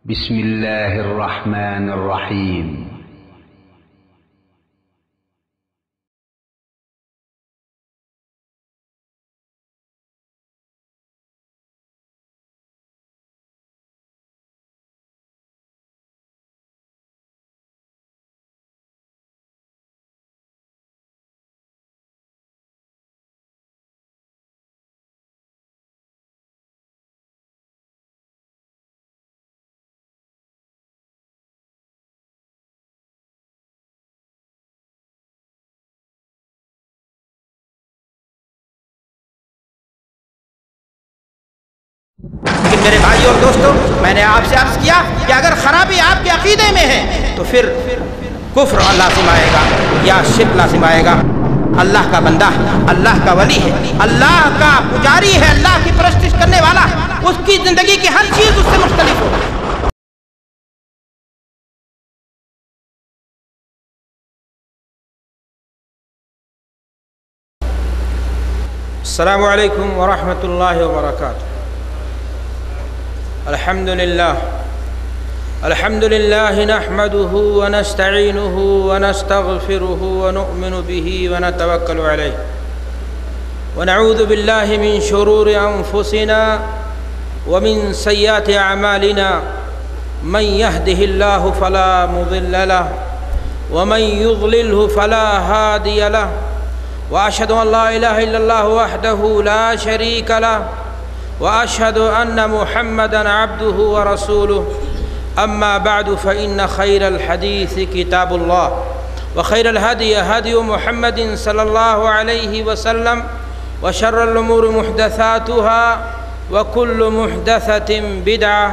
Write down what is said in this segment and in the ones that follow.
بسم الله الرحمن الرحيم. لیکن میرے بھائی اور دوستوں، میں نے آپ سے عرض کیا کہ اگر خرابی آپ کے عقیدے میں ہے تو پھر کفر لازم آئے گا یا شرک لازم آئے گا۔ اللہ کا بندہ ہے، اللہ کا ولی ہے، اللہ کا پجاری ہے، اللہ کی پرستش کرنے والا، اس کی زندگی کی ہر چیز اس سے مختلف ہو۔ السلام علیکم ورحمۃ اللہ وبرکاتہ۔ الحمد لله نحمده ونستعينه ونستغفره ونؤمن به ونتوكل عليه ونعوذ بالله من شرور أنفسنا ومن سيئات أعمالنا، من يهده الله فلا مضل له ومن يضلله فلا هادي له، وأشهد أن لا إله إلا الله وحده لا شريك له، وأشهد أن محمدًا عبده ورسوله. أما بعد فإن خير الحديث كتاب الله، وخير الهدي هدي محمد صلى الله عليه وسلم، وشر الأمور محدثاتها، وكل محدثة بدعة،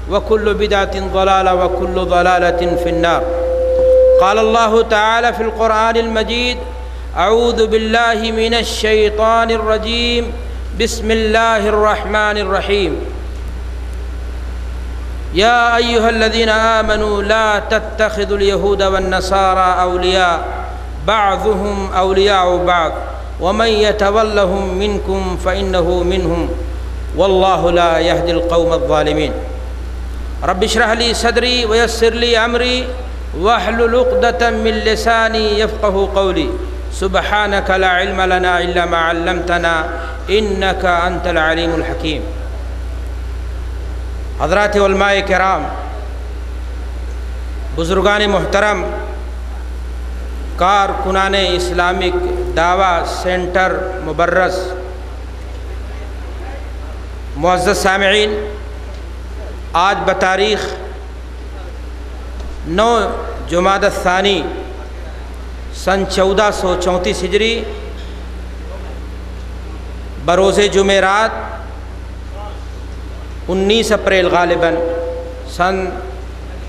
وكل بدعة ضلالة، وكل ضلالة في النار. قال الله تعالى في القرآن المجيد: أعوذ بالله من الشيطان الرجيم، بسم الله الرحمن الرحيم. يا أيها الذين آمنوا لا تتخذوا اليهود والنصارى أولياء بعضهم أولياء بعض ومن يتولهم منكم فإنه منهم والله لا يهدي القوم الظالمين. رب اشرح لي صدري ويسر لي أمري واحلل عقدة من لساني يفقهوا قولي. سبحانك لا علم لنا إلا ما علمتنا إنك أنت العليم الحكيم. حضرات علماء کرام، بزرگان محترم، کارکنان اسلامک دعویٰ سینٹر مبرز، معزز سامعین، آج بتاریخ 9 جمادی الثانی سن 1434 ہجری بروز جمعرات 19 اپریل غالباً سن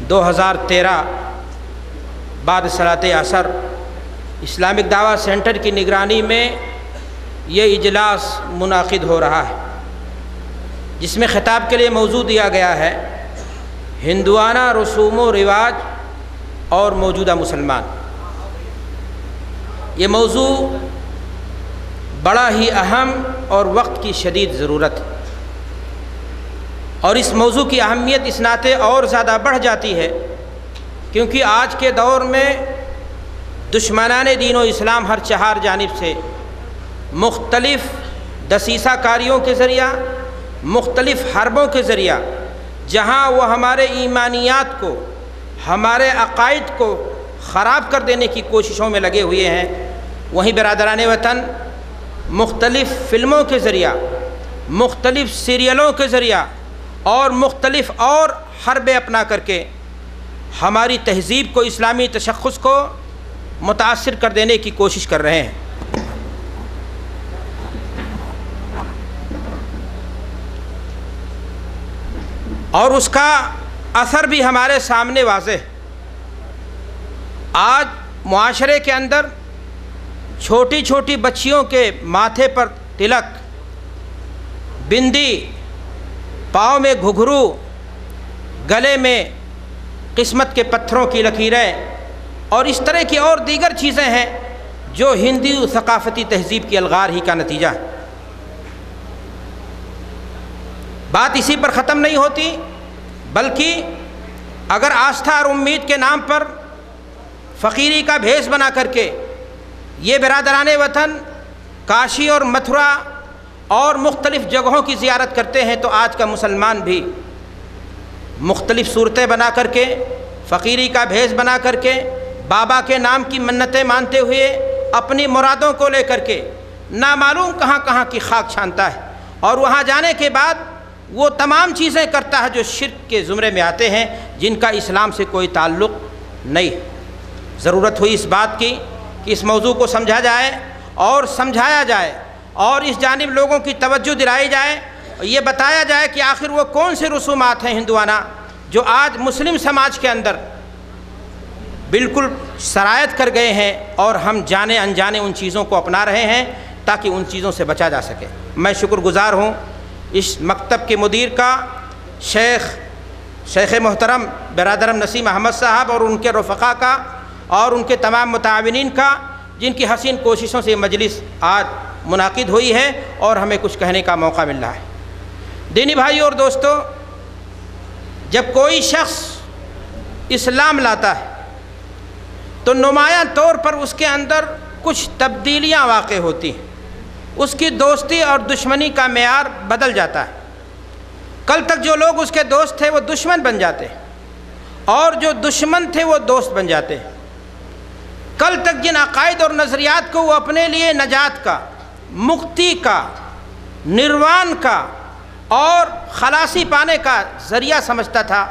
2013 بعد صلاۃ عصر اسلامک دعویٰ سینٹر کی نگرانی میں یہ اجلاس منعقد ہو رہا ہے، جس میں خطاب کے لیے موضوع دیا گیا ہے ہندوانہ رسوم و رواج اور موجودہ مسلمان۔ یہ موضوع بڑا ہی اہم اور وقت کی شدید ضرورت ہے، اور اس موضوع کی اہمیت اس ناطے اور زیادہ بڑھ جاتی ہے کیونکہ آج کے دور میں دشمنان دین و اسلام ہر چہار جانب سے مختلف دسیسہ کاریوں کے ذریعہ، مختلف حربوں کے ذریعہ، جہاں وہ ہمارے ایمانیات کو، ہمارے عقائد کو خراب کر دینے کی کوششوں میں لگے ہوئے ہیں، وہیں برادران وطن مختلف فلموں کے ذریعہ، مختلف سیریلوں کے ذریعہ اور مختلف اور حربیں اپنا کر کے ہماری تہذیب کو، اسلامی تشخص کو متاثر کر دینے کی کوشش کر رہے ہیں۔ اور اس کا اثر بھی ہمارے سامنے واضح ہے۔ آج معاشرے کے اندر چھوٹی چھوٹی بچیوں کے ماتھے پر تلک، بندی، پاؤں میں گھگھرو، گلے میں قسمت کے پتھروں کی لکیریں اور اس طرح کی اور دیگر چیزیں ہیں جو ہندو ثقافتی تہذیب کی الغار ہی کا نتیجہ ہے۔ بات اسی پر ختم نہیں ہوتی، بلکہ اگر آستھا اور امید کے نام پر فقیری کا بھیس بنا کر کے یہ برادران وطن کاشی اور متھرا اور مختلف جگہوں کی زیارت کرتے ہیں، تو آج کا مسلمان بھی مختلف صورتیں بنا کر کے، فقیری کا بھیس بنا کر کے، بابا کے نام کی منتیں مانتے ہوئے اپنی مرادوں کو لے کر کے نامعلوم کہاں کہاں کی خاک چھانتا ہے، اور وہاں جانے کے بعد وہ تمام چیزیں کرتا ہے جو شرک کے زمرے میں آتے ہیں، جن کا اسلام سے کوئی تعلق نہیں ہے۔ ضرورت ہوئی اس بات کی کہ اس موضوع کو سمجھا جائے اور سمجھایا جائے، اور اس جانب لوگوں کی توجہ دلائی جائے، یہ بتایا جائے کہ آخر وہ کون سے رسومات ہیں ہندوانہ جو آج مسلم سماج کے اندر بالکل سرایت کر گئے ہیں، اور ہم جانے انجانے ان چیزوں کو اپنا رہے ہیں تاکہ ان چیزوں سے بچا جا سکے۔ میں شکر گزار ہوں اس مکتب کے مدیر کا، شیخ محترم برادرم نسیم احمد صاحب اور ان کے رفقا کا، اور ان کے تمام متعاونین کا، جن کی حسین کوششوں سے یہ مجلس آج منعقد ہوئی ہے اور ہمیں کچھ کہنے کا موقع مل رہا ہے۔ دینی بھائیوں اور دوستوں، جب کوئی شخص اسلام لاتا ہے تو نمایاں طور پر اس کے اندر کچھ تبدیلیاں واقع ہوتی ہیں، اس کی دوستی اور دشمنی کا معیار بدل جاتا ہے۔ کل تک جو لوگ اس کے دوست تھے وہ دشمن بن جاتے ہیں، اور جو دشمن تھے وہ دوست بن جاتے ہیں۔ کل تک جن عقائد اور نظریات کو وہ اپنے لیے نجات کا، مکتی کا، نروان کا اور خلاصی پانے کا ذریعہ سمجھتا تھا،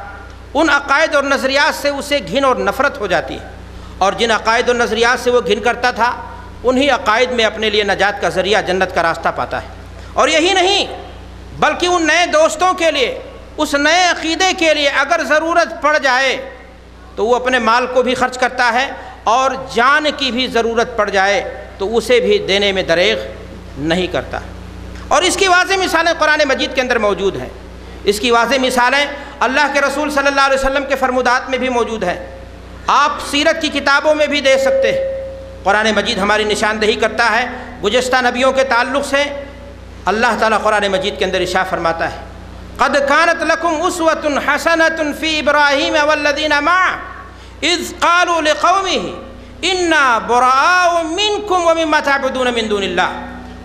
ان عقائد اور نظریات سے اسے گھن اور نفرت ہو جاتی ہے، اور جن عقائد اور نظریات سے وہ گھن کرتا تھا انہی عقائد میں اپنے لیے نجات کا ذریعہ، جنت کا راستہ پاتا ہے۔ اور یہی نہیں بلکہ ان نئے دوستوں کے لیے، اس نئے عقیدے کے لیے اگر ضرورت پڑ جائے تو وہ اپنے مال کو بھی خرچ کرتا ہے، اور جان کی بھی ضرورت پڑ جائے تو اسے بھی دینے میں دریغ نہیں کرتا۔ اور اس کی واضح مثالیں قرآن مجید کے اندر موجود ہیں، اس کی واضح مثالیں اللہ کے رسول صلی اللہ علیہ وسلم کے فرمودات میں بھی موجود ہیں، آپ سیرت کی کتابوں میں بھی دیکھ سکتے ہیں۔ قرآن مجید ہماری نشاندہی کرتا ہے گزشتہ نبیوں کے تعلق سے۔ اللہ تعالیٰ قرآن مجید کے اندر ارشاد فرماتا ہے، قد كانت لكم اسوة حسنة في ابراہیم والذین معه اذ قالوا لقومه انا براء منكم ومما تعبدون من دون الله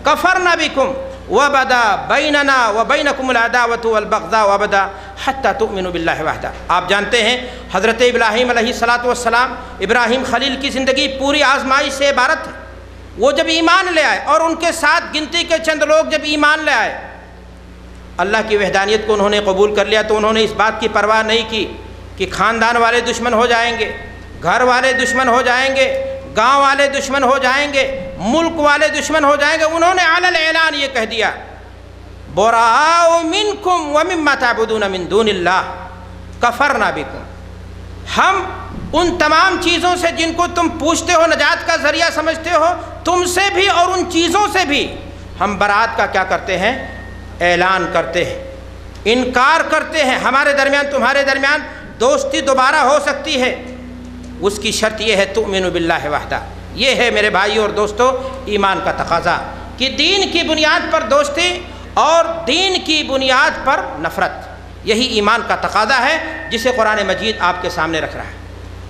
كفرنا بكم وبدا بيننا وبينكم العداوة والبغضاء وبدا حتى تؤمنوا بالله وحده۔ آپ جانتے ہیں حضرت ابراہیم علیہ السلام، ابراہیم خلیل کی زندگی پوری آزمائش سے عبارت ہے۔ وہ جب ایمان لے آئے، اور ان کے ساتھ گنتی کے چند لوگ جب ایمان لے آئے، اللہ کی وحدانیت کو انہوں نے قبول کر لیا، تو انہوں نے اس بات کی پرواہ نہیں کی کہ خاندان والے دشمن ہو جائیں گے، گھر والے دشمن ہو جائیں گے، گاؤں والے دشمن ہو جائیں گے، ملک والے دشمن ہو جائیں گے۔ انہوں نے علی الاعلان یہ کہہ دیا، براء منکم ومما تعبدون من دون اللہ کفرنا بکم، ہم ان تمام چیزوں سے جن کو تم پوچھتے ہو، نجات کا ذریعہ سمجھتے ہو، تم سے بھی اور ان چیزوں سے بھی ہم برات کا کیا کرتے ہیں؟ اعلان کرتے ہیں، انکار کرتے ہیں۔ ہمارے درمیان تمہارے درمیان دوستی دوبارہ ہو سکتی ہے، اس کی شرط یہ ہے تؤمنوا باللہ وحدہ۔ یہ ہے میرے بھائیو اور دوستو ایمان کا تقاضا، کہ دین کی بنیاد پر دوستی اور دین کی بنیاد پر نفرت، یہی ایمان کا تقاضا ہے جسے قرآن مجید آپ کے سامنے رکھ رہا ہے۔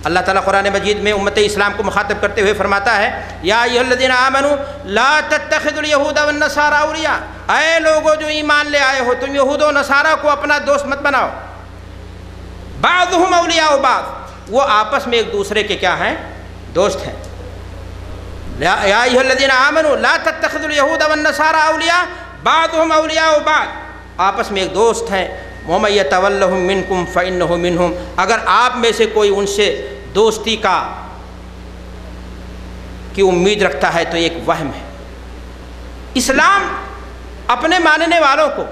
اللہ تعالیٰ قرآن مجید میں امت اسلام کو مخاطب کرتے ہوئے فرماتا ہے، یا ایھا الذین آمنوا لا تتخذوا اليہود والنصارى اولیاء، اے لوگو جو ایمان لے آئے ہو، تم یہود و نصارہ کو اپنا دوست مت بناؤ۔ بعضهم اولیاء بعض، وہ آپس میں ایک دوسرے کے کیا ہیں؟ دوست ہیں۔ یا ایھا الذین آمنوا لا تتخذوا اليہود والنصارى اولیاء بعضهم اولیاء بعض، آپس میں ایک دوست ہیں۔ وَمَن يَتَوَلَّهُم مِّنكُمْ فَإِنَّهُ مِنْهُمْ، اگر آپ میں سے کوئی ان سے دوستی کی امید رکھتا ہے تو ایک وہم ہے۔ اسلام اپنے ماننے والوں کو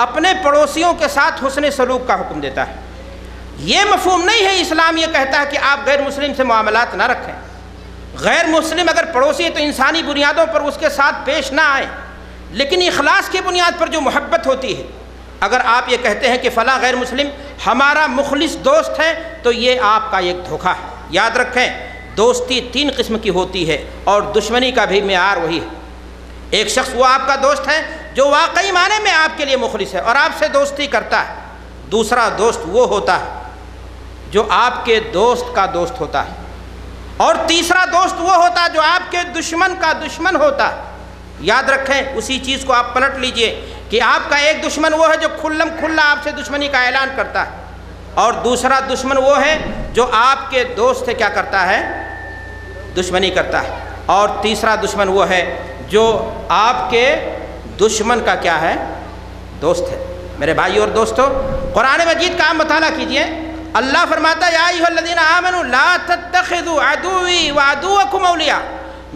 اپنے پڑوسیوں کے ساتھ حسن سلوک کا حکم دیتا ہے۔ یہ مفہوم نہیں ہے اسلام یہ کہتا ہے کہ آپ غیر مسلم سے معاملات نہ رکھیں، غیر مسلم اگر پڑوسی ہے تو انسانی بنیادوں پر اس کے ساتھ پیش نہ آئیں، لیکن اخلاص کی بنیاد پر جو محبت ہوتی ہے، اگر آپ یہ کہتے ہیں کہ فلاں غیر مسلم ہمارا مخلص دوست ہے تو یہ آپ کا ایک دھوکہ ہے۔ یاد رکھیں دوستی 3 قسم کی ہوتی ہے، اور دشمنی کا بھی معیار وہی ہے۔ ایک شخص وہ آپ کا دوست ہے جو واقعی معنی میں آپ کے لیے مخلص ہے اور آپ سے دوستی کرتا ہے۔ دوسرا دوست وہ ہوتا ہے جو آپ کے دوست کا دوست ہوتا ہے، اور تیسرا دوست وہ ہوتا ہے جو آپ کے دشمن کا دشمن ہوتا ہے۔ یاد رکھیں، اسی چیز کو آپ پلٹ لیجئے کہ آپ کا ایک دشمن وہ ہے جو کھلم کھلا آپ سے دشمنی کا اعلان کرتا ہے، اور دوسرا دشمن وہ ہے جو آپ کے دوست سے کیا کرتا ہے؟ دشمنی کرتا ہے، اور تیسرا دشمن وہ ہے جو آپ کے دشمن کا کیا ہے؟ دوست ہے۔ میرے بھائی اور دوستو، قرآن مجید کا آپ مطالعہ کیجئے، اللہ فرماتا ہے یا ایھا الذین آمنوا لا تتخذوا عدوی وعدوکم اولیاء،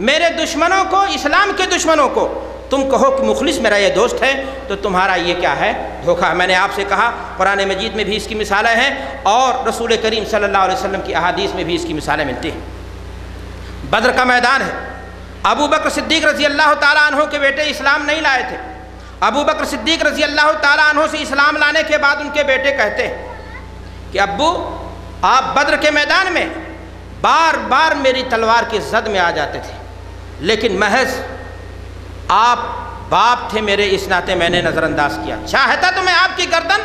میرے دشمنوں کو، اسلام کے دشمنوں کو تم کہو کہ مخلص میرا یہ دوست ہے، تو تمہارا یہ کیا ہے؟ دھوکہ ہے۔ میں نے آپ سے کہا قرآن مجید میں بھی اس کی مثالیں ہیں، اور رسول کریم صلی اللہ علیہ وسلم کی احادیث میں بھی اس کی مثالیں ملتی ہیں۔ بدر کا میدان ہے، ابو بکر صدیق رضی اللہ تعالیٰ عنہ کے بیٹے اسلام نہیں لائے تھے۔ ابو بکر صدیق رضی اللہ تعالیٰ عنہ سے اسلام لانے کے بعد ان کے بیٹے کہتے ہیں کہ ابو، آپ بدر کے میدان میں بار بار میری تلوار کی زد میں آ جاتے تھے، لیکن محض آپ باپ تھے میرے، اس ناطے میں نے نظر انداز کیا، چاہتا تو میں آپ کی گردن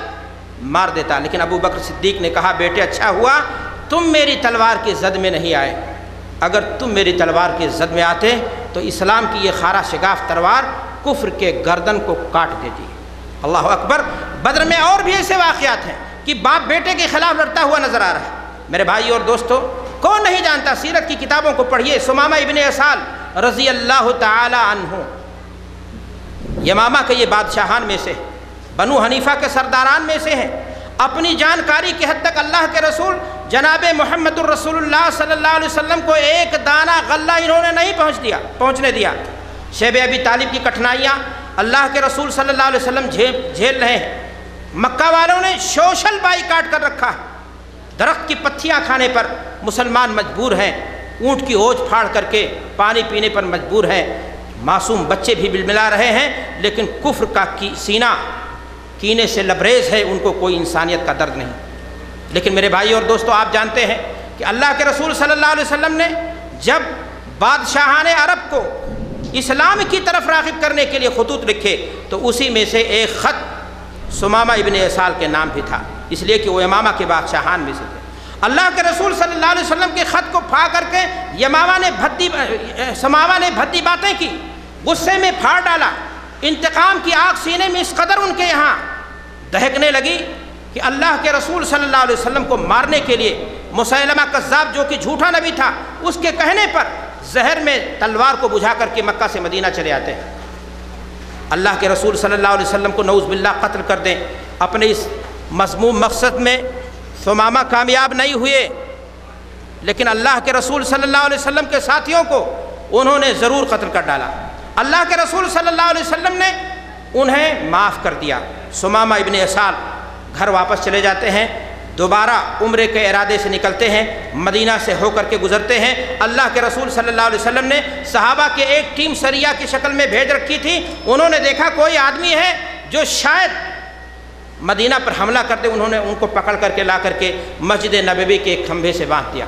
مار دیتا۔ لیکن ابو بکر صدیق نے کہا بیٹے اچھا ہوا تم میری تلوار کی زد میں نہیں آئے، اگر تم میری تلوار کی زد میں آتے تو اسلام کی یہ خارا شگاف تلوار کفر کے گردن کو کاٹ دیتی۔ اللہ اکبر۔ بدر میں اور بھی ایسے واقعات ہیں کہ باپ بیٹے کے خلاف لڑتا ہوا نظر آ رہا ہے۔ میرے بھائی اور دوستو، کون نہیں جانتا، سیرت کی کتابوں کو پڑھیے، ثمامہ ابن اسال رضی اللہ تعالی عنہ، یمامہ کے یہ بادشاہان میں سے، بنو حنیفہ کے سرداران میں سے ہیں۔ اپنی جانکاری کی حد تک اللہ کے رسول جناب محمد الرسول اللہ صلی اللہ علیہ وسلم کو ایک دانہ غلہ انہوں نے نہیں پہنچنے دیا۔ شیب ابی طالب کی کٹھنائیاں اللہ کے رسول صلی اللہ علیہ وسلم جھیل رہے ہیں۔ مکہ والوں نے سوشل بائیکاٹ کر رکھا ہے، درخت کی پتیاں کھانے پر مسلمان مجبور ہیں، اونٹ کی اوج پھاڑ کر کے پانی پینے پر مجبور ہیں، معصوم بچے بھی بلبلا رہے ہیں، لیکن کفر کا سینہ کینے سے لبریز ہے، ان کو کوئی انسانیت کا درد نہیں۔ لیکن میرے بھائی اور دوستو، آپ جانتے ہیں کہ اللہ کے رسول صلی اللہ علیہ وسلم نے جب بادشاہان عرب کو اسلام کی طرف راغب کرنے کے لیے خطوط لکھے تو اسی میں سے ایک خط ثمامہ ابن اسال کے نام بھی تھا، اس لیے کہ وہ یمامہ کے بادشاہان میں سے تھے۔ اللہ کے رسول صلی اللہ علیہ وسلم کے خط کو پھا کر کے ثمامہ نے بھدی باتیں کی، غصے میں پھاڑ ڈالا، انتقام کی آگ سینے میں اس قدر ان کے یہاں دہکنے لگی کہ اللہ کے رسول صلی اللہ علیہ وسلم کو مارنے کے لیے مسیلمہ کذاب جو کہ جھوٹا نبی تھا، اس کے کہنے پر زہر میں تلوار کو بجھا کر کے مکہ سے مدینہ چلے آتے ہیں۔ اللہ کے رسول صلی اللہ علیہ وسلم کو نعوذ باللہ قتل کر دیں، اپنے اس مذموم مقصد میں ثمامہ کامیاب نہیں ہوئے، لیکن اللہ کے رسول صلی اللہ علیہ وسلم کے ساتھیوں کو انہوں نے ضرور قتل کر ڈالا۔ اللہ کے رسول صلی اللہ علیہ وسلم نے انہیں معاف کر دیا۔ ثمامہ ابن اسال گھر واپس چلے جاتے ہیں، دوبارہ عمرے کے ارادے سے نکلتے ہیں، مدینہ سے ہو کر کے گزرتے ہیں۔ اللہ کے رسول صلی اللہ علیہ وسلم نے صحابہ کے ایک ٹیم سریہ کی شکل میں بھیج رکھی تھی، انہوں نے دیکھا کوئی آدمی ہے جو شاید مدینہ پر حملہ کر دے، انہوں نے ان کو پکڑ کر کے لا کر کے مسجد نبوی کے ایک کھمبے سے باندھ دیا۔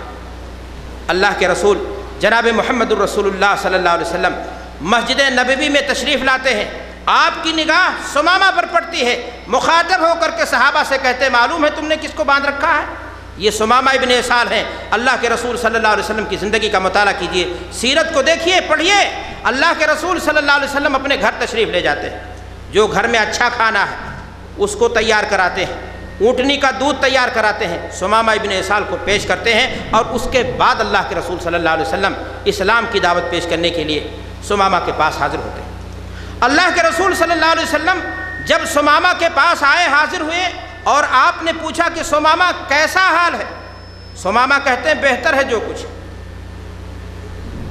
اللہ کے رسول جناب محمد الرسول اللہ صلی اللہ علیہ وسلم مسجد نبوی میں تشریف لاتے ہیں، آپ کی نگاہ ثمامہ پر پڑتی ہے، مخاطب ہو کر کے صحابہ سے کہتے معلوم ہے تم نے کس کو باندھ رکھا ہے؟ یہ ثمامہ ابن اسال ہیں۔ اللہ کے رسول صلی اللہ علیہ وسلم کی زندگی کا مطالعہ کیجئے، سیرت کو دیکھیے، پڑھیے۔ اللہ کے رسول صلی اللہ علیہ وسلم اپنے گھر تشریف لے جاتے ہیں، جو گھر میں اچھا کھانا ہے اس کو تیار کراتے ہیں، اونٹنی کا دودھ تیار کراتے ہیں، ثمامہ ابن اسال کو پیش کرتے ہیں، اور اس کے بعد اللہ کے رسول صلی اللہ علیہ وسلم اسلام کی دعوت پیش کرنے کے لیے ثمامہ کے پاس حاضر ہوتے ہیں۔ اللہ کے رسول صلی اللہ علیہ وسلم جب ثمامہ کے پاس آئے، حاضر ہوئے، اور آپ نے پوچھا کہ ثمامہ کیسا حال ہے؟ ثمامہ کہتے ہیں بہتر ہے جو کچھ۔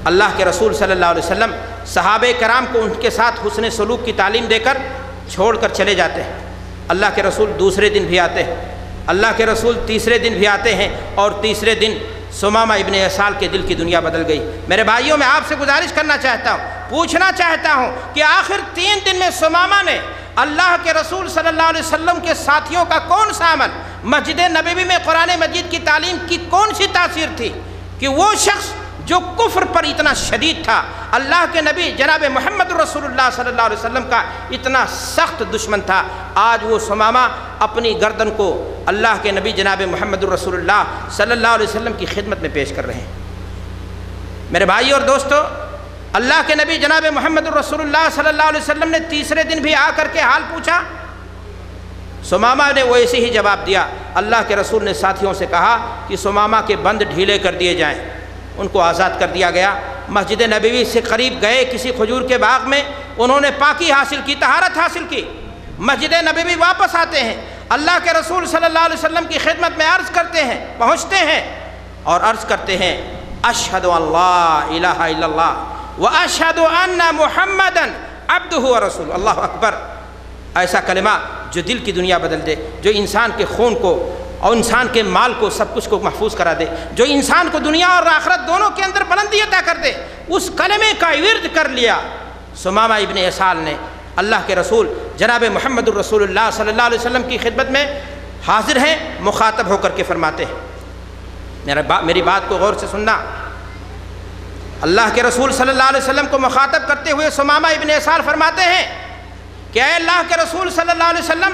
اللہ کے رسول صلی اللہ علیہ وسلم صحابہ کرام کو ان کے ساتھ حسن سلوک کی تعلیم دے کر چھوڑ کر چلے جاتے ہیں۔ اللہ کے رسول دوسرے دن بھی آتے ہیں، اللہ کے رسول تیسرے دن بھی آتے ہیں، اور تیسرے دن ثمامہ ابن اسال کے دل کی دنیا بدل گئی۔ میرے بھائیوں، میں آپ سے گزارش کرنا چاہتا ہوں، پوچھنا چاہتا ہوں کہ آخر 3 دن میں ثمامہ نے اللہ کے رسول صلی اللہ علیہ وسلم کے ساتھیوں کا کون سا عمل، مسجد نبوی میں قرآن مجید کی تعلیم کی کون سی تاثیر تھی کہ وہ شخص جو کفر پر اتنا شدید تھا، اللہ کے نبی جناب محمد رسول اللہ صلی اللہ علیہ وسلم کا اتنا سخت دشمن تھا، آج وہ ثمامہ اپنی گردن کو اللہ کے نبی جناب محمد الرسول اللہ صلی اللہ علیہ وسلم کی خدمت میں پیش کر رہے ہیں۔ میرے بھائی اور دوستو، اللہ کے نبی جناب محمد الرسول اللہ صلی اللہ علیہ وسلم نے تیسرے دن بھی آ کر کے حال پوچھا۔ ثمامہ نے ویسے ہی جواب دیا۔ اللہ کے رسول نے ساتھیوں سے کہا کہ ثمامہ کے بند ڈھیلے کر دیے جائیں۔ ان کو آزاد کر دیا گیا۔ مسجد نبوی سے قریب گئے کسی کھجور کے باغ میں، انہوں نے پاکی حاصل کی، طہارت حاصل کی۔ مسجد نبوی واپس آتے ہیں، اللہ کے رسول صلی اللہ علیہ وسلم کی خدمت میں عرض کرتے ہیں، پہنچتے ہیں اور عرض کرتے ہیں اشہد ان لا الہ الا اللہ واشہد ان محمدًا عبدہ ورسولہ۔ اللہ اکبر! ایسا کلمہ جو دل کی دنیا بدل دے، جو انسان کے خون کو اور انسان کے مال کو، سب کچھ کو محفوظ کرا دے، جو انسان کو دنیا اور آخرت دونوں کے اندر بلندی عطا کر دے، اس کلمے کا ورد کر لیا ثمامہ ابن اسال نے۔ اللہ کے رسول جناب محمد الرسول اللہ صلی اللہ علیہ وسلم کی خدمت میں حاضر ہیں، مخاطب ہو کر کے فرماتے ہیں، میری بات کو غور سے سننا۔ اللہ کے رسول صلی اللہ علیہ وسلم کو مخاطب کرتے ہوئے ثمامہ ابن اسال فرماتے ہیں کہ اے اللہ کے رسول صلی اللہ علیہ وسلم،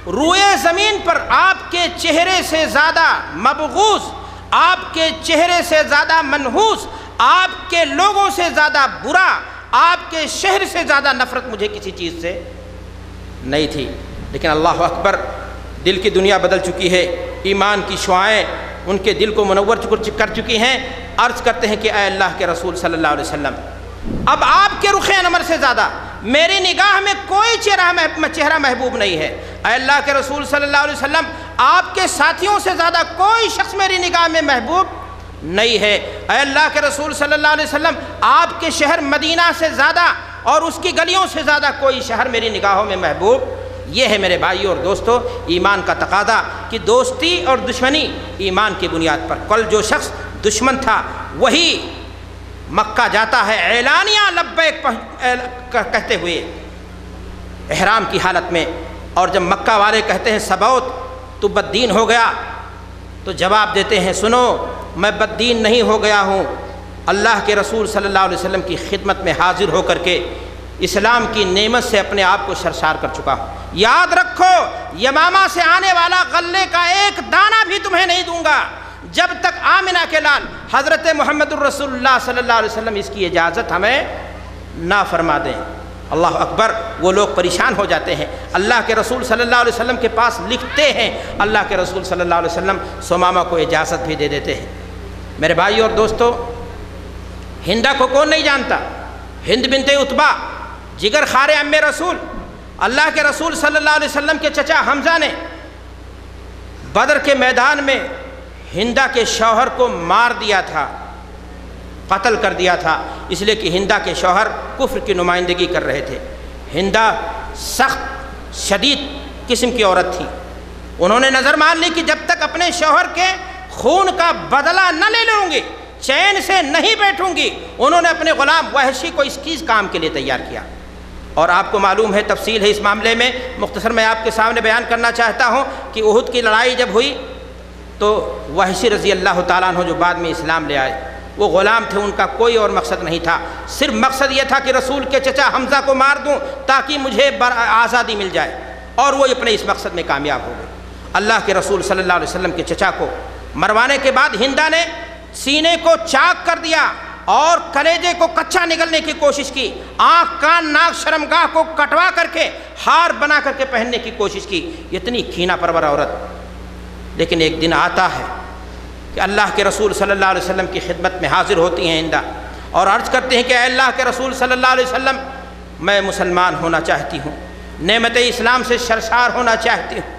روئے زمین پر آپ کے چہرے سے زیادہ مبغوض، آپ کے چہرے سے زیادہ منحوس، آپ کے لوگوں سے زیادہ برا، آپ کے شہر سے زیادہ نفرت مجھے کسی چیز سے نہیں تھی۔ لیکن اللہ اکبر، دل کی دنیا بدل چکی ہے، ایمان کی شعاعیں ان کے دل کو منور کر چکی ہیں۔ عرض کرتے ہیں کہ اے اللہ کے رسول صلی اللہ علیہ وسلم، اب آپ کے رخ انور سے زیادہ میری نگاہ میں کوئی چہرہ محبوب نہیں ہے۔ اے اللہ کے رسول صلی اللہ علیہ وسلم، آپ کے ساتھیوں سے زیادہ کوئی شخص میری نگاہ میں محبوب نہیں ہے۔ اے اللہ کے رسول صلی اللہ علیہ وسلم، آپ کے شہر مدینہ سے زیادہ اور اس کی گلیوں سے زیادہ کوئی شہر میری نگاہوں میں محبوب۔ یہ ہے میرے بھائی اور دوستو ایمان کا تقاضا کہ دوستی اور دشمنی ایمان کی بنیاد پر۔ کل جو شخص دشمن تھا وہی مکہ جاتا ہے اعلانیہ لبیک کہتے ہوئے احرام کی حالت میں، اور جب مکہ والے کہتے ہیں سبوت تو بددین ہو گیا، تو جواب دیتے ہیں سنو، میں بددین نہیں ہو گیا ہوں، اللہ کے رسول صلی اللہ علیہ وسلم کی خدمت میں حاضر ہو کر کے اسلام کی نعمت سے اپنے آپ کو سرشار کر چکا ہوں۔ یاد رکھو، یمامہ سے آنے والا غلے کا ایک دانہ بھی تمہیں نہیں دوں گا جب تک آمنہ کے لال حضرت محمد الرسول اللہ صلی اللہ علیہ وسلم اس کی اجازت ہمیں نہ فرما دیں۔ اللہ اکبر! وہ لوگ پریشان ہو جاتے ہیں، اللہ کے رسول صلی اللہ علیہ وسلم کے پاس لکھتے ہیں، اللہ کے رسول صلی اللہ علیہ وسلم ثمامہ کو اجازت بھی دے دیتے ہیں۔ میرے بھائی اور دوستو، ہندہ کو کون نہیں جانتا؟ ہند بنت عتبہ، جگر خار ام رسول، اللہ کے رسول صلی اللہ علیہ وسلم کے چچا حمزہ نے بدر کے میدان میں ہندہ کے شوہر کو مار دیا تھا، قتل کر دیا تھا، اس لیے کہ ہندہ کے شوہر کفر کی نمائندگی کر رہے تھے۔ ہندہ سخت شدید قسم کی عورت تھی، انہوں نے نظر مان لی کہ جب تک اپنے شوہر کے خون کا بدلہ نہ لے لوں گی چین سے نہیں بیٹھوں گی۔ انہوں نے اپنے غلام وحشی کو اس کام کے لیے تیار کیا، اور آپ کو معلوم ہے، تفصیل ہے اس معاملے میں، مختصر میں آپ کے سامنے بیان کرنا چاہتا ہوں کہ احد کی لڑائی جب ہوئی تو وحشی رضی اللہ تعالیٰ عنہ جو بعد میں اسلام لے آئے، وہ غلام تھے، ان کا کوئی اور مقصد نہیں تھا، صرف مقصد یہ تھا کہ رسول کے چچا حمزہ کو مار دوں تاکہ مجھے آزادی مل جائے، اور وہ اپنے اس مقصد میں کامیاب ہو گئے۔ اللہ کے رسول صلی اللہ علیہ وسلم کے چچا کو مروانے کے بعد ہندہ نے سینے کو چاک کر دیا اور کلیجے کو کچا نگلنے کی کوشش کی، آنکھ کان ناک شرمگاہ کو کٹوا کر کے ہار بنا کر کے پہننے کی کوشش کی، اتنی کینہ پرور عورت۔ لیکن ایک دن آتا ہے کہ اللہ کے رسول صلی اللہ علیہ وسلم کی خدمت میں حاضر ہوتی ہیں ہندہ، اور عرض کرتے ہیں کہ اے اللہ کے رسول صلی اللہ علیہ وسلم، میں مسلمان ہونا چاہتی ہوں، نعمت اسلام سے سرشار ہونا چاہتی ہوں۔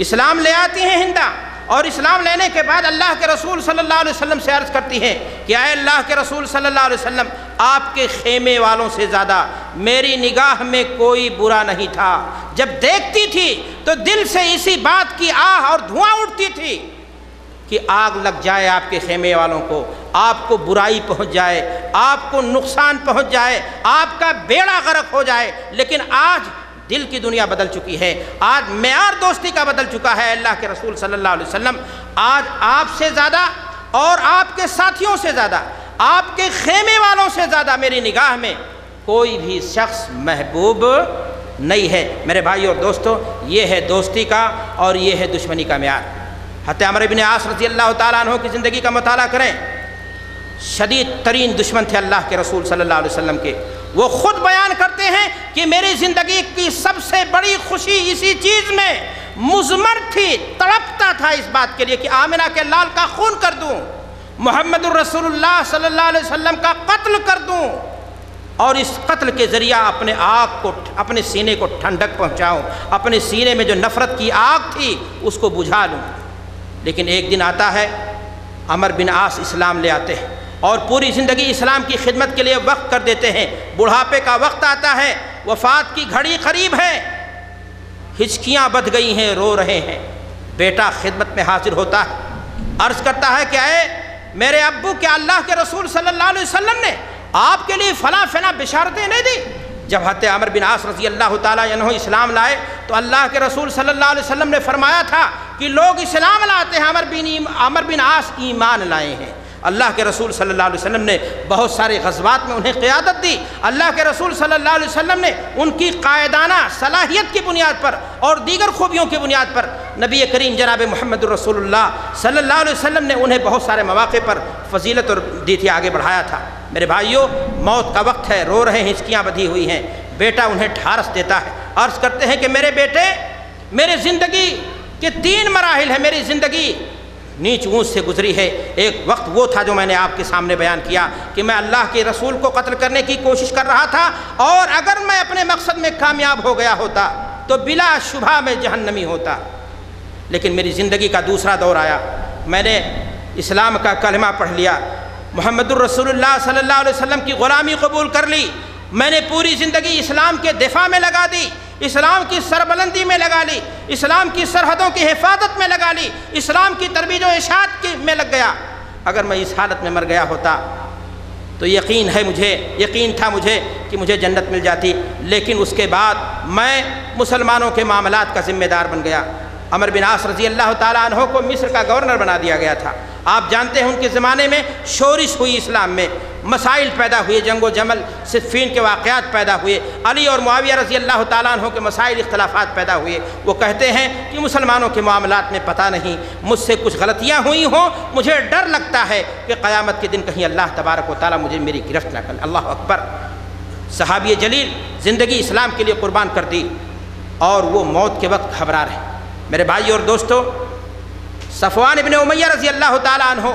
اسلام لے آتی ہیں ہندہ، اور اسلام لینے کے بعد اللہ کے رسول صلی اللہ علیہ وسلم سے عرض کرتی ہیں کہ اے اللہ کے رسول صلی اللہ علیہ وسلم، آپ کے خیمے والوں سے زیادہ میری نگاہ میں کوئی برا نہیں تھا۔ جب دیکھتی تھی تو دل سے اسی بات کی آہ اور دھواں اٹھتی تھی کہ آگ لگ جائے آپ کے خیمے والوں کو، آپ کو برائی پہنچ جائے، آپ کو نقصان پہنچ جائے، آپ کا بیڑا غرق ہو جائے۔ لیکن آج دل کی دنیا بدل چکی ہے، آج معیار دوستی کا بدل چکا ہے۔ اللہ کے رسول صلی اللہ علیہ وسلم، آج آپ سے زیادہ اور آپ کے ساتھیوں سے زیادہ، آپ کے خیمے والوں سے زیادہ میری نگاہ میں کوئی بھی شخص محبوب نہیں ہے۔ میرے بھائی اور دوستو، یہ ہے دوستی کا اور یہ ہے دشمنی کا معیار۔ حضرت عمرو بن عاص رضی اللہ تعالیٰ عنہ کی زندگی کا مطالعہ کریں، شدید ترین دشمن تھے اللہ کے رسول صلی اللہ علیہ وسلم کے۔ وہ خود بیان کرتے ہیں کہ میری زندگی کی سب سے بڑی خوشی اسی چیز میں مضمر تھی، تڑپتا تھا اس بات کے لیے کہ آمنہ کے لال کا خون کر دوں، محمد الرسول اللہ صلی اللہ علیہ وسلم کا قتل کر دوں، اور اس قتل کے ذریعہ اپنے آگ کو، اپنے سینے کو ٹھنڈک پہنچاؤں، اپنے سینے میں جو نفرت کی آگ تھی اس کو بجھا لوں۔ لیکن ایک دن آتا ہے، عمرو بن عاص اسلام لے آتے ہیں اور پوری زندگی اسلام کی خدمت کے لیے وقف کر دیتے ہیں۔ بڑھاپے کا وقت آتا ہے، وفات کی گھڑی قریب ہے، ہچکیاں بدھ گئی ہیں، رو رہے ہیں۔ بیٹا خدمت میں حاضر ہوتا ہے، عرض کرتا ہے کہ اے میرے ابو، کیا اللہ کے رسول صلی اللہ علیہ وسلم نے آپ کے لیے فلاں فلاں بشارتیں نہیں دی؟ جب حضرت عمرو بن عاص رضی اللہ تعالیٰ عنہ اسلام لائے تو اللہ کے رسول صلی اللہ علیہ وسلم نے فرمایا تھا کہ لوگ اسلام لاتے ہیں، عمرو بن عاص ایمان لائے ہیں۔ اللہ کے رسول صلی اللہ علیہ وسلم نے بہت سارے غزوات میں انہیں قیادت دی۔ اللہ کے رسول صلی اللہ علیہ وسلم نے ان کی قائدانہ صلاحیت کی بنیاد پر اور دیگر خوبیوں کی بنیاد پر نبی کریم جناب محمد الرسول اللہ صلی اللہ علیہ وسلم نے انہیں بہت سارے مواقع پر فضیلت اور دی تھی، آگے بڑھایا تھا۔ میرے بھائیوں، موت کا وقت ہے، رو رہے ہیں، ہچکیاں بدھی ہوئی ہیں۔ بیٹا انہیں ٹھارس دیتا ہے، عرض کرتے ہیں کہ میرے بیٹے، میرے زندگی کے 3 مراحل ہیں، میری زندگی نیچ اونچ سے گزری ہے۔ ایک وقت وہ تھا جو میں نے آپ کے سامنے بیان کیا کہ میں اللہ کے رسول کو قتل کرنے کی کوشش کر رہا تھا، اور اگر میں اپنے مقصد میں کامیاب ہو گیا ہوتا تو بلا شبہ میں جہنمی ہوتا۔ لیکن میری زندگی کا دوسرا دور آیا، میں نے اسلام کا کلمہ پڑھ لیا، محمد الرسول اللہ صلی اللہ علیہ وسلم کی غلامی قبول کر لی، میں نے پوری زندگی اسلام کے دفاع میں لگا دی، اسلام کی سربلندی میں لگا لی، اسلام کی سرحدوں کی حفاظت میں لگا لی، اسلام کی ترویج و اشاعت میں لگ گیا۔ اگر میں اس حالت میں مر گیا ہوتا تو یقین تھا مجھے کہ مجھے جنت مل جاتی، لیکن اس کے بعد میں مسلمانوں کے معاملات کا ذمہ دار بن گیا۔ عمرو بن عاص رضی اللہ تعالیٰ عنہ کو مصر کا گورنر بنا دیا گیا تھا۔ آپ جانتے ہیں ان کے زمانے میں شورش ہوئی، اسلام میں مسائل پیدا ہوئے، جنگ و جمل، صفین کے واقعات پیدا ہوئے، علی اور معاویہ رضی اللہ تعالیٰ عنہ کے مسائل، اختلافات پیدا ہوئے۔ وہ کہتے ہیں کہ مسلمانوں کے معاملات میں پتہ نہیں، مجھ سے کچھ غلطیاں ہوئی ہوں، مجھے ڈر لگتا ہے کہ قیامت کے دن کہیں اللہ تبارک و تعالیٰ مجھے میری گرفت نہ کرے۔ اللہ اکبر! صحابی جلیل زندگی اسلام کے لیے قربان کر دی اور وہ موت کے وقت گھبرا رہے۔ میرے بھائی اور دوستو، صفوان ابن امیہ رضی اللہ تعالیٰ عنہ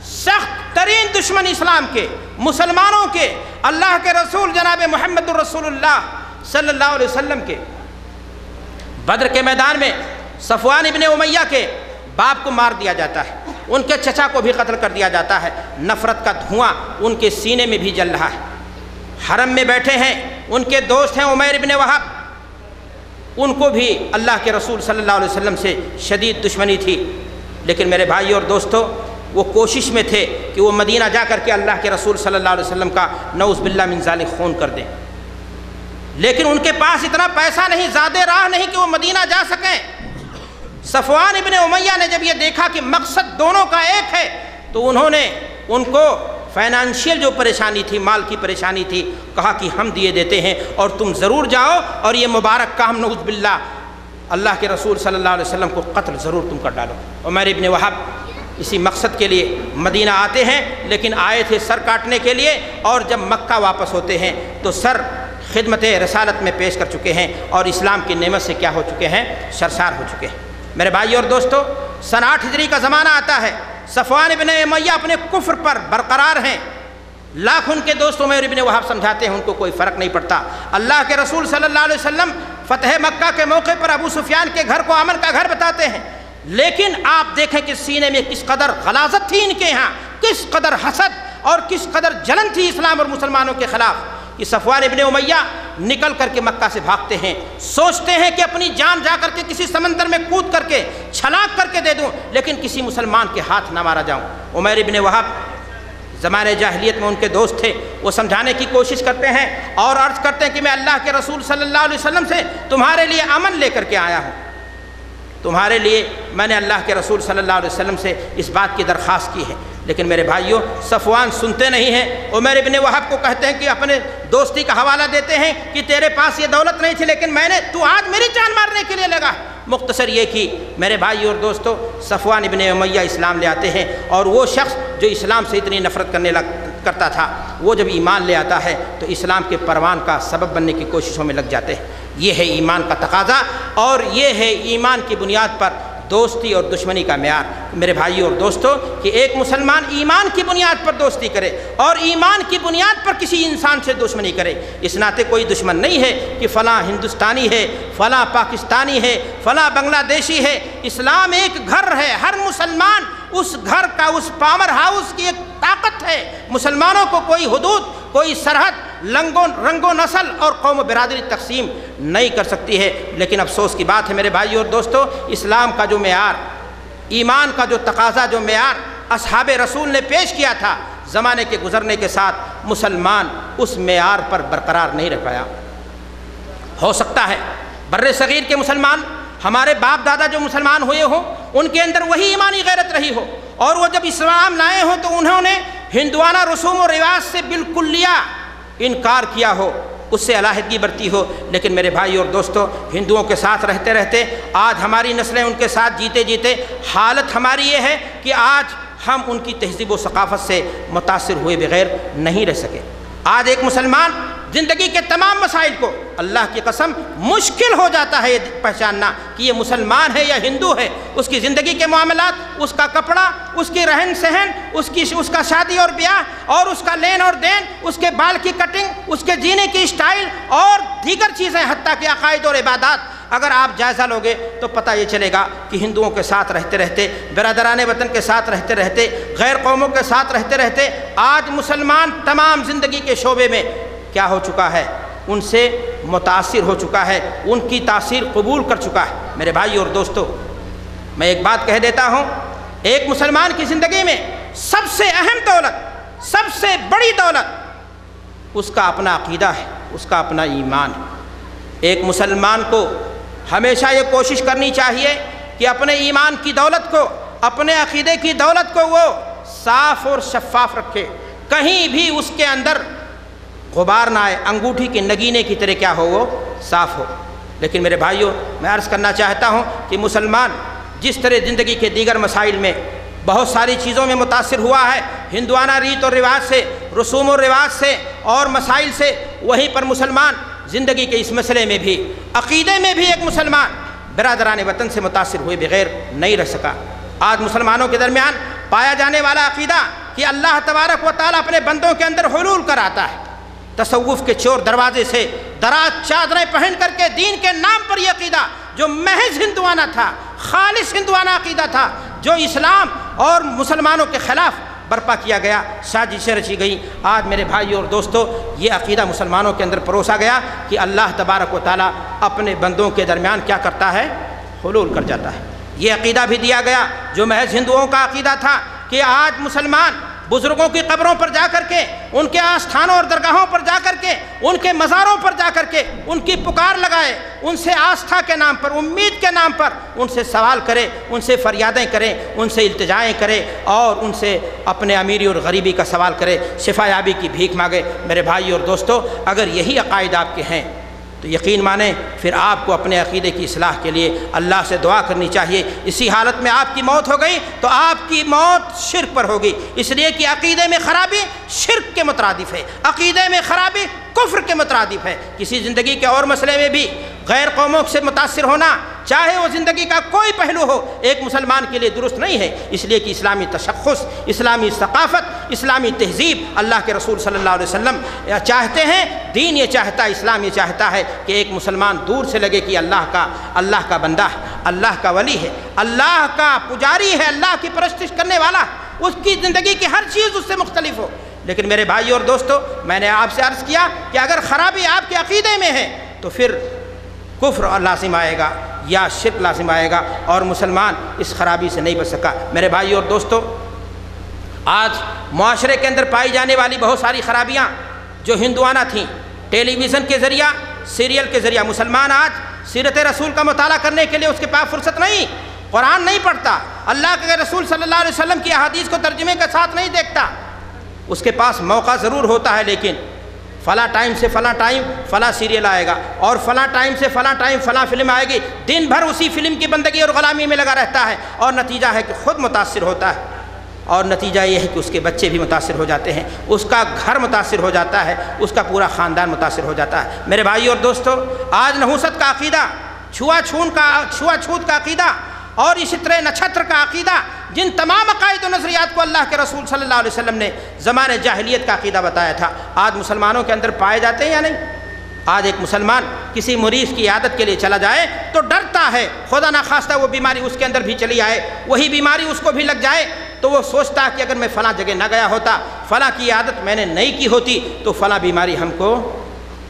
سخت ترین دشمن اسلام کے، مسلمانوں کے، اللہ کے رسول جناب محمد الرسول اللہ صلی اللہ علیہ وسلم کے، بدر کے میدان میں صفوان ابن امیہ کے باپ کو مار دیا جاتا ہے، ان کے چچا کو بھی قتل کر دیا جاتا ہے۔ نفرت کا دھواں ان کے سینے میں بھی جل رہا ہے۔ حرم میں بیٹھے ہیں، ان کے دوست ہیں عمیر ابن وہب، ان کو بھی اللہ کے رسول صلی اللہ علیہ وسلم سے شدید دشمنی تھی۔ لیکن میرے بھائی اور دوستو، وہ کوشش میں تھے کہ وہ مدینہ جا کر کے اللہ کے رسول صلی اللہ علیہ وسلم کا نعوذ باللہ من ذالک خون کر دیں، لیکن ان کے پاس اتنا پیسہ نہیں، زیادہ راہ نہیں کہ وہ مدینہ جا سکیں۔ صفوان ابن امیہ نے جب یہ دیکھا کہ مقصد دونوں کا ایک ہے تو انہوں نے ان کو فائنانشیل جو پریشانی تھی، مال کی پریشانی تھی، کہا کہ ہم دیے دیتے ہیں اور تم ضرور جاؤ اور یہ مبارک کام نعوذ باللہ اللہ کے رسول صلی اللہ علیہ وسلم کو قتل ضرور تم کر ڈالو۔ عمیر ابن وہب اسی مقصد کے لیے مدینہ آتے ہیں، لیکن آئے تھے سر کاٹنے کے لیے، اور جب مکہ واپس ہوتے ہیں تو سر خدمت رسالت میں پیش کر چکے ہیں اور اسلام کی نعمت سے کیا ہو چکے ہیں؟ سرشار ہو چکے ہیں۔ میرے بھائی اور دوستو، سن 8 ہجری کا زمانہ آتا ہے، صفوان ابن امیہ اپنے کفر پر برقرار ہیں، لاکھ ان کے دوست عمیر ابن وہب سمجھاتے ہیں ان کو کوئی فرق نہیں پڑتا۔ اللہ کے رسول صلی اللہ علیہ وسلم فتح مکہ کے موقع پر ابو سفیان کے گھر کو امن کا گھر بتاتے ہیں، لیکن آپ دیکھیں کہ سینے میں کس قدر غلاظت تھی ان کے ہاں، کس قدر حسد اور کس قدر جلن تھی اسلام اور مسلمانوں کے خلاف، کہ صفوان ابن امیہ نکل کر کے مکہ سے بھاگتے ہیں، سوچتے ہیں کہ اپنی جان جا کر کے کسی سمندر میں کود کر کے چھلانگ کر کے دے دوں، لیکن کسی مسلمان کے ہاتھ نہ مارا جاؤں۔ عمیر ابن وہب زمانے جاہلیت میں ان کے دوست تھے، وہ سمجھانے کی کوشش کرتے ہیں اور عرض کرتے ہیں کہ میں اللہ کے رسول صلی اللہ علیہ وسلم سے تمہارے لیے امن لے کر کے آیا ہوں، تمہارے لیے میں نے اللہ کے رسول صلی اللہ علیہ وسلم سے اس بات کی درخواست کی ہے، لیکن میرے بھائیوں صفوان سنتے نہیں ہیں، عمر ابن وہب کو کہتے ہیں کہ اپنے دوستی کا حوالہ دیتے ہیں کہ تیرے پاس یہ دولت نہیں تھی لیکن تو آج میری جان مارنے کے لیے لگا۔ مختصر یہ کہ میرے بھائی اور دوستو صفوان ابن امیہ اسلام لے آتے ہیں، اور وہ شخص جو اسلام سے اتنی نفرت کرتا تھا وہ جب ایمان لے آتا ہے تو اسلام کے پروان کا سبب بننے کی کوششوں میں لگ جاتے ہیں۔ یہ ہے ایمان کا تقاضا، اور یہ ہے ایمان کی بنیاد پر دوستی اور دشمنی کا معیار۔ میرے بھائیو اور دوستو کہ ایک مسلمان ایمان کی بنیاد پر دوستی کرے اور ایمان کی بنیاد پر کسی انسان سے دشمنی کرے۔ اس ناطے کوئی دشمن نہیں ہے کہ فلاں ہندوستانی ہے، فلاں پاکستانی ہے، فلاں بنگلہ دیشی ہے۔ اسلام ایک گھر ہے، ہر مسلمان اس گھر کا، اس پاور ہاؤس کی ایک طاقت ہے۔ مسلمانوں کو کوئی حدود، کوئی سرحد رنگ و نسل اور قوم و برادری تقسیم نہیں کر سکتی ہے۔ لیکن افسوس کی بات ہے میرے بھائیو اور دوستو، اسلام کا جو معیار، ایمان کا جو تقاضا، جو معیار اصحاب رسول نے پیش کیا تھا، زمانے کے گزرنے کے ساتھ مسلمان اس معیار پر برقرار نہیں رہ پایا۔ ہو سکتا ہے بر صغیر کے مسلمان، ہمارے باپ دادا جو مسلمان ہوئے ہوں، ان کے اندر وہی ایمانی غیرت رہی ہو، اور وہ جب اسلام لائے ہوں تو انہوں نے ہندوانہ رسوم و رواج سے بالکلیہ انکار کیا ہو، اس سے علیحدگی برتی ہو۔ لیکن میرے بھائی اور دوستو، ہندوؤں کے ساتھ رہتے رہتے آج ہماری نسلیں ان کے ساتھ جیتے جیتے حالت ہماری یہ ہے کہ آج ہم ان کی تہذیب و ثقافت سے متاثر ہوئے بغیر نہیں رہ سکے۔ آج ایک مسلمان زندگی کے تمام مسائل کو، اللہ کی قسم مشکل ہو جاتا ہے یہ پہچاننا کہ یہ مسلمان ہے یا ہندو ہے۔ اس کی زندگی کے معاملات، اس کا کپڑا، اس کی رہن سہن، اس کا شادی اور بیاہ، اور اس کا لین اور دین، اس کے بال کی کٹنگ، اس کے جینے کی اسٹائل اور دیگر چیزیں، حتیٰ کہ عقائد اور عبادات، اگر آپ جائزہ لوگے تو پتہ یہ چلے گا کہ ہندوؤں کے ساتھ رہتے رہتے، برادران وطن کے ساتھ رہتے رہتے، غیر قوموں کے ساتھ رہتے رہتے، آج مسلمان تمام زندگی کے شعبے میں کیا ہو چکا ہے؟ ان سے متاثر ہو چکا ہے، ان کی تاثیر قبول کر چکا ہے۔ میرے بھائی اور دوستو، میں ایک بات کہہ دیتا ہوں، ایک مسلمان کی زندگی میں سب سے اہم دولت، سب سے بڑی دولت اس کا اپنا عقیدہ ہے، اس کا اپنا ایمان ہے۔ ایک مسلمان کو ہمیشہ یہ کوشش کرنی چاہیے کہ اپنے ایمان کی دولت کو، اپنے عقیدے کی دولت کو وہ صاف اور شفاف رکھے، کہیں بھی اس کے اندر غبار نہ آئے، انگوٹھی کے نگینے کی طرح کیا ہو، وہ صاف ہو۔ لیکن میرے بھائیوں، میں عرض کرنا چاہتا ہوں کہ مسلمان جس طرح زندگی کے دیگر مسائل میں بہت ساری چیزوں میں متاثر ہوا ہے، ہندوانہ ریت اور رواج سے، رسوم و رواج سے اور مسائل سے، وہیں پر مسلمان زندگی کے اس مسئلے میں بھی، عقیدے میں بھی ایک مسلمان برادران وطن سے متاثر ہوئے بغیر نہیں رہ سکا۔ آج مسلمانوں کے درمیان پایا جانے والا عقیدہ کہ اللہ تبارک و تعالیٰ اپنے بندوں کے اندر حلول کر آتا ہے، تصوف کے چور دروازے سے دراز چادریں پہن کر کے دین کے نام پر یہ عقیدہ جو محض ہندوانہ تھا، خالص ہندوانہ عقیدہ تھا، جو اسلام اور مسلمانوں کے خلاف برپا کیا گیا، سازشیں رچی گئیں، آج میرے بھائی اور دوستو یہ عقیدہ مسلمانوں کے اندر پروسا گیا کہ اللہ تبارک و تعالیٰ اپنے بندوں کے درمیان کیا کرتا ہے، حلول کر جاتا ہے۔ یہ عقیدہ بھی دیا گیا جو محض ہندوؤں کا عقیدہ تھا کہ آج مسلمان بزرگوں کی قبروں پر جا کر کے، ان کے آستھانوں اور درگاہوں پر جا کر کے، ان کے مزاروں پر جا کر کے ان کی پکار لگائے، ان سے آستھا کے نام پر، امید کے نام پر ان سے سوال کرے، ان سے فریادیں کرے، ان سے التجائیں کرے، اور ان سے اپنے امیری اور غریبی کا سوال کرے، شفا یابی کی بھیک مانگے۔ میرے بھائی اور دوستو، اگر یہی عقائد آپ کے ہیں تو یقین مانیں پھر آپ کو اپنے عقیدے کی اصلاح کے لیے اللہ سے دعا کرنی چاہیے۔ اسی حالت میں آپ کی موت ہو گئی تو آپ کی موت شرک پر ہوگی، اس لیے کہ عقیدے میں خرابی شرک کے مترادف ہے، عقیدے میں خرابی کفر کے مترادف ہے۔ کسی زندگی کے اور مسئلے میں بھی غیر قوموں سے متاثر ہونا، چاہے وہ زندگی کا کوئی پہلو ہو، ایک مسلمان کے لیے درست نہیں ہے، اس لیے کہ اسلامی تشخص، اسلامی ثقافت، اسلامی تہذیب، اللہ کے رسول صلی اللہ علیہ وسلم چاہتے ہیں، دین یہ چاہتا ہے، اسلام یہ چاہتا ہے کہ ایک مسلمان دور سے لگے کہ اللہ کا بندہ ہے، اللہ کا ولی ہے، اللہ کا پجاری ہے، اللہ کی پرستش کرنے والا، اس کی زندگی کی ہر چیز اس سے مختلف ہو۔ لیکن میرے بھائی اور دوستو، میں نے آپ سے عرض کیا کہ اگر خرابی آپ کے عقیدے میں ہے تو پھر کفر لازم آئے گا یا شرک لازم آئے گا، اور مسلمان اس خرابی سے نہیں بچ سکا۔ میرے بھائی اور دوستو، آج معاشرے کے اندر پائی جانے والی بہت ساری خرابیاں جو ہندوانہ تھیں، ٹیلی ویژن کے ذریعہ، سیریل کے ذریعہ، مسلمان آج سیرت رسول کا مطالعہ کرنے کے لیے اس کے پاس فرصت نہیں، قرآن نہیں پڑھتا، اللہ کے رسول صلی اللہ علیہ وسلم کی احادیث کو ترجمے کے ساتھ نہیں دیکھتا، اس کے پاس موقع ضرور ہوتا ہے، لیکن فلاں ٹائم سے فلاں ٹائم فلاں سیریل آئے گا اور فلاں ٹائم سے فلاں ٹائم فلاں فلم آئے گی، دن بھر اسی فلم کی بندگی اور غلامی میں لگا رہتا ہے، اور نتیجہ ہے کہ خود متاثر ہوتا ہے، اور نتیجہ یہ ہے کہ اس کے بچے بھی متاثر ہو جاتے ہیں، اس کا گھر متاثر ہو جاتا ہے، اس کا پورا خاندان متاثر ہو جاتا ہے۔ میرے بھائی اور دوستو، آج نحوست کا عقیدہ، چھوا چھوت کا عقیدہ اور اسی طرح نچھتر کا عقیدہ، جن تمام عقائد و نظریات کو اللہ کے رسول صلی اللہ علیہ وسلم نے زمانے جاہلیت کا عقیدہ بتایا تھا، آج مسلمانوں کے اندر پائے جاتے ہیں یا نہیں؟ آج ایک مسلمان کسی مریض کی عیادت کے لیے چلا جائے تو ڈرتا ہے، خدا نخواستہ وہ بیماری اس کے اندر بھی چلی آئے، وہی بیماری اس کو بھی لگ جائے، تو وہ سوچتا کہ اگر میں فلاں جگہ نہ گیا ہوتا، فلاں کی عیادت میں نے نہیں کی ہوتی تو فلاں بیماری ہم کو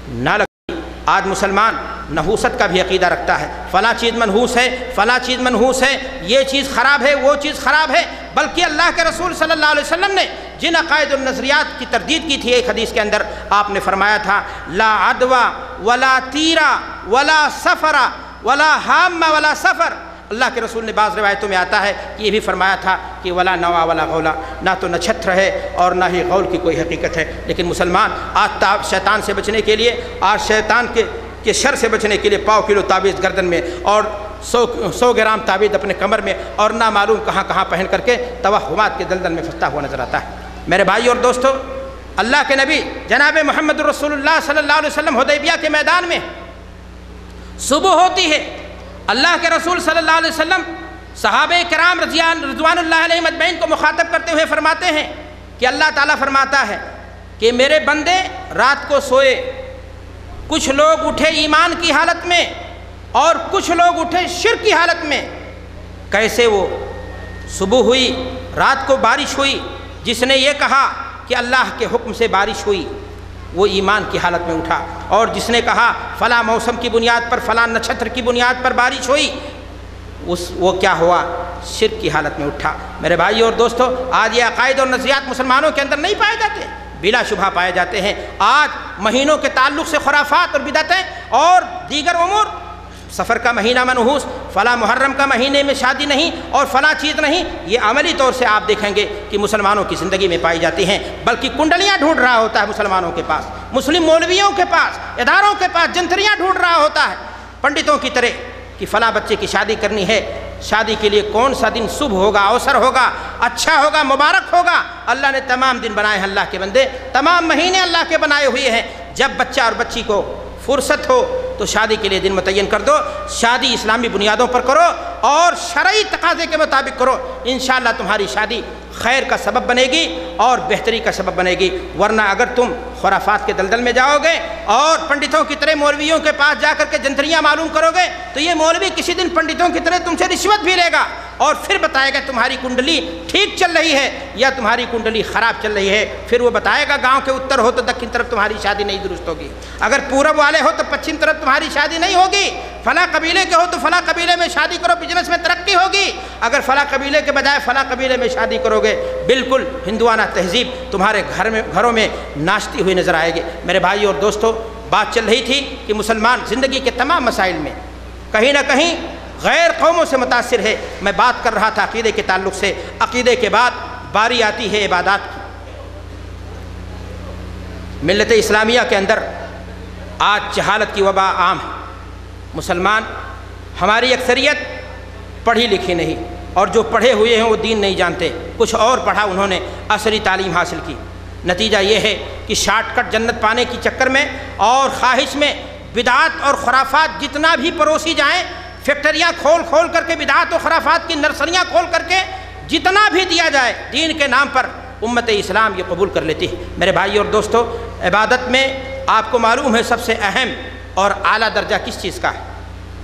نہ لگتی۔ آج مسلمان نحوست کا بھی عقیدہ رکھتا ہے، فلاں چیز منحوس ہے، فلاں چیز منحوس ہے، یہ چیز خراب ہے، وہ چیز خراب ہے، بلکہ اللہ کے رسول صلی اللہ علیہ وسلم نے جن عقائد النظریات کی تردید کی تھی، ایک حدیث کے اندر آپ نے فرمایا تھا لا عدوى ولا تیرا ولا سفر ولا حام ولا سفر۔ اللہ کے رسول نے بعض روایتوں میں آتا ہے کہ یہ بھی فرمایا تھا کہ ولا نوا ولا غولا، نہ تو نچھتر ہے اور نہ ہی غول کی کوئی حقیقت ہے۔ لیکن مسلمان آج شیطان سے بچنے کے لیے، آج شیطان کے شر سے بچنے کے لیے 1.25 کلو تعویذ گردن میں اور 100 گرام تعویذ اپنے کمر میں اور نہ معلوم کہاں کہاں پہن کر کے توہمات کے دلدل میں پھنستا ہوا نظر آتا ہے۔ میرے بھائی اور دوستو، اللہ کے نبی جناب محمد رسول اللہ صلی اللہ علیہ وسلم حدیبیہ کے میدان میں صبح ہوتی ہے، اللہ کے رسول صلی اللہ علیہ وسلم صحابہ کرام رضوان اللہ علیہم اجمعین کو مخاطب کرتے ہوئے فرماتے ہیں کہ اللہ تعالیٰ فرماتا ہے کہ میرے بندے رات کو سوئے، کچھ لوگ اٹھے ایمان کی حالت میں اور کچھ لوگ اٹھے شرک کی حالت میں۔ کیسے؟ وہ صبح ہوئی، رات کو بارش ہوئی، جس نے یہ کہا کہ اللہ کے حکم سے بارش ہوئی وہ ایمان کی حالت میں اٹھا، اور جس نے کہا فلاں موسم کی بنیاد پر، فلاں نچھتر کی بنیاد پر بارش ہوئی، وہ کیا ہوا؟ شرک کی حالت میں اٹھا۔ میرے بھائی اور دوستو، آج یہ عقائد اور نظریات مسلمانوں کے اندر نہیں پائے جاتے، بلا شبہ پائے جاتے ہیں۔ آج مہینوں کے تعلق سے خرافات اور بدعتیں اور دیگر امور، سفر کا مہینہ منحوس، فلاں محرم کا مہینے میں شادی نہیں اور فلاں چیز نہیں، یہ عملی طور سے آپ دیکھیں گے کہ مسلمانوں کی زندگی میں پائی جاتی ہیں، بلکہ کنڈلیاں ڈھونڈ رہا ہوتا ہے مسلمانوں کے پاس، مسلم مولویوں کے پاس، اداروں کے پاس جنتریاں ڈھونڈ رہا ہوتا ہے پنڈتوں کی طرح کہ فلاں بچے کی شادی کرنی ہے، شادی کے لیے کون سا دن صبح ہوگا، اوسر ہوگا، اچھا ہوگا، مبارک ہوگا۔ اللہ نے تمام دن بنائے ہیں اللہ کے بندے، تمام مہینے اللہ کے بنائے ہوئے ہیں۔ جب بچہ اور بچی کو فرصت ہو تو شادی کے لیے دن متعین کر دو، شادی اسلامی بنیادوں پر کرو اور شرعی تقاضے کے مطابق کرو، انشاءاللہ تمہاری شادی خیر کا سبب بنے گی اور بہتری کا سبب بنے گی۔ ورنہ اگر تم خرافات کے دلدل میں جاؤ گے اور پنڈتوں کی طرح مولویوں کے پاس جا کر کے جنتریاں معلوم کرو گے تو یہ مولوی کسی دن پنڈتوں کی طرح تم سے رشوت بھی لے گا اور پھر بتائے گا تمہاری کنڈلی ٹھیک چل رہی ہے یا تمہاری کنڈلی خراب چل رہی ہے۔ پھر وہ بتائے گا گاؤں کے اتر ہو تو دکن طرف تمہاری شادی نہیں درست ہوگی، اگر پورب والے ہو تو پچھم طرف تمہاری شادی نہیں ہوگی، فلاں قبیلے کے ہو تو فلاں قبیلے میں شادی کرو، بزنس میں ترقی ہوگی، اگر فلاں قبیلے کے بجائے فلاں قبیلے میں شادی کرو گے بالکل ہندوانہ تہذیب تمہارے گھروں میں ناشتی ہوئی نظر آئے گی۔ میرے بھائی اور دوستو، بات چل رہی تھی کہ مسلمان زندگی کے تمام مسائل میں کہیں نہ کہیں غیر قوموں سے متاثر ہے۔ میں بات کر رہا تھا عقیدے کے تعلق سے، عقیدے کے بعد باری آتی ہے عبادات کی۔ ملت اسلامیہ کے اندر آج جہالت کی وبا عام ہے، مسلمان ہماری اکثریت پڑھی لکھی نہیں، اور جو پڑھے ہوئے ہیں وہ دین نہیں جانتے، کچھ اور پڑھا انہوں نے، عصری تعلیم حاصل کی، نتیجہ یہ ہے کہ شارٹ کٹ جنت پانے کی چکر میں اور خواہش میں بدعات اور خرافات جتنا بھی پروسی جائیں، فیکٹریاں کھول کر کے بدعات و خرافات کی نرسریاں کھول کر کے جتنا بھی دیا جائے دین کے نام پر، امت اسلام یہ قبول کر لیتی ہے۔ میرے بھائی اور دوستو، عبادت میں آپ کو معلوم ہے سب سے اہم اور اعلیٰ درجہ کس چیز کا ہے؟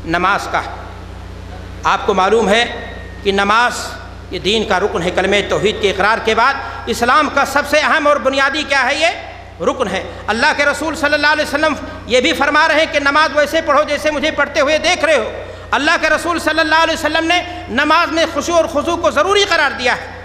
نماز کا ہے۔ آپ کو معلوم ہے کہ نماز یہ دین کا رکن ہے، کلمہ توحید کے اقرار کے بعد اسلام کا سب سے اہم اور بنیادی کیا ہے؟ یہ رکن ہے۔ اللہ کے رسول صلی اللہ علیہ وسلم یہ بھی فرما رہے ہیں کہ نماز ویسے پڑھو جیسے مجھے پڑھتے ہوئے دیکھ رہے ہو۔ اللہ کے رسول صلی اللہ علیہ وسلم نے نماز میں خشوع اور خضوع کو ضروری قرار دیا ہے۔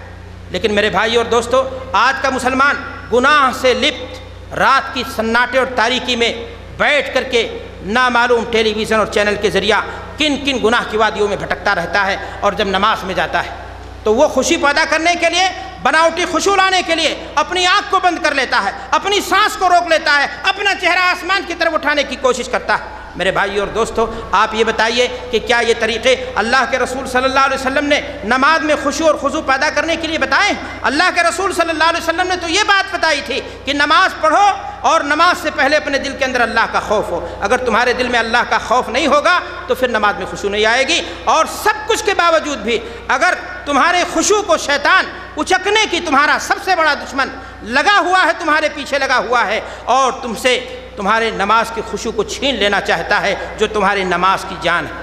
لیکن میرے بھائی اور دوستو، آج کا مسلمان گناہ سے لپت رات کی سناٹے اور تاریکی میں بیٹھ کر کے نامعلوم ٹیلی ویژن اور چینل کے ذریعہ کن گناہ کی وادیوں میں بھٹکتا رہتا ہے، اور جب نماز میں جاتا ہے تو وہ خوشی پیدا کرنے کے لیے، بناوٹی خوشو لانے کے لیے اپنی آنکھ کو بند کر لیتا ہے، اپنی سانس کو روک لیتا ہے، اپنا چہرہ آسمان کی طرف اٹھانے کی کوشش کرتا ہے۔ میرے بھائی اور دوستو، آپ یہ بتائیے کہ کیا یہ طریقے اللہ کے رسول صلی اللہ علیہ وسلم نے نماز میں خشوع اور خضوع پیدا کرنے کے لیے بتائے؟ اللہ کے رسول صلی اللہ علیہ وسلم نے تو یہ بات بتائی تھی کہ نماز پڑھو اور نماز سے پہلے اپنے دل کے اندر اللہ کا خوف ہو۔ اگر تمہارے دل میں اللہ کا خوف نہیں ہوگا تو پھر نماز میں خشوع نہیں آئے گی، اور سب کچھ کے باوجود بھی اگر تمہارے خشوع کو شیطان اچکنے کی، تمہارا سب سے بڑا دشمن لگا ہوا ہے، تمہارے پیچھے لگا ہوا ہے اور تم سے تمہارے نماز کی خشوع کو چھین لینا چاہتا ہے جو تمہاری نماز کی جان ہے،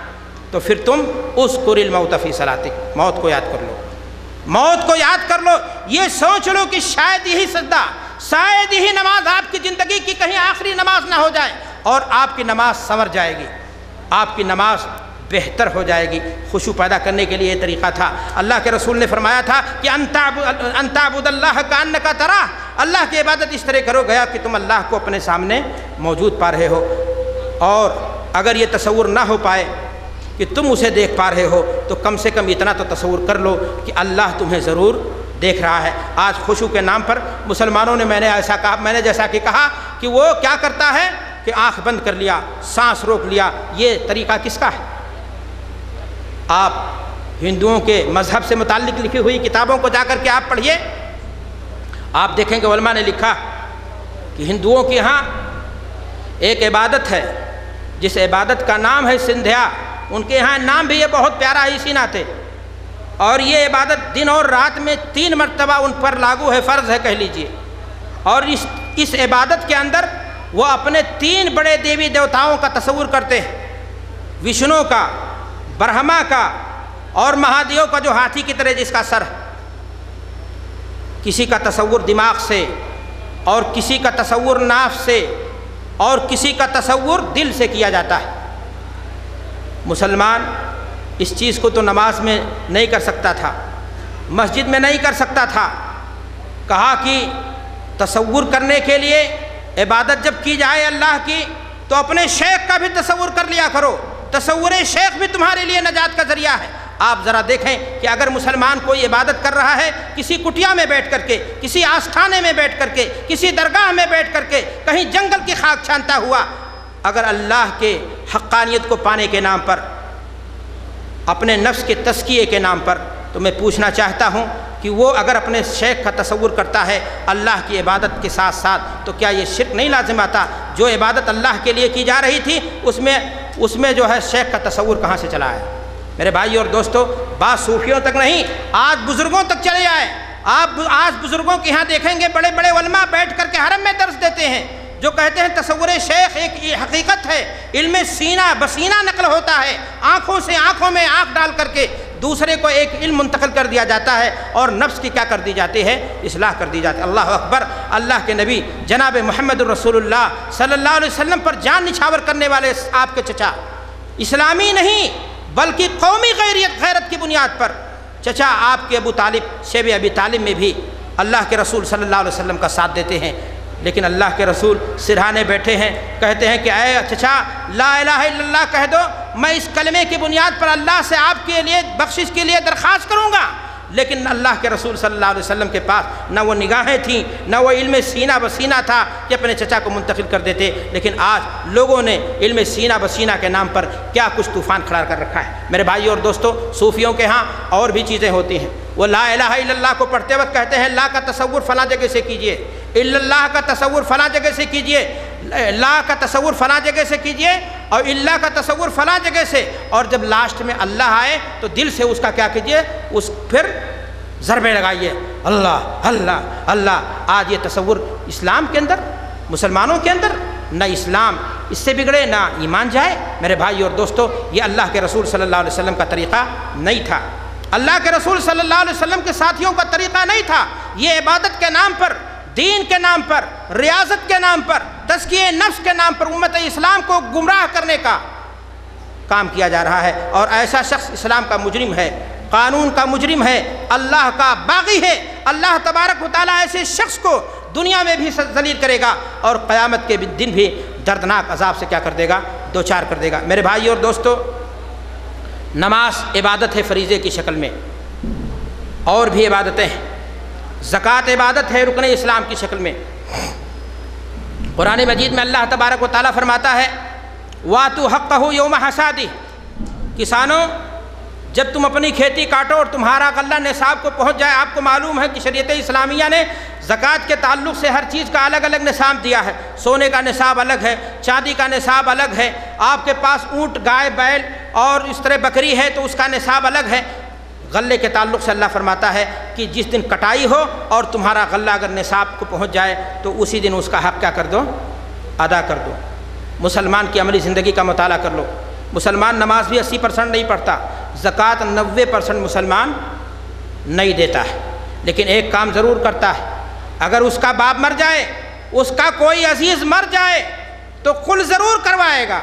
تو پھر تم اذکر الموت فی صلاتک، موت کو یاد کر لو، موت کو یاد کر لو۔ یہ سوچ لو کہ شاید یہی سجدہ، شاید یہی نماز آپ کی زندگی کی کہیں آخری نماز نہ ہو جائے اور آپ کی نماز سنور جائے گی، آپ کی نماز بہتر ہو جائے گی۔ خشوع پیدا کرنے کے لیے یہ طریقہ تھا۔ اللہ کے رسول نے فرمایا تھا کہ ان تعبد اللہ کانک تراہ، اللہ کی عبادت اس طرح کرو گیا کہ تم اللہ کو اپنے سامنے موجود پا رہے ہو، اور اگر یہ تصور نہ ہو پائے کہ تم اسے دیکھ پا رہے ہو تو کم سے کم اتنا تو تصور کر لو کہ اللہ تمہیں ضرور دیکھ رہا ہے۔ آج خشوع کے نام پر مسلمانوں نے میں نے جیسا کہ کہا کہ وہ کیا کرتا ہے کہ آنکھ بند کر لیا، سانس روک لیا۔ یہ طریقہ کس کا ہے؟ آپ ہندوؤں کے مذہب سے متعلق لکھی ہوئی کتابوں کو جا کر کے آپ پڑھیے، آپ دیکھیں کہ علماء نے لکھا کہ ہندوؤں کے ہاں ایک عبادت ہے جس عبادت کا نام ہے سندھیا۔ ان کے ہاں نام بھی یہ بہت پیارا ہے، اسی ناطے، اور یہ عبادت دن اور رات میں 3 مرتبہ ان پر لاگو ہے، فرض ہے کہہ لیجئے۔ اور اس عبادت کے اندر وہ اپنے 3 بڑے دیوی دیوتاؤں کا تصور کرتے ہیں، وشنو کا، برہما کا اور مہادیو کا جو ہاتھی کی طرح جس کا سر ہے۔ کسی کا تصور دماغ سے، اور کسی کا تصور ناف سے، اور کسی کا تصور دل سے کیا جاتا ہے۔ مسلمان اس چیز کو تو نماز میں نہیں کر سکتا تھا، مسجد میں نہیں کر سکتا تھا۔ کہا کہ تصور کرنے کے لیے عبادت جب کی جائے اللہ کی تو اپنے شیخ کا بھی تصور کر لیا کرو، تصور شیخ بھی تمہارے لیے نجات کا ذریعہ ہے۔ آپ ذرا دیکھیں کہ اگر مسلمان کوئی عبادت کر رہا ہے کسی کٹیا میں بیٹھ کر کے، کسی آستانے میں بیٹھ کر کے، کسی درگاہ میں بیٹھ کر کے، کہیں جنگل کی خاک چھانتا ہوا، اگر اللہ کے حقانیت کو پانے کے نام پر، اپنے نفس کے تزکیے کے نام پر، تو میں پوچھنا چاہتا ہوں کہ وہ اگر اپنے شیخ کا تصور کرتا ہے اللہ کی عبادت کے ساتھ ساتھ، تو کیا یہ شرک نہیں لازم آتا؟ جو عبادت اللہ کے لیے کی جا رہی تھی اس میں جو ہے شیخ کا تصور کہاں سے چلا ہے؟ میرے بھائی اور دوستو، بات صوفیوں تک نہیں، آج بزرگوں تک چلے آئے۔ آپ آج بزرگوں کے ہاں دیکھیں گے بڑے بڑے علماء بیٹھ کر کے حرم میں درس دیتے ہیں، جو کہتے ہیں تصور شیخ ایک حقیقت ہے، علم سینہ بسینہ نقل ہوتا ہے، آنکھوں سے آنکھوں میں آنکھ ڈال کر کے دوسرے کو ایک علم منتقل کر دیا جاتا ہے، اور نفس کی کیا کر دی جاتی ہے؟ اصلاح کر دی جاتی ہے۔ اللہ اکبر! اللہ کے نبی جناب محمد الرسول اللہ صلی اللہ علیہ وسلم پر جان نچھاور کرنے والے آپ کے چچا، اسلامی نہیں بلکہ قومی غیرت کی بنیاد پر چچا آپ کے ابو طالب، شیب ابی طالب میں بھی اللہ کے رسول صلی اللہ علیہ وسلم کا ساتھ دیتے ہیں، لیکن اللہ کے رسول سرہانے بیٹھے ہیں، کہتے ہیں کہ اے چچا لا الہ الا اللہ کہہ دو، میں اس کلمے کی بنیاد پر اللہ سے آپ کے لیے بخشش کے لیے درخواست کروں گا۔ لیکن اللہ کے رسول صلی اللہ علیہ وسلم کے پاس نہ وہ نگاہیں تھیں، نہ وہ علم سینہ بسینہ تھا کہ اپنے چچا کو منتقل کر دیتے۔ لیکن آج لوگوں نے علم سینہ بسینہ کے نام پر کیا کچھ طوفان کھڑا کر رکھا ہے۔ میرے بھائی اور دوستو، صوفیوں کے ہاں اور بھی چیزیں ہوتی ہیں۔ وہ لا الہ الا اللہ کو پڑھتے وقت کہتے ہیں لا کا تصور فلاں جگہ سے کیجئے، الا اللہ کا تصور فلاں جگہ سے کیجئے، لا کا تصور فلاں جگہ سے کیجئے، اور اللہ کا تصور فلاں جگہ سے، اور جب لاسٹ میں اللہ آئے تو دل سے اس کا کیا کیجئے؟ پھر ضربے لگائیے، اللہ اللہ اللہ۔ آج یہ تصور اسلام کے اندر، مسلمانوں کے اندر، نہ اسلام اس سے بگڑے نہ ایمان جائے۔ میرے بھائی اور دوستو، یہ اللہ کے رسول صلی اللہ علیہ وسلم کا طریقہ نہیں تھا، اللہ کے رسول صلی اللہ علیہ وسلم کے ساتھیوں کا طریقہ نہیں تھا۔ یہ عبادت کے نام پر، دین کے نام پر، ریاضت کے نام پر، تزکیہ نفس کے نام پر امت اسلام کو گمراہ کرنے کا کام کیا جا رہا ہے، اور ایسا شخص اسلام کا مجرم ہے، قانون کا مجرم ہے، اللہ کا باغی ہے۔ اللہ تبارک و تعالیٰ ایسے شخص کو دنیا میں بھی ذلیل کرے گا، اور قیامت کے دن بھی دردناک عذاب سے کیا کر دے گا؟ دوچار کر دے گا۔ میرے بھائی اور دوستو، نماز عبادت ہے فریضے کی شکل میں، اور بھی عبادتیں ہیں۔ زکوٰۃ عبادت ہے رکن اسلام کی شکل میں۔ قرآن مجید میں اللہ تبارک و تعالیٰ فرماتا ہے وَآتُوا حَقَّهُ يَوْمَ حَصَادِهِ، کسانوں جب تم اپنی کھیتی کاٹو اور تمہارا غلہ نصاب کو پہنچ جائے، آپ کو معلوم ہے کہ شریعت اسلامیہ نے زکوٰۃ کے تعلق سے ہر چیز کا الگ الگ نصاب دیا ہے۔ سونے کا نصاب الگ ہے، چاندی کا نصاب الگ ہے، آپ کے پاس اونٹ، گائے، بیل اور اس طرح بکری ہے تو اس کا نصاب الگ ہے۔ غلے کے تعلق سے اللہ فرماتا ہے کہ جس دن کٹائی ہو اور تمہارا غلہ اگر نصاب کو پہنچ جائے تو اسی دن اس کا حق کیا کر دو، ادا کر دو۔ مسلمان کی عملی زندگی کا مطالعہ کر لو، مسلمان نماز بھی 80% نہیں پڑھتا، زکوٰۃ 90% مسلمان نہیں دیتا ہے، لیکن ایک کام ضرور کرتا ہے، اگر اس کا باپ مر جائے، اس کا کوئی عزیز مر جائے تو قل ضرور کروائے گا،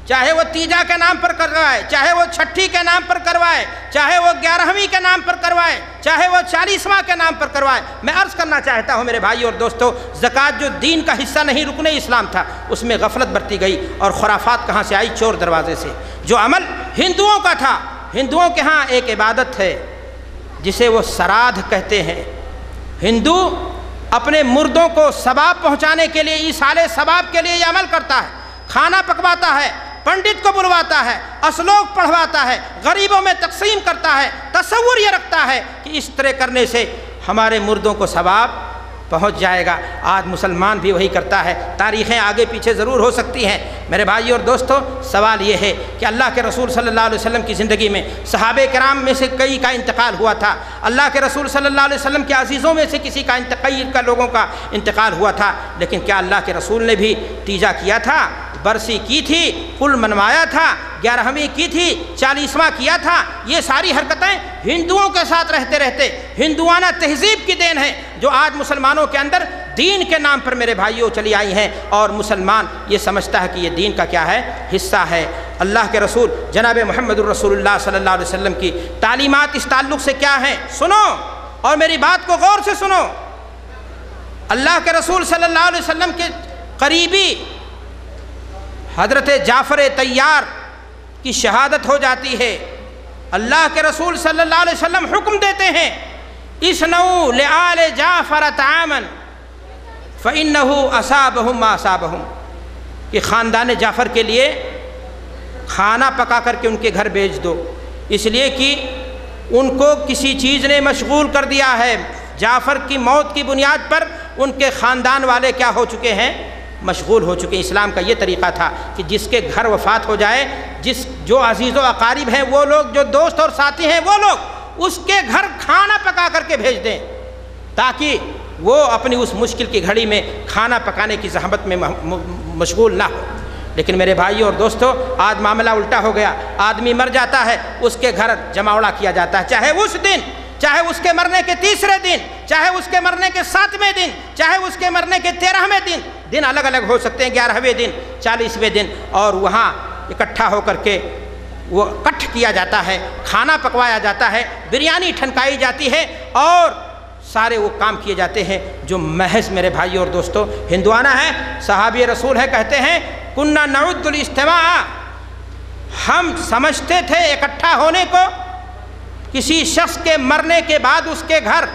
چاہے وہ تیجا کے نام پر کروائے، چاہے وہ چھٹی کے نام پر کروائے، چاہے وہ 11ویں کے نام پر کروائے، چاہے وہ 40واں کے نام پر کروائے۔ میں عرض کرنا چاہتا ہوں میرے بھائی اور دوستو، زکوٰۃ جو دین کا حصہ نہیں رکن اسلام تھا، اس میں غفلت برتی گئی اور خرافات کہاں سے آئی؟ چور دروازے سے۔ جو عمل ہندوؤں کا تھا، ہندوؤں کے ہاں ایک عبادت ہے جسے وہ سرادھ کہتے ہیں۔ ہندو اپنے مردوں کو ثواب پہنچانے کے لیے، ایصال ثواب کے لیے یہ عمل کرتا ہے، کھانا پکواتا ہے، پنڈت کو بلواتا ہے، اسلوک پڑھواتا ہے، غریبوں میں تقسیم کرتا ہے، تصور یہ رکھتا ہے کہ اس طرح کرنے سے ہمارے مردوں کو ثواب پہنچ جائے گا۔ آج مسلمان بھی وہی کرتا ہے۔ تاریخیں آگے پیچھے ضرور ہو سکتی ہیں میرے بھائی اور دوستو، سوال یہ ہے کہ اللہ کے رسول صلی اللہ علیہ وسلم کی زندگی میں صحابہ کرام میں سے کئی کا انتقال ہوا تھا، اللہ کے رسول صلی اللہ علیہ وسلم کے عزیزوں میں سے کسی کا کئی لوگوں کا انتقال ہوا تھا، لیکن کیا اللہ کے رسول نے بھی تیجا کیا تھا، برسی کی تھی، پل منوایا تھا، 11ویں کی تھی، 40واں کیا تھا؟ یہ ساری حرکتیں ہندوؤں کے ساتھ رہتے رہتے ہندوانہ تہذیب کی دین ہے جو آج مسلمانوں کے اندر دین کے نام پر میرے بھائیوں چلی آئی ہیں، اور مسلمان یہ سمجھتا ہے کہ یہ دین کا کیا ہے، حصہ ہے۔ اللہ کے رسول جناب محمد الرسول اللہ صلی اللہ علیہ وسلم کی تعلیمات اس تعلق سے کیا ہیں؟ سنو اور میری بات کو غور سے سنو۔ اللہ کے رسول صلی اللہ علیہ وسلم کے قریبی حضرت جعفر طیار کی شہادت ہو جاتی ہے۔ اللہ کے رسول صلی اللہ علیہ وسلم حکم دیتے ہیں اِسْنَوْا لِآلِ جعفر طَعَامًا فَإِنَّهُ أَصَابَهُمْ مَا أَصَابَهُمْ، کہ خاندان جعفر کے لیے کھانا پکا کر کے ان کے گھر بھیج دو، اس لیے کہ ان کو کسی چیز نے مشغول کر دیا ہے۔ جعفر کی موت کی بنیاد پر ان کے خاندان والے کیا ہو چکے ہیں؟ مشغول ہو چکے۔ اسلام کا یہ طریقہ تھا کہ جس کے گھر وفات ہو جائے، جو عزیز و اقارب ہیں وہ لوگ، جو دوست اور ساتھی ہیں وہ لوگ اس کے گھر کھانا پکا کر کے بھیج دیں تاکہ وہ اپنی اس مشکل کی گھڑی میں کھانا پکانے کی زحمت میں مشغول نہ ہو۔ لیکن میرے بھائیو اور دوستو، آج معاملہ الٹا ہو گیا، آدمی مر جاتا ہے، اس کے گھر جماوڑا کیا جاتا ہے، چاہے اس دن، چاہے اس کے مرنے کے تیسرے دن، چاہے اس کے مرنے کے 7ویں دن، چاہے اس کے مرنے کے 13ویں دن الگ الگ ہو سکتے ہیں، 11ویں دن، 40ویں دن، اور وہاں اکٹھا ہو کر کے وہ کٹھ کیا جاتا ہے، کھانا پکوایا جاتا ہے، بریانی ٹھنکائی جاتی ہے، اور سارے وہ کام کیے جاتے ہیں جو محض میرے بھائی اور دوستو ہندوانہ ہے۔ صحابی رسول ہے، کہتے ہیں کنّا نعد الاجتماع، ہم سمجھتے تھے اکٹھا ہونے کو کسی شخص کے مرنے کے بعد اس کے گھر،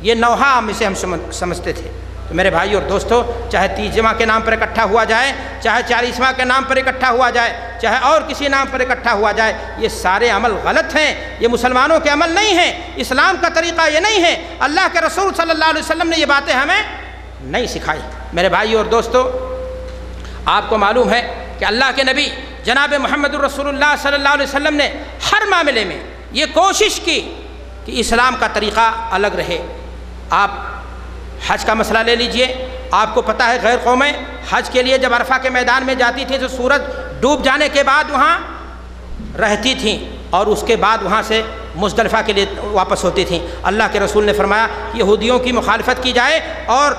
یہ نوحہ ہم اسے سمجھتے تھے۔ تو میرے بھائی اور دوستو، چاہے 30واں کے نام پر اکٹھا ہوا جائے، چاہے 40واں کے نام پر اکٹھا ہوا جائے، چاہے اور کسی نام پر اکٹھا ہوا جائے، یہ سارے عمل غلط ہیں، یہ مسلمانوں کے عمل نہیں ہیں، اسلام کا طریقہ یہ نہیں ہے، اللہ کے رسول صلی اللہ علیہ وسلم نے یہ باتیں ہمیں نہیں سکھائی۔ میرے بھائی اور دوستو، آپ کو معلوم ہے کہ اللہ کے نبی جناب محمد الرسول اللہ صلی اللہ علیہ وسلم نے ہر معاملے میں یہ کوشش کی کہ اسلام کا طریقہ الگ رہے۔ آپ حج کا مسئلہ لے لیجئے، آپ کو پتہ ہے غیر قومیں حج کے لیے جب عرفہ کے میدان میں جاتی تھیں تو سورج ڈوب جانے کے بعد وہاں رہتی تھیں اور اس کے بعد وہاں سے مزدلفہ کے لیے واپس ہوتی تھیں۔ اللہ کے رسول نے فرمایا یہودیوں کی مخالفت کی جائے اور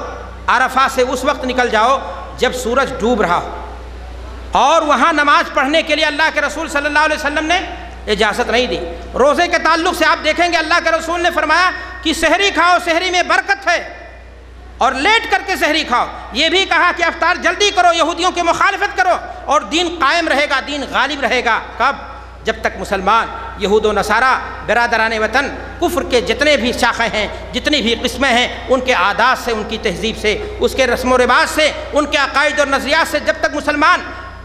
عرفہ سے اس وقت نکل جاؤ جب سورج ڈوب رہا ہو، اور وہاں نماز پڑھنے کے لیے اللہ کے رسول صلی اللہ علیہ وسلم نے اجازت نہیں دی۔ روزے کے تعلق سے آپ دیکھیں گے اللہ کے رسول نے فرمایا کہ سحری کھاؤ، سحری میں برکت ہے، اور لیٹ کر کے سحری کھاؤ۔ یہ بھی کہا کہ افطار جلدی کرو، یہودیوں کی مخالفت کرو، اور دین قائم رہے گا، دین غالب رہے گا۔ کب؟ جب تک مسلمان یہود و نصارہ برادران وطن کفر کے جتنے بھی شاخیں ہیں، جتنی بھی قسمیں ہیں، ان کے عادات سے، ان کی تہذیب سے، اس کے رسم و رواج سے، ان کے عقائد اور نظریات سے جب تک مسلمان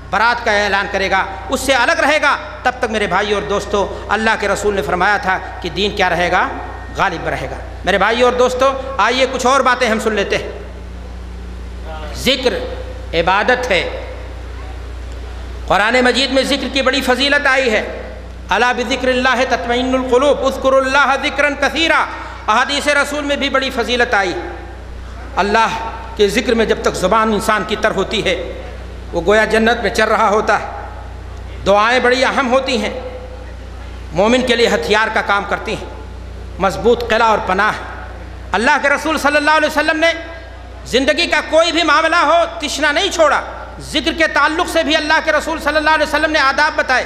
برات کا اعلان کرے گا، اس سے الگ رہے گا، تب تک میرے بھائی اور دوستو اللہ کے رسول نے فرمایا تھا کہ دین کیا رہے گا؟ غالب رہے گا۔ میرے بھائی اور دوستو آئیے کچھ اور باتیں ہم سن لیتے ہیں۔ ذکر عبادت ہے۔ قرآن مجید میں ذکر کی بڑی فضیلت آئی ہے۔ الا بذکر اللہ تطمئن القلوب اذکروا اللہ ذکرا کثیرا، احادیث رسول میں بھی بڑی فضیلت آئی۔ اللہ کے ذکر میں جب تک زبان انسان کی تر ہوتی ہے وہ گویا جنت میں چل رہا ہوتا ہے۔ دعائیں بڑی اہم ہوتی ہیں، مومن کے لیے ہتھیار کا کام کرتی ہیں، مضبوط قلعہ اور پناہ۔ اللہ کے رسول صلی اللہ علیہ وسلم نے زندگی کا کوئی بھی معاملہ ہو تشنا نہیں چھوڑا۔ ذکر کے تعلق سے بھی اللہ کے رسول صلی اللہ علیہ وسلم نے آداب بتائے۔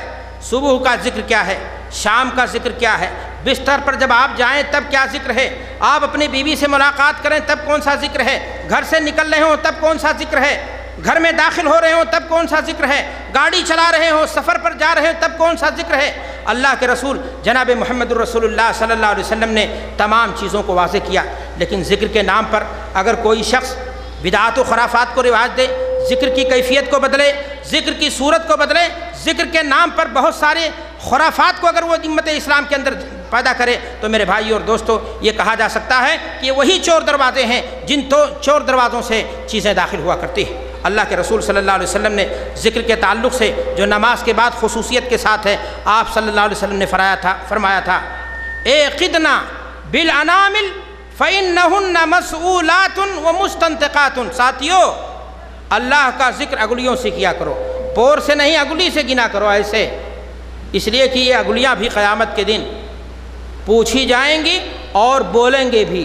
صبح کا ذکر کیا ہے، شام کا ذکر کیا ہے، بستر پر جب آپ جائیں تب کیا ذکر ہے، آپ اپنی بیوی سے ملاقات کریں تب کون سا ذکر ہے، گھر سے نکل رہے ہوں تب کون سا ذکر ہے، گھر میں داخل ہو رہے ہوں تب کون سا ذکر ہے، گاڑی چلا رہے ہوں، سفر پر جا رہے ہوں تب کون سا ذکر ہے۔ اللہ کے رسول جناب محمد الرسول اللہ صلی اللہ علیہ وسلم نے تمام چیزوں کو واضح کیا۔ لیکن ذکر کے نام پر اگر کوئی شخص بدعات و خرافات کو رواج دے، ذکر کی کیفیت کو بدلے، ذکر کی صورت کو بدلے، ذکر کے نام پر بہت سارے خرافات کو اگر وہ امت اسلام کے اندر پیدا کرے، تو میرے بھائی اور دوستو یہ کہا جا سکتا ہے کہ یہ وہی چور دروازے ہیں جن چور دروازوں سے چیزیں داخل ہوا کرتی ہیں۔ اللہ کے رسول صلی اللہ علیہ وسلم نے ذکر کے تعلق سے جو نماز کے بعد خصوصیت کے ساتھ ہے، آپ صلی اللہ علیہ وسلم نے فرمایا تھا اعقدنا بالانامل فإنہن مسئولات ومستنطقات۔ ساتھیو اللہ کا ذکر انگلیوں سے کیا کرو، پور سے نہیں، انگلی سے گنا کرو ایسے، اس لیے کہ یہ انگلیاں بھی قیامت کے دن پوچھی جائیں گی اور بولیں گے بھی۔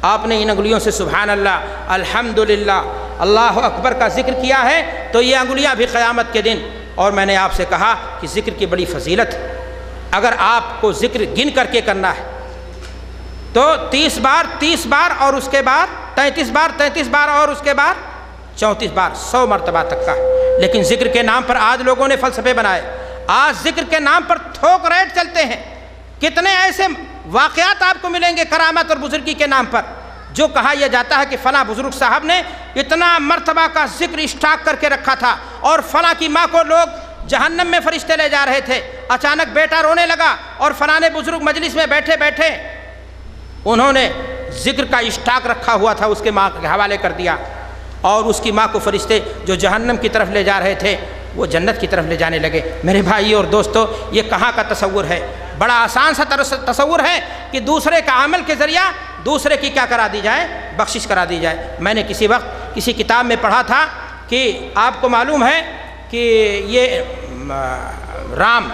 آپ نے ان انگلیوں سے سبحان اللہ، الحمدللہ، اللہ اکبر کا ذکر کیا ہے تو یہ انگلیاں بھی قیامت کے دن۔ اور میں نے آپ سے کہا کہ ذکر کی بڑی فضیلت ہے۔ اگر آپ کو ذکر گن کر کے کرنا ہے تو 30 بار اور اس کے بعد 33 بار اور اس کے بعد 34 بار، 100 مرتبہ تک کا ہے۔ لیکن ذکر کے نام پر آج لوگوں نے فلسفے بنائے، آج ذکر کے نام پر تھوک ریٹ چلتے ہیں۔ کتنے ایسے واقعات آپ کو ملیں گے کرامت اور بزرگی کے نام پر، جو کہا یہ جاتا ہے کہ فلاں بزرگ صاحب نے اتنا مرتبہ کا ذکر اسٹاک کر کے رکھا تھا، اور فلاں کی ماں کو لوگ جہنم میں فرشتے لے جا رہے تھے، اچانک بیٹا رونے لگا اور فلاں بزرگ مجلس میں بیٹھے بیٹھے انہوں نے ذکر کا اسٹاک رکھا ہوا تھا، اس کے ماں کے حوالے کر دیا، اور اس کی ماں کو فرشتے جو جہنم کی طرف لے جا رہے تھے وہ جنت کی طرف لے جانے لگے۔ میرے بھائی اور دوستو یہ کہاں کا تصور ہے؟ بڑا آسان سا تصور ہے کہ دوسرے کا عمل کے ذریعہ دوسرے کی کیا کرا دی جائے؟ بخشش کرا دی جائے۔ میں نے کسی وقت کسی کتاب میں پڑھا تھا کہ آپ کو معلوم ہے کہ یہ رام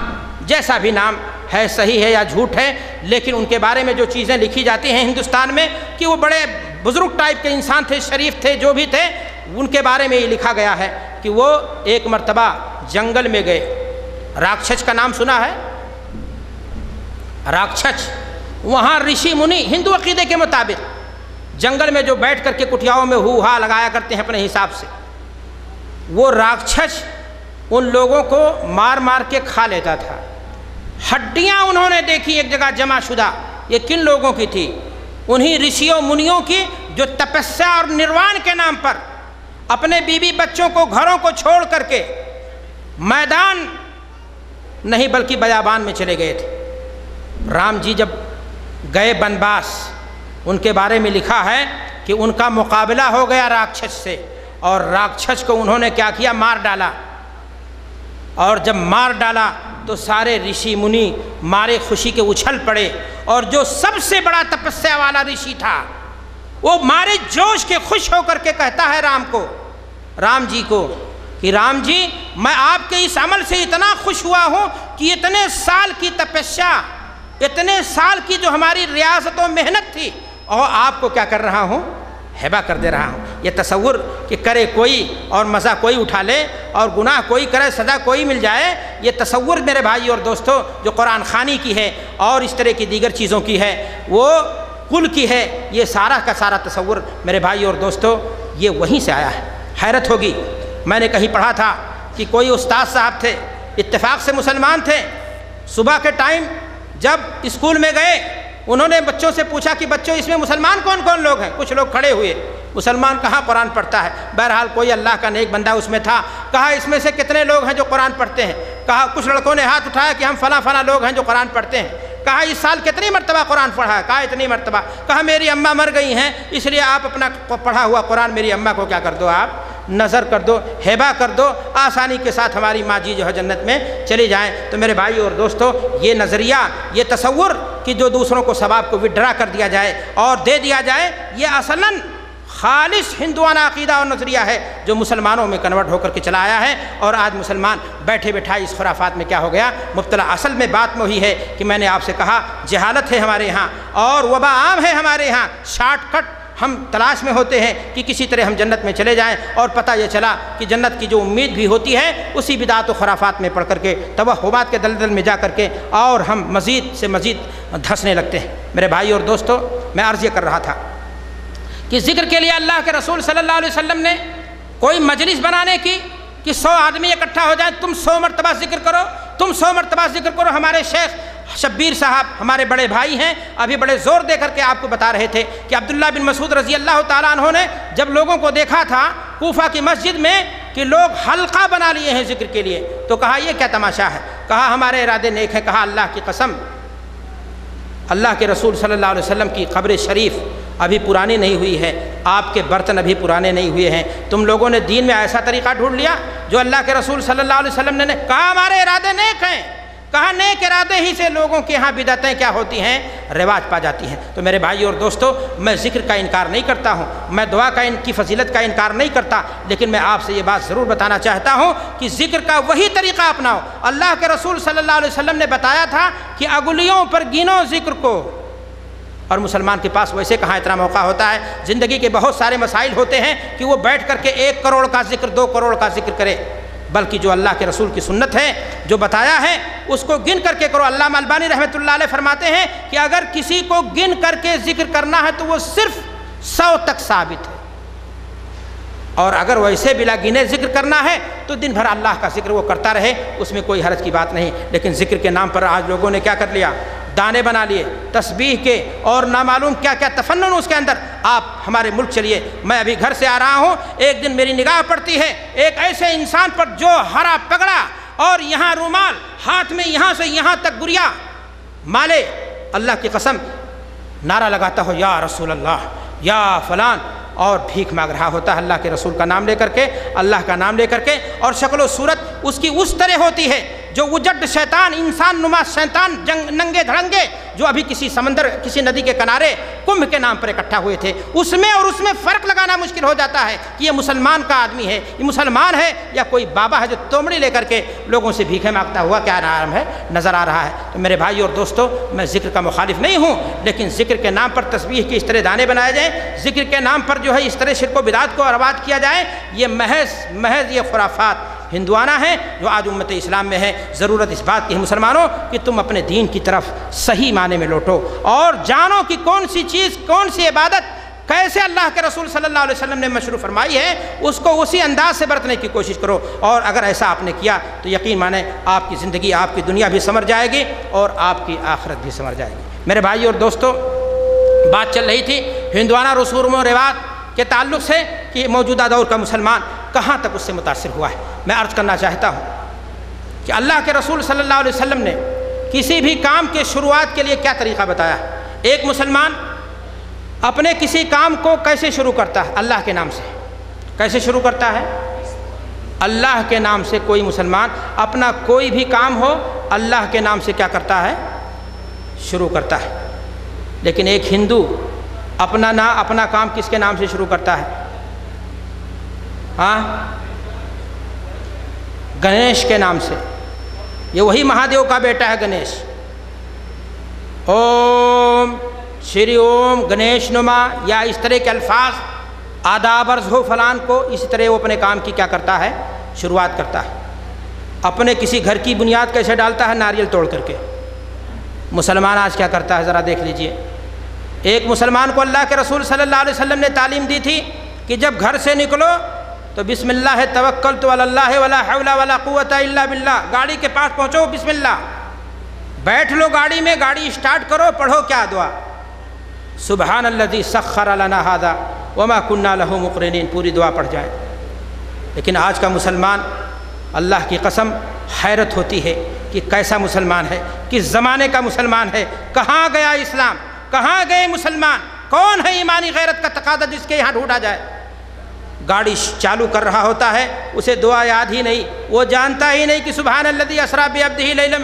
جیسا بھی نام ہے، صحیح ہے یا جھوٹ ہے، لیکن ان کے بارے میں جو چیزیں لکھی جاتی ہیں ہندوستان میں کہ وہ بڑے بزرگ ٹائپ کے انسان تھے، شریف تھے، جو بھی تھے، ان کے بارے میں یہ لکھا گیا ہے کہ وہ ایک مرتبہ جنگل میں گئے۔ راکچھچ کا نام سنا ہے؟ راکچھچ وہاں رشی منی ہندو عقیدے کے مطابق جنگل میں جو بیٹھ کر کے کٹیاؤں میں ہو ہا لگایا کرتے ہیں اپنے حساب سے، وہ راکچھچ ان لوگوں کو مار مار کے کھا لیتا تھا۔ ہڈیاں انہوں نے دیکھی ایک جگہ جمع شدہ، یہ کن لوگوں کی تھی؟ انہی رشیوں منیوں کی جو تپسیا اور نروان کے نام پر اپنے بیوی بچوں کو، گھروں کو چھوڑ کر کے میدان نہیں بلکہ بیابان میں چلے گئے تھے۔ رام جی جب گئے بنواس، ان کے بارے میں لکھا ہے کہ ان کا مقابلہ ہو گیا راکچھچ سے، اور راکچھچ کو انہوں نے کیا کیا؟ مار ڈالا۔ اور جب مار ڈالا تو سارے رشی منی مارے خوشی کے اچھل پڑے، اور جو سب سے بڑا تپسیا والا رشی تھا وہ مارے جوش کے خوش ہو کر کے کہتا ہے رام جی کو کہ رام جی میں آپ کے اس عمل سے اتنا خوش ہوا ہوں کہ اتنے سال کی تپسیا، اتنے سال کی جو ہماری ریاضت و محنت تھی، اور آپ کو کیا کر رہا ہوں؟ ہیبا کر دے رہا ہوں۔ یہ تصور کہ کرے کوئی اور مزہ کوئی اٹھا لے، اور گناہ کوئی کرے سزا کوئی مل جائے، یہ تصور میرے بھائی اور دوستو جو قرآن خوانی کی ہے اور اس طرح کی دیگر چیزوں کی ہے، وہ کل کی ہے، یہ سارا کا سارا تصور میرے بھائی اور دوستو یہ وہیں سے آیا ہے۔ حیرت ہوگی، میں نے کہیں پڑھا تھا کہ کوئی استاد صاحب تھے، اتفاق سے مسلمان تھے۔ صبح کے ٹائم جب اسکول میں گئے انہوں نے بچوں سے پوچھا کہ بچوں اس میں مسلمان کون کون لوگ ہیں؟ کچھ لوگ کھڑے ہوئے، مسلمان کہاں قرآن پڑھتا ہے؟ بہرحال کوئی اللہ کا نیک بندہ اس میں تھا۔ کہا اس میں سے کتنے لوگ ہیں جو قرآن پڑھتے ہیں؟ کہا کچھ لڑکوں نے ہاتھ اٹھایا کہ ہم فلاں فلاں لوگ ہیں جو قرآن پڑھتے ہیں۔ کہا اس سال کتنی مرتبہ قرآن پڑھا ہے؟ کہا اتنی مرتبہ۔ کہا میری اماں مر گئی ہیں اس لیے آپ اپنا پڑھا ہوا قرآن میری اماں کو کیا کر دو، آپ نظر کر دو، ہیبہ کر دو، آسانی کے ساتھ ہماری ماں جی جو ہے جنت میں چلی جائیں۔ تو میرے بھائی اور دوستو، یہ نظریہ، یہ تصور کہ جو دوسروں کو ثواب کو وڈرا کر دیا جائے اور دے دیا جائے، یہ اصلاً خالص ہندوانہ عقیدہ اور نظریہ ہے جو مسلمانوں میں کنورٹ ہو کر کے چلا آیا ہے، اور آج مسلمان بیٹھے بیٹھائے اس خرافات میں کیا ہو گیا، مبتلا۔ اصل میں بات وہی ہے کہ میں نے آپ سے کہا جہالت ہے ہمارے یہاں اور وبا عام ہے ہمارے یہاں۔ شارٹ کٹ ہم تلاش میں ہوتے ہیں کہ کسی طرح ہم جنت میں چلے جائیں، اور پتہ یہ چلا کہ جنت کی جو امید بھی ہوتی ہے اسی بدعات و خرافات میں پڑھ کر کے، توہمات کے دلدل میں جا کر کے، اور ہم مزید سے مزید دھنسنے لگتے ہیں۔ میرے بھائی اور دوستو، میں عرض یہ کر رہا تھا کہ ذکر کے لیے اللہ کے رسول صلی اللہ علیہ وسلم نے کوئی مجلس بنانے کی کہ 100 آدمی اکٹھا ہو جائیں، تم 100 مرتبہ ذکر کرو، تم 100 مرتبہ ذکر کرو۔ ہمارے شیخ شبیر صاحب ہمارے بڑے بھائی ہیں، ابھی بڑے زور دے کر کے آپ کو بتا رہے تھے کہ عبداللہ بن مسعود رضی اللہ تعالیٰ عنہ نے جب لوگوں کو دیکھا تھا کوفہ کی مسجد میں کہ لوگ حلقہ بنا لیے ہیں ذکر کے لیے، تو کہا یہ کیا تماشا ہے؟ کہا ہمارے ارادے نیک ہیں۔ کہا اللہ کی قسم، اللہ کے رسول صلی اللہ علیہ وسلم کی قبر شریف ابھی پرانی نہیں ہوئی ہے، آپ کے برتن ابھی پرانے نہیں ہوئے ہیں، تم لوگوں نے دین میں ایسا طریقہ ڈھونڈ لیا جو اللہ کے رسول صلی اللہ علیہ وسلم نے کہا ہمارے ارادے نیک ہیں۔ کہا نیک ارادے ہی سے لوگوں کے ہاں بدعتیں کیا ہوتی ہیں، رواج پا جاتی ہیں۔ تو میرے بھائی اور دوستو، میں ذکر کا انکار نہیں کرتا ہوں، میں دعا کا ان کی فضیلت کا انکار نہیں کرتا، لیکن میں آپ سے یہ بات ضرور بتانا چاہتا ہوں کہ ذکر کا وہی طریقہ اپناؤ۔ اللہ کے رسول صلی اللہ علیہ وسلم نے بتایا تھا کہ انگلیوں پر گنو ذکر کو، اور مسلمان کے پاس ویسے کہاں اتنا موقع ہوتا ہے، زندگی کے بہت سارے مسائل ہوتے ہیں کہ وہ بیٹھ کر کے 1 کروڑ کا ذکر، 2 کروڑ کا ذکر کرے، بلکہ جو اللہ کے رسول کی سنت ہے، جو بتایا ہے، اس کو گن کر کے کرو۔ علامہ البانی رحمۃ اللہ علیہ فرماتے ہیں کہ اگر کسی کو گن کر کے ذکر کرنا ہے تو وہ صرف 100 تک ثابت ہے، اور اگر ویسے بلا گنے ذکر کرنا ہے تو دن بھر اللہ کا ذکر وہ کرتا رہے، اس میں کوئی حرج کی بات نہیں۔ لیکن ذکر کے نام پر آج لوگوں نے کیا کر لیا، دانے بنا لیے تسبیح کے، اور نامعلوم کیا کیا تفنن اس کے اندر۔ آپ ہمارے ملک چلیے، میں ابھی گھر سے آ رہا ہوں، ایک دن میری نگاہ پڑتی ہے ایک ایسے انسان پر جو ہرا پگڑا اور یہاں رومال، ہاتھ میں یہاں سے یہاں تک گریا مالے، اللہ کی قسم نعرہ لگاتا ہو یا رسول اللہ یا فلان، اور بھیک مانگ رہا ہوتا ہے اللہ کے رسول کا نام لے کر کے، اللہ کا نام لے کر کے، اور شکل و صورت اس کی اس طرح ہوتی ہے جو وجڈ شیطان، انسان نما شیطان، ننگے دھڑنگے جو ابھی کسی سمندر، کسی ندی کے کنارے کمبھ کے نام پر اکٹھا ہوئے تھے، اس میں اور اس میں فرق لگانا مشکل ہو جاتا ہے کہ یہ مسلمان کا آدمی ہے، یہ مسلمان ہے یا کوئی بابا ہے جو تومڑی لے کر کے لوگوں سے بھیکیں مانگتا ہوا کیا نام ہے نظر آ رہا ہے۔ تو میرے بھائی اور دوستو، میں ذکر کا مخالف نہیں ہوں، لیکن ذکر کے نام پر تسبیح کے اس طرح دانے بنائے جائیں، ذکر کے نام پر جو ہے اس طرح شرک و بدعات کو رواج کیا جائے، یہ محض یہ خرافات ہندوانہ ہیں جو آج امت اسلام میں ہے۔ ضرورت اس بات کی ہے مسلمانوں کہ تم اپنے دین کی طرف صحیح معنی میں لوٹو، اور جانو کہ کون سی چیز، کون سی عبادت کیسے اللہ کے رسول صلی اللہ علیہ وسلم نے مشروع فرمائی ہے، اس کو اسی انداز سے برتنے کی کوشش کرو، اور اگر ایسا آپ نے کیا تو یقین مانیں آپ کی زندگی، آپ کی دنیا بھی سنور جائے گی اور آپ کی آخرت بھی سنور جائے گی۔ میرے بھائی اور دوستو، بات چل رہی تھی ہندوانہ رسوم و رواج کے تعلق سے کہ موجودہ دور کا مسلمان کہاں تک اس سے متاثر ہوا ہے۔ میں عرض کرنا چاہتا ہوں کہ اللہ کے رسول صلی اللہ علیہ وسلم نے کسی بھی کام کے شروعات کے لیے کیا طریقہ بتایا ہے۔ ایک مسلمان اپنے کسی کام کو کیسے شروع کرتا ہے؟ اللہ کے نام سے۔ کیسے شروع کرتا ہے؟ اللہ کے نام سے۔ کوئی مسلمان اپنا کوئی بھی کام ہو اللہ کے نام سے کیا کرتا ہے؟ شروع کرتا ہے۔ لیکن ایک ہندو اپنا کام کس کے نام سے شروع کرتا ہے؟ ہاں، گنیش کے نام سے۔ یہ وہی مہادیو کا بیٹا ہے گنیش۔ اوم شری اوم گنیش نما، یا اس طرح کے الفاظ، آداب عرض ہو فلان کو، اسی طرح وہ اپنے کام کی کیا کرتا ہے؟ شروعات کرتا ہے۔ اپنے کسی گھر کی بنیاد کیسے ڈالتا ہے؟ ناریل توڑ کر کے۔ مسلمان آج کیا کرتا ہے ذرا دیکھ لیجئے۔ ایک مسلمان کو اللہ کے رسول صلی اللہ علیہ وسلم نے تعلیم دی تھی کہ جب گھر سے نکلو تو بسم اللہ توکلت علی اللہ ولا حول ولا قوت الا باللہ، گاڑی کے پاس پہنچو بسم اللہ، بیٹھ لو گاڑی میں، گاڑی اسٹارٹ کرو، پڑھو کیا دعا، سبحان الذی سخر لنا ھذا وما كنا له مقرنین، پوری دعا پڑھ جائے۔ لیکن آج کا مسلمان، اللہ کی قسم حیرت ہوتی ہے کہ کیسا مسلمان ہے، کس زمانے کا مسلمان ہے، کہاں گیا اسلام، کہاں گئے مسلمان، کون ہے ایمانی غیرت کا تقاضا جس کے یہاں ڈھونڈا جائے۔ گاڑی چالو کر رہا ہوتا ہے، اسے دعا یاد ہی نہیں، وہ جانتا ہی نہیں کہ سبحان الذی اسریٰ بعبدہ لیلا،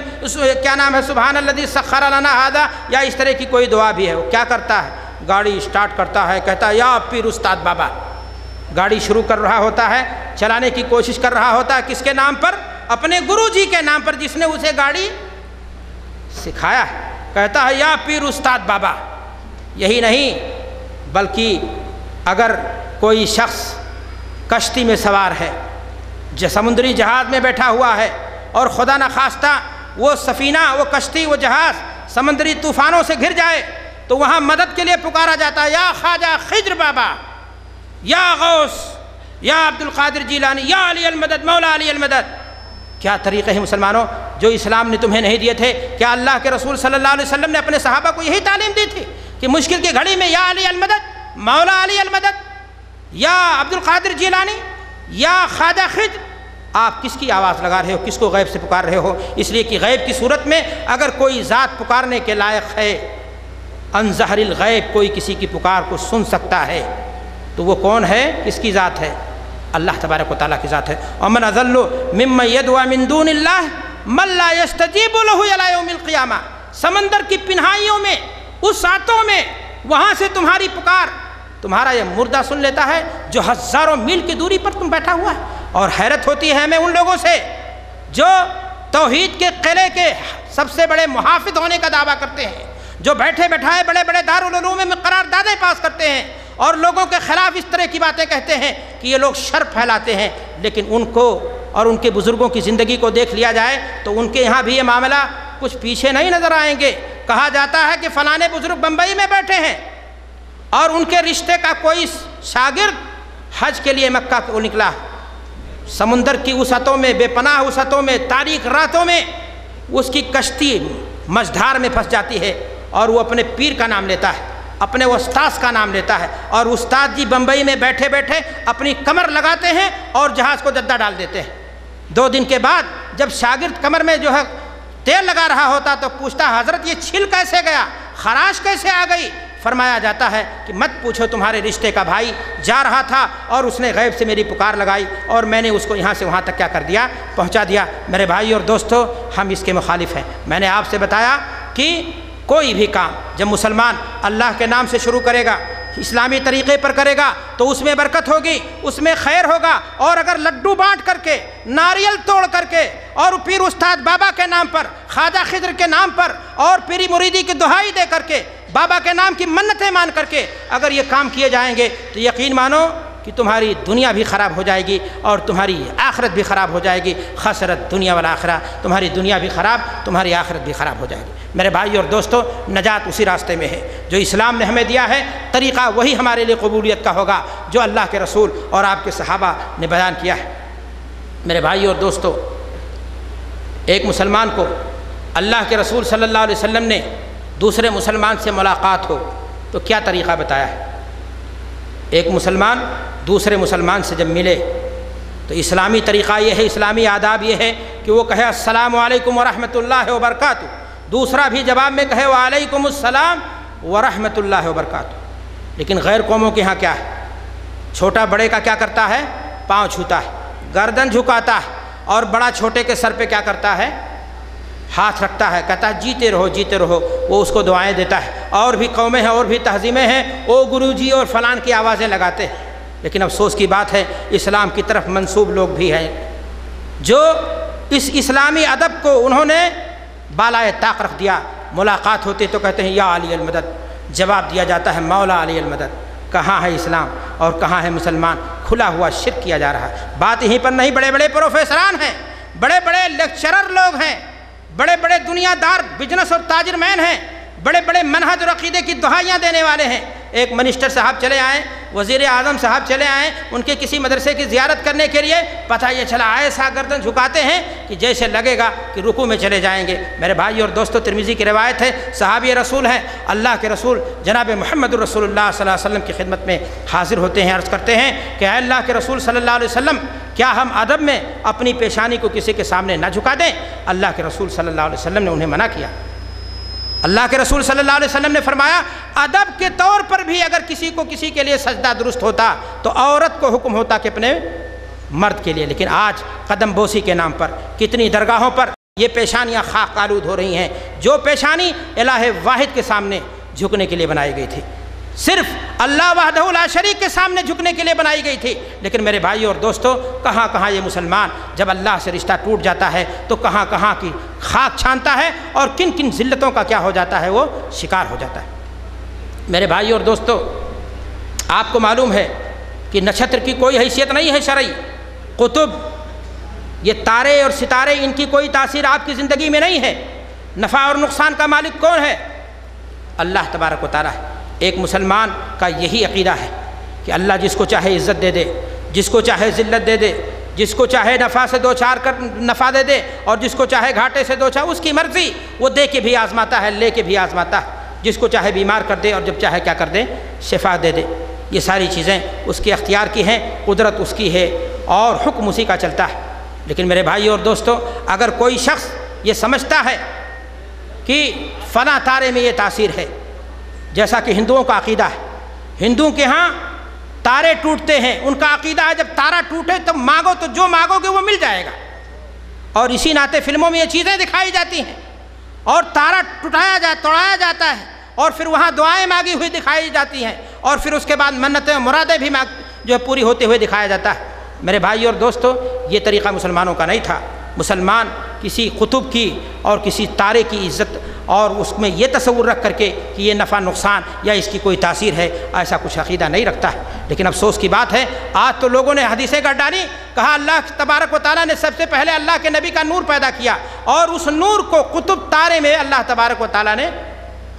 کیا نام ہے، سبحان الذی سخر لنا ھذا، یا اس طرح کی کوئی دعا بھی ہے۔ وہ کیا کرتا ہے، گاڑی اسٹارٹ کرتا ہے، کہتا ہے یا پیر استاد بابا، گاڑی شروع کر رہا ہوتا ہے، چلانے کی کوشش کر رہا ہوتا ہے، کس کے نام پر، اپنے گرو جی کے نام پر جس نے اسے گاڑی سکھایا ہے، کہتا ہے یا پیر استاد بابا۔ یہی نہیں بلکہ اگر کوئی شخص کشتی میں سوار ہے، سمندری جہاز میں بیٹھا ہوا ہے، اور خدا نخواستہ وہ سفینہ، وہ کشتی، وہ جہاز سمندری طوفانوں سے گھر جائے، تو وہاں مدد کے لیے پکارا جاتا ہے یا خواجہ خضر بابا، یا غوث، یا عبد القادر جیلانی، یا علی المدد، مولا علی المدد۔ کیا طریقے ہیں مسلمانوں جو اسلام نے تمہیں نہیں دیے تھے؟ کیا اللہ کے رسول صلی اللہ علیہ وسلم نے اپنے صحابہ کو یہی تعلیم دی تھی کہ مشکل کی گھڑی میں یا علی المدد، مولا علی المدد، یا عبد القادر جیلانی، یا خواجہ خضر؟ آپ کس کی آواز لگا رہے ہو، کس کو غیب سے پکار رہے ہو؟ اس لیے کہ غیب کی صورت میں اگر کوئی ذات پکارنے کے لائق ہے، عن ظہر الغیب، کوئی کسی کی پکار کو سن سکتا ہے، تو وہ کون ہے، کس کی ذات ہے؟ اللہ تبارک و تعالیٰ کی ذات ہے۔ ومن اضل ممن يدعو من دون اللہ من لا يستجیب له الی یوم القیامہ۔ سمندر کی پنہائیوں میں، اس ساتوں میں، وہاں سے تمہاری پکار تمہارا یہ مردہ سن لیتا ہے جو ہزاروں میل کی دوری پر تم بیٹھا ہوا ہے۔ اور حیرت ہوتی ہے ہمیں ان لوگوں سے جو توحید کے قلعے کے سب سے بڑے محافظ ہونے کا دعویٰ کرتے ہیں، جو بیٹھے بیٹھائے بڑے بڑے دارالعلوم میں قراردادیں پاس کرتے ہیں اور لوگوں کے خلاف اس طرح کی باتیں کہتے ہیں کہ یہ لوگ شر پھیلاتے ہیں، لیکن ان کو اور ان کے بزرگوں کی زندگی کو دیکھ لیا جائے تو ان کے یہاں بھی یہ معاملہ کچھ پیچھے نہیں نظر آئیں گے۔ کہا جاتا ہے کہ فلانے بزرگ بمبئی میں بیٹھے ہیں اور ان کے رشتے کا کوئی شاگرد حج کے لیے مکہ کو نکلا، سمندر کی وسعتوں میں، بے پناہ وسعتوں میں، تاریک راتوں میں اس کی کشتی مجدھار میں پھنس جاتی ہے، اور وہ اپنے پیر کا نام لیتا ہے، اپنے استاذ کا نام لیتا ہے، اور استاد جی بمبئی میں بیٹھے بیٹھے اپنی کمر لگاتے ہیں اور جہاز کو جدہ ڈال دیتے ہیں۔ 2 دن کے بعد جب شاگرد کمر میں جو ہے تیل لگا رہا ہوتا تو پوچھتا حضرت یہ چھل کیسے گیا، خراش کیسے آ گئی؟ فرمایا جاتا ہے کہ مت پوچھو، تمہارے رشتے کا بھائی جا رہا تھا اور اس نے غیب سے میری پکار لگائی اور میں نے اس کو یہاں سے وہاں تک کیا کر دیا، پہنچا دیا۔ میرے بھائی اور دوستو، ہم اس کے مخالف ہیں۔ میں نے آپ سے بتایا کہ کوئی بھی کام جب مسلمان اللہ کے نام سے شروع کرے گا، اسلامی طریقے پر کرے گا تو اس میں برکت ہوگی، اس میں خیر ہوگا، اور اگر لڈو بانٹ کر کے، ناریل توڑ کر کے، اور پیر استاد بابا کے نام پر، خواجہ خضر کے نام پر، اور پیری مریدی کی دہائی دے کر کے، بابا کے نام کی منتیں مان کر کے اگر یہ کام کیے جائیں گے تو یقین مانو کہ تمہاری دنیا بھی خراب ہو جائے گی اور تمہاری آخرت بھی خراب ہو جائے گی۔ خسرت دنیا والآخرہ، تمہاری دنیا بھی خراب، تمہاری آخرت بھی خراب ہو جائے گی۔ میرے بھائی اور دوستو، نجات اسی راستے میں ہے جو اسلام نے ہمیں دیا ہے، طریقہ وہی ہمارے لیے قبولیت کا ہوگا جو اللہ کے رسول اور آپ کے صحابہ نے بیان کیا ہے۔ میرے بھائی اور دوستو، ایک مسلمان کو اللہ کے رسول صلی اللہ علیہ وسلم نے دوسرے مسلمان سے ملاقات ہو تو کیا طریقہ بتایا ہے؟ ایک مسلمان دوسرے مسلمان سے جب ملے تو اسلامی طریقہ یہ ہے، اسلامی آداب یہ ہے کہ وہ کہے السلام علیکم ورحمۃ اللہ وبرکاتہ، دوسرا بھی جواب میں کہے وعلیکم السلام ورحمۃ اللہ وبرکاتہ۔ لیکن غیر قوموں کے ہاں کیا ہے؟ چھوٹا بڑے کا کیا کرتا ہے؟ پاؤں چھوتا ہے، گردن جھکاتا ہے، اور بڑا چھوٹے کے سر پہ کیا کرتا ہے؟ ہاتھ رکھتا ہے، کہتا ہے جیتے رہو جیتے رہو، وہ اس کو دعائیں دیتا ہے۔ اور بھی قومیں ہیں اور بھی تہذیبیں ہیں، او گرو جی اور فلان کی آوازیں لگاتے ہیں۔ لیکن افسوس کی بات ہے اسلام کی طرف منسوب لوگ بھی ہیں جو اس اسلامی ادب کو انہوں نے بالائے طاق رکھ دیا۔ ملاقات ہوتی تو کہتے ہیں یا علی المدد، جواب دیا جاتا ہے مولا علی المدد۔ کہاں ہے اسلام اور کہاں ہے مسلمان؟ کھلا ہوا شرک کیا جا رہا ہے۔ بات یہیں پر نہیں، بڑے بڑے پروفیسران ہیں، بڑے بڑے لیکچرر لوگ ہیں، بڑے بڑے دنیا دار بزنس اور تاجر مین ہیں، بڑے بڑے منہج اور عقیدے کی دہائیاں دینے والے ہیں۔ ایک منسٹر صاحب چلے آئے وزیر اعظم صاحب چلے آئیں ان کے کسی مدرسے کی زیارت کرنے کے لیے، پتہ یہ چلا ایسا گردن جھکاتے ہیں کہ جیسے لگے گا کہ رکوع میں چلے جائیں گے۔ میرے بھائی اور دوستو، ترمذی کی روایت ہے، صحابی رسول ہیں، اللہ کے رسول جناب محمد الرسول اللہ صلی اللہ علیہ وسلم کی خدمت میں حاضر ہوتے ہیں، عرض کرتے ہیں کہ اے اللہ کے رسول صلی اللہ علیہ وسلم، کیا ہم ادب میں اپنی پیشانی کو کسی کے سامنے نہ جھکا دیں؟ اللہ کے رسول صلی اللہ علیہ وسلم نے انہیں منع کیا۔ اللہ کے رسول صلی اللہ علیہ وسلم نے فرمایا، ادب کے طور پر بھی اگر کسی کو کسی کے لیے سجدہ درست ہوتا تو عورت کو حکم ہوتا کہ اپنے مرد کے لیے، لیکن آج قدم بوسی کے نام پر کتنی درگاہوں پر یہ پیشانیاں خاک آلود ہو رہی ہیں، جو پیشانی الہ واحد کے سامنے جھکنے کے لیے بنائی گئی تھی، صرف اللہ وحدہ لا شریک کے سامنے جھکنے کے لیے بنائی گئی تھی۔ لیکن میرے بھائی اور دوستو، کہاں کہاں یہ مسلمان جب اللہ سے رشتہ ٹوٹ جاتا ہے تو کہاں کہاں کی خاک چھانتا ہے اور کن کن ذلتوں کا کیا ہو جاتا ہے، وہ شکار ہو جاتا ہے۔ میرے بھائی اور دوستو، آپ کو معلوم ہے کہ نچھتر کی کوئی حیثیت نہیں ہے شرعی، قطب، یہ تارے اور ستارے، ان کی کوئی تاثیر آپ کی زندگی میں نہیں ہے۔ نفع اور نقصان کا مالک کون ہے؟ اللہ تبارک و تعالیٰ ہے۔ ایک مسلمان کا یہی عقیدہ ہے کہ اللہ جس کو چاہے عزت دے دے، جس کو چاہے ذلت دے دے، جس کو چاہے نفع سے دو چار کر نفع دے دے اور جس کو چاہے گھاٹے سے دو چار، اس کی مرضی، وہ دے کے بھی آزماتا ہے، لے کے بھی آزماتا ہے، جس کو چاہے بیمار کر دے اور جب چاہے کیا کر دے، شفا دے دے۔ یہ ساری چیزیں اس کے اختیار کی ہیں، قدرت اس کی ہے اور حکم اسی کا چلتا ہے۔ لیکن میرے بھائی اور دوستو، اگر کوئی شخص یہ سمجھتا ہے کہ فلاں تارے میں یہ تاثیر ہے، جیسا کہ ہندوؤں کا عقیدہ ہے، ہندوؤں کے ہاں تارے ٹوٹتے ہیں، ان کا عقیدہ ہے جب تارا ٹوٹے تو مانگو، تو جو مانگو گے وہ مل جائے گا، اور اسی ناطے فلموں میں یہ چیزیں دکھائی جاتی ہیں اور تارا توڑایا جاتا ہے اور پھر وہاں دعائیں مانگی ہوئی دکھائی جاتی ہیں اور پھر اس کے بعد منتیں مرادیں بھی جو ہے پوری ہوتے ہوئے دکھایا جاتا ہے۔ میرے بھائی اور دوستو، یہ طریقہ مسلمانوں کا نہیں تھا۔ مسلمان کسی قطب کی اور کسی تارے کی عزت اور اس میں یہ تصور رکھ کر کے کہ یہ نفع نقصان یا اس کی کوئی تاثیر ہے، ایسا کچھ عقیدہ نہیں رکھتا ہے۔ لیکن افسوس کی بات ہے، آج تو لوگوں نے حدیثیں گڑھ ڈالی، کہا اللہ تبارک و تعالیٰ نے سب سے پہلے اللہ کے نبی کا نور پیدا کیا اور اس نور کو قطب تارے میں اللہ تبارک و تعالیٰ نے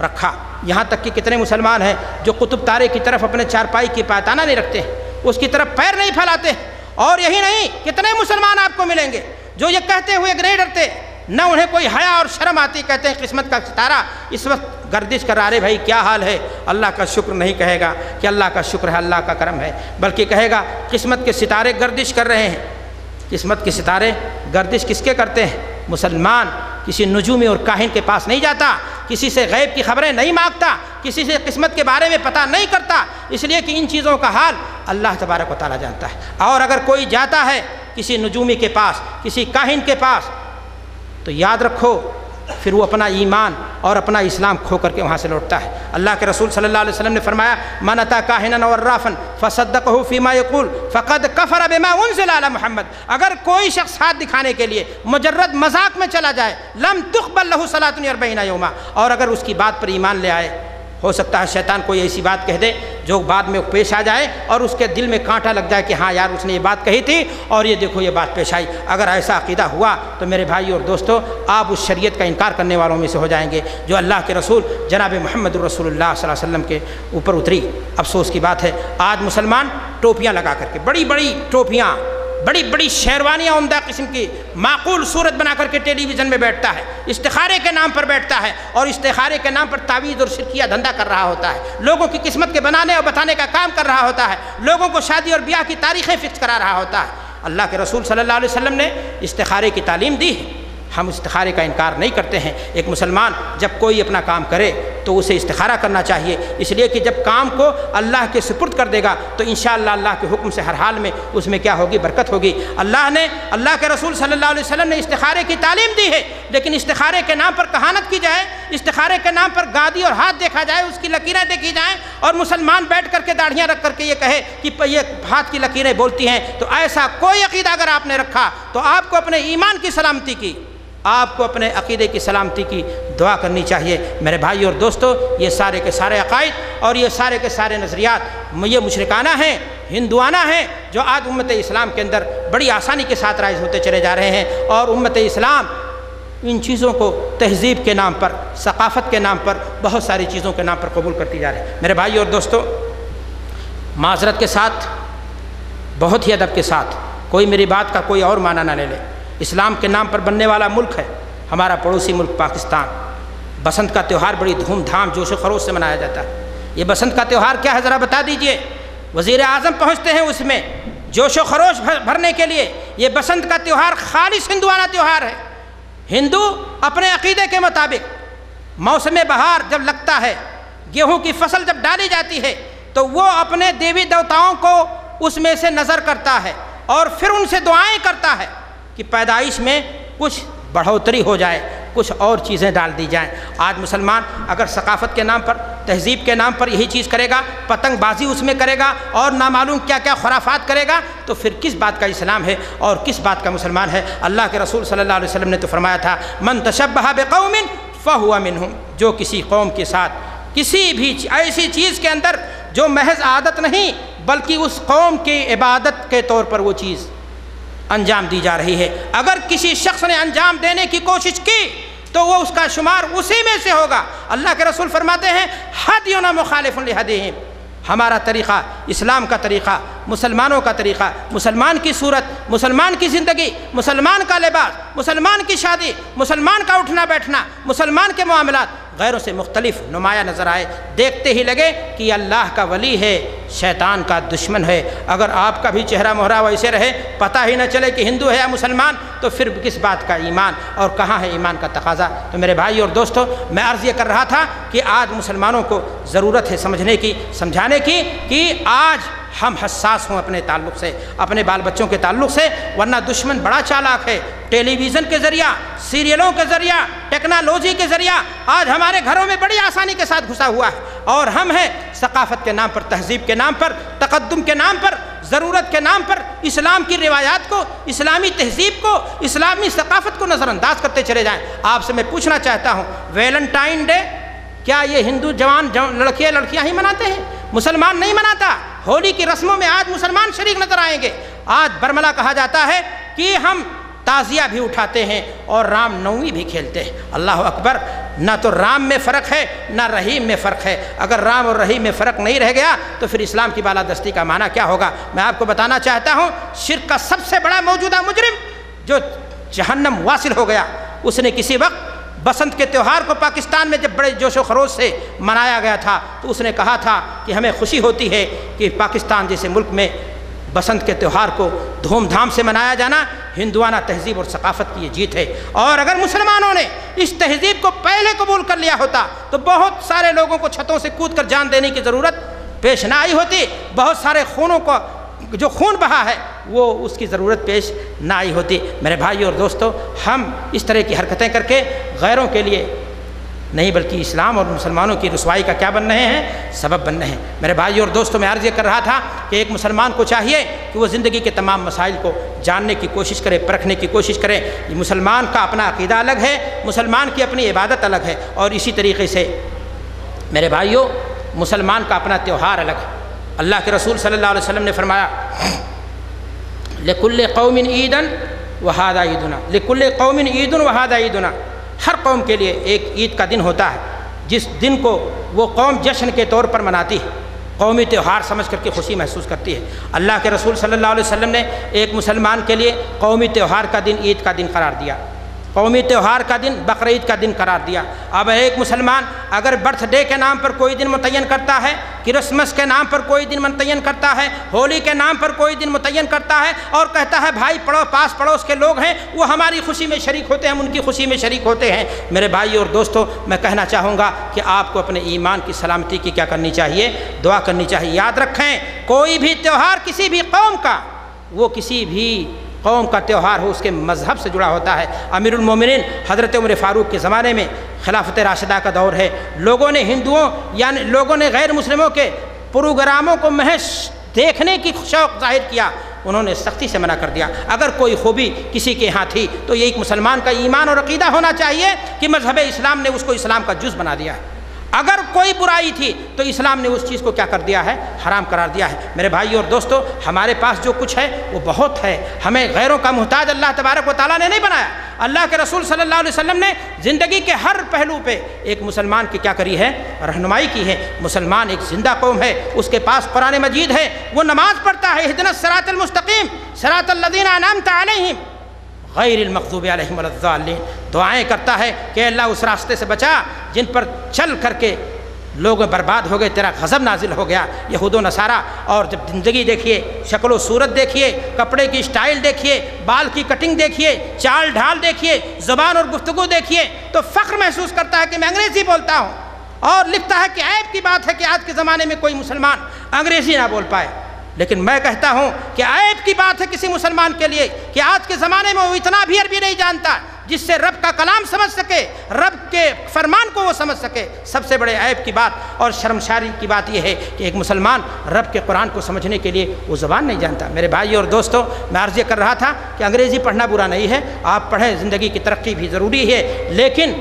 رکھا۔ یہاں تک کہ کتنے مسلمان ہیں جو قطب تارے کی طرف اپنے چارپائی کی پایتانہ نہیں رکھتے ہیں، اس کی طرف پیر نہیں پھیلاتے، اور یہی نہیں، کتنے مسلمان آپ کو ملیں گے جو یہ کہتے ہوئے نہیں ڈرتے، نہ انہیں کوئی حیا اور شرم آتی، کہتے ہیں قسمت کا ستارہ اس وقت گردش کر رہا ہے، بھائی کیا حال ہے، اللہ کا شکر نہیں کہے گا کہ اللہ کا شکر ہے، اللہ کا کرم ہے، بلکہ کہے گا قسمت کے ستارے گردش کر رہے ہیں۔ قسمت کے ستارے گردش کس کے کرتے ہیں؟ مسلمان کسی نجومی اور کاہن کے پاس نہیں جاتا، کسی سے غیب کی خبریں نہیں مانگتا، کسی سے قسمت کے بارے میں پتہ نہیں کرتا، اس لیے کہ ان چیزوں کا حال اللہ تبارک و تعالیٰ جانتا ہے۔ اور اگر کوئی جاتا ہے کسی نجومی کے پاس، کسی کاہن کے پاس، تو یاد رکھو پھر وہ اپنا ایمان اور اپنا اسلام کھو کر کے وہاں سے لوٹتا ہے۔ اللہ کے رسول صلی اللہ علیہ وسلم نے فرمایا، من اتی کاہنا وعرافا فصدقه فيما يقول فقد كفر بما انزل على محمد۔ اگر کوئی شخص ہاتھ دکھانے کے لیے مجرد مذاق میں چلا جائے، لم تقبل له صلاة 40 يوما، اور اگر اس کی بات پر ایمان لے آئے، ہو سکتا ہے شیطان کوئی ایسی بات کہہ دے جو بعد میں پیش آ جائے اور اس کے دل میں کانٹا لگ جائے کہ ہاں یار اس نے یہ بات کہی تھی اور یہ دیکھو یہ بات پیش آئی۔ اگر ایسا عقیدہ ہوا تو میرے بھائی اور دوستو، آپ اس شریعت کا انکار کرنے والوں میں سے ہو جائیں گے جو اللہ کے رسول جناب محمد الرسول اللہ صلی اللہ علیہ وسلم کے اوپر اتری۔ افسوس کی بات ہے، آج مسلمان ٹوپیاں لگا کر کے، بڑی بڑی ٹوپیاں، بڑی بڑی شیروانیاں عمدہ قسم کی معقول صورت بنا کر کے ٹیلی ویژن میں بیٹھتا ہے، استخارے کے نام پر بیٹھتا ہے اور استخارے کے نام پر تعویذ اور شرکیہ دھندا کر رہا ہوتا ہے، لوگوں کی قسمت کے بنانے اور بتانے کا کام کر رہا ہوتا ہے، لوگوں کو شادی اور بیاہ کی تاریخیں فکس کرا رہا ہوتا ہے۔ اللہ کے رسول صلی اللہ علیہ وسلم نے استخارے کی تعلیم دی ہے، ہم استخارے کا انکار نہیں کرتے ہیں۔ ایک مسلمان جب کوئی اپنا کام کرے تو اسے استخارہ کرنا چاہیے، اس لیے کہ جب کام کو اللہ کے سپرد کر دے گا تو انشاءاللہ اللہ کے حکم سے ہر حال میں اس میں کیا ہوگی؟ برکت ہوگی۔ اللہ کے رسول صلی اللہ علیہ وسلم نے استخارے کی تعلیم دی ہے، لیکن استخارے کے نام پر کہانت کی جائے، استخارے کے نام پر گادی اور ہاتھ دیکھا جائے، اس کی لکیریں دیکھی جائیں اور مسلمان بیٹھ کر کے داڑھیاں رکھ کر کے یہ کہے کہ یہ ہاتھ کی لکیریں بولتی ہیں، تو ایسا کوئی عقیدہ اگر آپ نے رکھا تو آپ کو اپنے ایمان کی سلامتی کی، آپ کو اپنے عقیدے کی سلامتی کی دعا کرنی چاہیے۔ میرے بھائی اور دوستو، یہ سارے کے سارے عقائد اور یہ سارے کے سارے نظریات یہ مشرکانہ ہیں، ہندوانہ ہیں، جو آج امت اسلام کے اندر بڑی آسانی کے ساتھ رائج ہوتے چلے جا رہے ہیں، اور امت اسلام ان چیزوں کو تہذیب کے نام پر، ثقافت کے نام پر، بہت ساری چیزوں کے نام پر قبول کرتی جا رہی ہے۔ میرے بھائی اور دوستو، معذرت کے ساتھ، بہت ہی ادب کے ساتھ، کوئی میری بات کا کوئی اور معنی نہ لے لے، اسلام کے نام پر بننے والا ملک ہے ہمارا پڑوسی ملک پاکستان۔ بسنت کا تہوار بڑی دھوم دھام جوش و خروش سے منایا جاتا ہے۔ یہ بسنت کا تہوار کیا ہے ذرا بتا دیجئے؟ وزیر اعظم پہنچتے ہیں اس میں جوش و خروش بھرنے کے لیے۔ یہ بسنت کا تہوار خالص ہندوانہ تہوار ہے۔ ہندو اپنے عقیدے کے مطابق موسم بہار جب لگتا ہے، گیہوں کی فصل جب ڈالی جاتی ہے، تو وہ اپنے دیوی دیوتاؤں کو اس میں سے نظر کرتا ہے اور پھر ان سے دعائیں کرتا ہے کہ پیدائش میں کچھ بڑھوتری ہو جائے، کچھ اور چیزیں ڈال دی جائیں۔ آج مسلمان اگر ثقافت کے نام پر، تہذیب کے نام پر یہی چیز کرے گا، پتنگ بازی اس میں کرے گا اور نامعلوم کیا کیا خرافات کرے گا، تو پھر کس بات کا اسلام ہے اور کس بات کا مسلمان ہے؟ اللہ کے رسول صلی اللہ علیہ وسلم نے تو فرمایا تھا، من تشبہ بقوم فہو منہم، جو کسی قوم کے ساتھ کسی بھی ایسی چیز کے اندر جو محض عادت نہیں بلکہ اس قوم کی عبادت کے طور پر وہ چیز انجام دی جا رہی ہے، اگر کسی شخص نے انجام دینے کی کوشش کی تو وہ اس کا شمار اسی میں سے ہوگا۔ اللہ کے رسول فرماتے ہیں ہدینا مخالف لہدیہم، ہمارا طریقہ، اسلام کا طریقہ، مسلمانوں کا طریقہ، مسلمان کی صورت، مسلمان کی زندگی، مسلمان کا لباس، مسلمان کی شادی، مسلمان کا اٹھنا بیٹھنا، مسلمان کے معاملات غیروں سے مختلف نمایاں نظر آئے، دیکھتے ہی لگے کہ یہ اللہ کا ولی ہے، شیطان کا دشمن ہے۔ اگر آپ کا بھی چہرہ مہرہ ویسے رہے، پتہ ہی نہ چلے کہ ہندو ہے یا مسلمان، تو پھر کس بات کا ایمان اور کہاں ہے ایمان کا تقاضا؟ تو میرے بھائی اور دوستو، میں عرض یہ کر رہا تھا کہ آج مسلمانوں کو ضرورت ہے سمجھنے کی، سمجھانے کی کہ آج ہم حساس ہوں اپنے تعلق سے، اپنے بال بچوں کے تعلق سے، ورنہ دشمن بڑا چالاک ہے۔ ٹیلی ویژن کے ذریعہ، سیریلوں کے ذریعہ، ٹیکنالوجی کے ذریعہ آج ہمارے گھروں میں بڑی آسانی کے ساتھ گھسا ہوا ہے، اور ہم ہیں ثقافت کے نام پر، تہذیب کے نام پر، تقدم کے نام پر، ضرورت کے نام پر اسلام کی روایات کو، اسلامی تہذیب کو، اسلامی ثقافت کو نظر انداز کرتے چلے جائیں۔ آپ سے میں پوچھنا چاہتا ہوں، ویلنٹائن ڈے کیا یہ ہندو لڑکیاں ہی مناتے ہیں؟ مسلمان نہیں مناتا۔ ہولی کی رسموں میں آج مسلمان شریک نظر آئیں گے۔ آج برملا کہا جاتا ہے کہ ہم تعزیہ بھی اٹھاتے ہیں اور رام نومی بھی کھیلتے ہیں۔ اللہ اکبر! نہ تو رام میں فرق ہے نہ رحیم میں فرق ہے۔ اگر رام اور رحیم میں فرق نہیں رہ گیا تو پھر اسلام کی بالادستی کا معنی کیا ہوگا؟ میں آپ کو بتانا چاہتا ہوں، شرک کا سب سے بڑا موجودہ مجرم جو جہنم واصل ہو گیا، اس نے کسی وقت بسنت کے تہوار کو پاکستان میں جب بڑے جوش و خروش سے منایا گیا تھا تو اس نے کہا تھا کہ ہمیں خوشی ہوتی ہے کہ پاکستان جیسے ملک میں بسنت کے تہوار کو دھوم دھام سے منایا جانا ہندوانہ تہذیب اور ثقافت کی یہ جیت ہے۔ اور اگر مسلمانوں نے اس تہذیب کو پہلے قبول کر لیا ہوتا تو بہت سارے لوگوں کو چھتوں سے کود کر جان دینے کی ضرورت پیش نہ آئی ہوتی، بہت سارے خونوں کو جو خون بہا ہے وہ اس کی ضرورت پیش نہ آئی ہوتی۔ میرے بھائی اور دوستو، ہم اس طرح کی حرکتیں کر کے غیروں کے لیے نہیں بلکہ اسلام اور مسلمانوں کی رسوائی کا کیا بن رہے ہیں؟ سبب بن رہے ہیں۔ میرے بھائی اور دوستو، میں عرض یہ کر رہا تھا کہ ایک مسلمان کو چاہیے کہ وہ زندگی کے تمام مسائل کو جاننے کی کوشش کرے، پرکھنے کی کوشش کرے۔ یہ مسلمان کا اپنا عقیدہ الگ ہے، مسلمان کی اپنی عبادت الگ ہے، اور اسی طریقے سے میرے بھائیوں مسلمان کا اپنا تہوار الگ ہے۔ اللہ کے رسول صلی اللہ علیہ وسلم نے فرمایا لِكُلِّ قَوْمٍ عِيدًا وَهَذَا عِيدُنَا، لِكُلِّ قَوْمٍ عِيدٌ وَهَذَا عِيدُنَا، ہر قوم کے لیے ایک عید کا دن ہوتا ہے جس دن کو وہ قوم جشن کے طور پر مناتی ہے، قومی تہوار سمجھ کر کے خوشی محسوس کرتی ہے۔ اللہ کے رسول صلی اللہ علیہ وسلم نے ایک مسلمان کے لیے قومی تہوار کا دن عید کا دن قرار دیا، قومی تہوار کا دن بقرعید کا دن قرار دیا۔ اب ایک مسلمان اگر برتھ ڈے کے نام پر کوئی دن متعین کرتا ہے، کرسمس کے نام پر کوئی دن متعین کرتا ہے، ہولی کے نام پر کوئی دن متعین کرتا ہے اور کہتا ہے بھائی پاس پڑوس کے لوگ ہیں وہ ہماری خوشی میں شریک ہوتے ہیں، ہم ان کی خوشی میں شریک ہوتے ہیں، میرے بھائی اور دوستو میں کہنا چاہوں گا کہ آپ کو اپنے ایمان کی سلامتی کی کیا کرنی چاہیے؟ دعا کرنی چاہیے۔ یاد رکھیں، کوئی بھی تہوار کسی بھی قوم کا، وہ کسی بھی قوم کا تہوار ہو، اس کے مذہب سے جڑا ہوتا ہے۔ امیر المومنین حضرت عمر فاروق کے زمانے میں خلافت راشدہ کا دور ہے، لوگوں نے لوگوں نے غیر مسلموں کے پروگراموں کو محض دیکھنے کی شوق ظاہر کیا، انہوں نے سختی سے منع کر دیا۔ اگر کوئی خوبی کسی کے ہاں تھی تو یہ ایک مسلمان کا ایمان اور عقیدہ ہونا چاہیے کہ مذہب اسلام نے اس کو اسلام کا جز بنا دیا ہے۔ اگر کوئی برائی تھی تو اسلام نے اس چیز کو کیا کر دیا ہے؟ حرام قرار دیا ہے۔ میرے بھائی اور دوستو، ہمارے پاس جو کچھ ہے وہ بہت ہے، ہمیں غیروں کا محتاج اللہ تبارک و تعالیٰ نے نہیں بنایا۔ اللہ کے رسول صلی اللہ علیہ وسلم نے زندگی کے ہر پہلو پہ ایک مسلمان کی کیا کری ہے؟ رہنمائی کی ہے۔ مسلمان ایک زندہ قوم ہے، اس کے پاس قرآن مجید ہے، وہ نماز پڑھتا ہے، اہدنا الصراط المستقیم صراط الذین انعمت علیہم غیر المغضوب علیہم ولا الضالین، دعائیں کرتا ہے کہ اللہ اس راستے سے بچا جن پر چل کر کے لوگ برباد ہو گئے، تیرا غضب نازل ہو گیا، یہود و نصارہ۔ اور جب زندگی دیکھیے، شکل و صورت دیکھیے، کپڑے کی اسٹائل دیکھیے، بال کی کٹنگ دیکھیے، چال ڈھال دیکھیے، زبان اور گفتگو دیکھیے، تو فخر محسوس کرتا ہے کہ میں انگریزی بولتا ہوں، اور لکھتا ہے کہ عیب کی بات ہے کہ آج کے زمانے میں کوئی مسلمان انگریزی نہ بول پائے۔ لیکن میں کہتا ہوں کہ عیب کی بات ہے کسی مسلمان کے لیے کہ آج کے زمانے میں وہ اتنا بھی عربی نہیں جانتا جس سے رب کا کلام سمجھ سکے، رب کے فرمان کو وہ سمجھ سکے۔ سب سے بڑے عیب کی بات اور شرمساری کی بات یہ ہے کہ ایک مسلمان رب کے قرآن کو سمجھنے کے لیے وہ زبان نہیں جانتا۔ میرے بھائی اور دوستو، میں عرض یہ کر رہا تھا کہ انگریزی پڑھنا برا نہیں ہے، آپ پڑھیں، زندگی کی ترقی بھی ضروری ہے، لیکن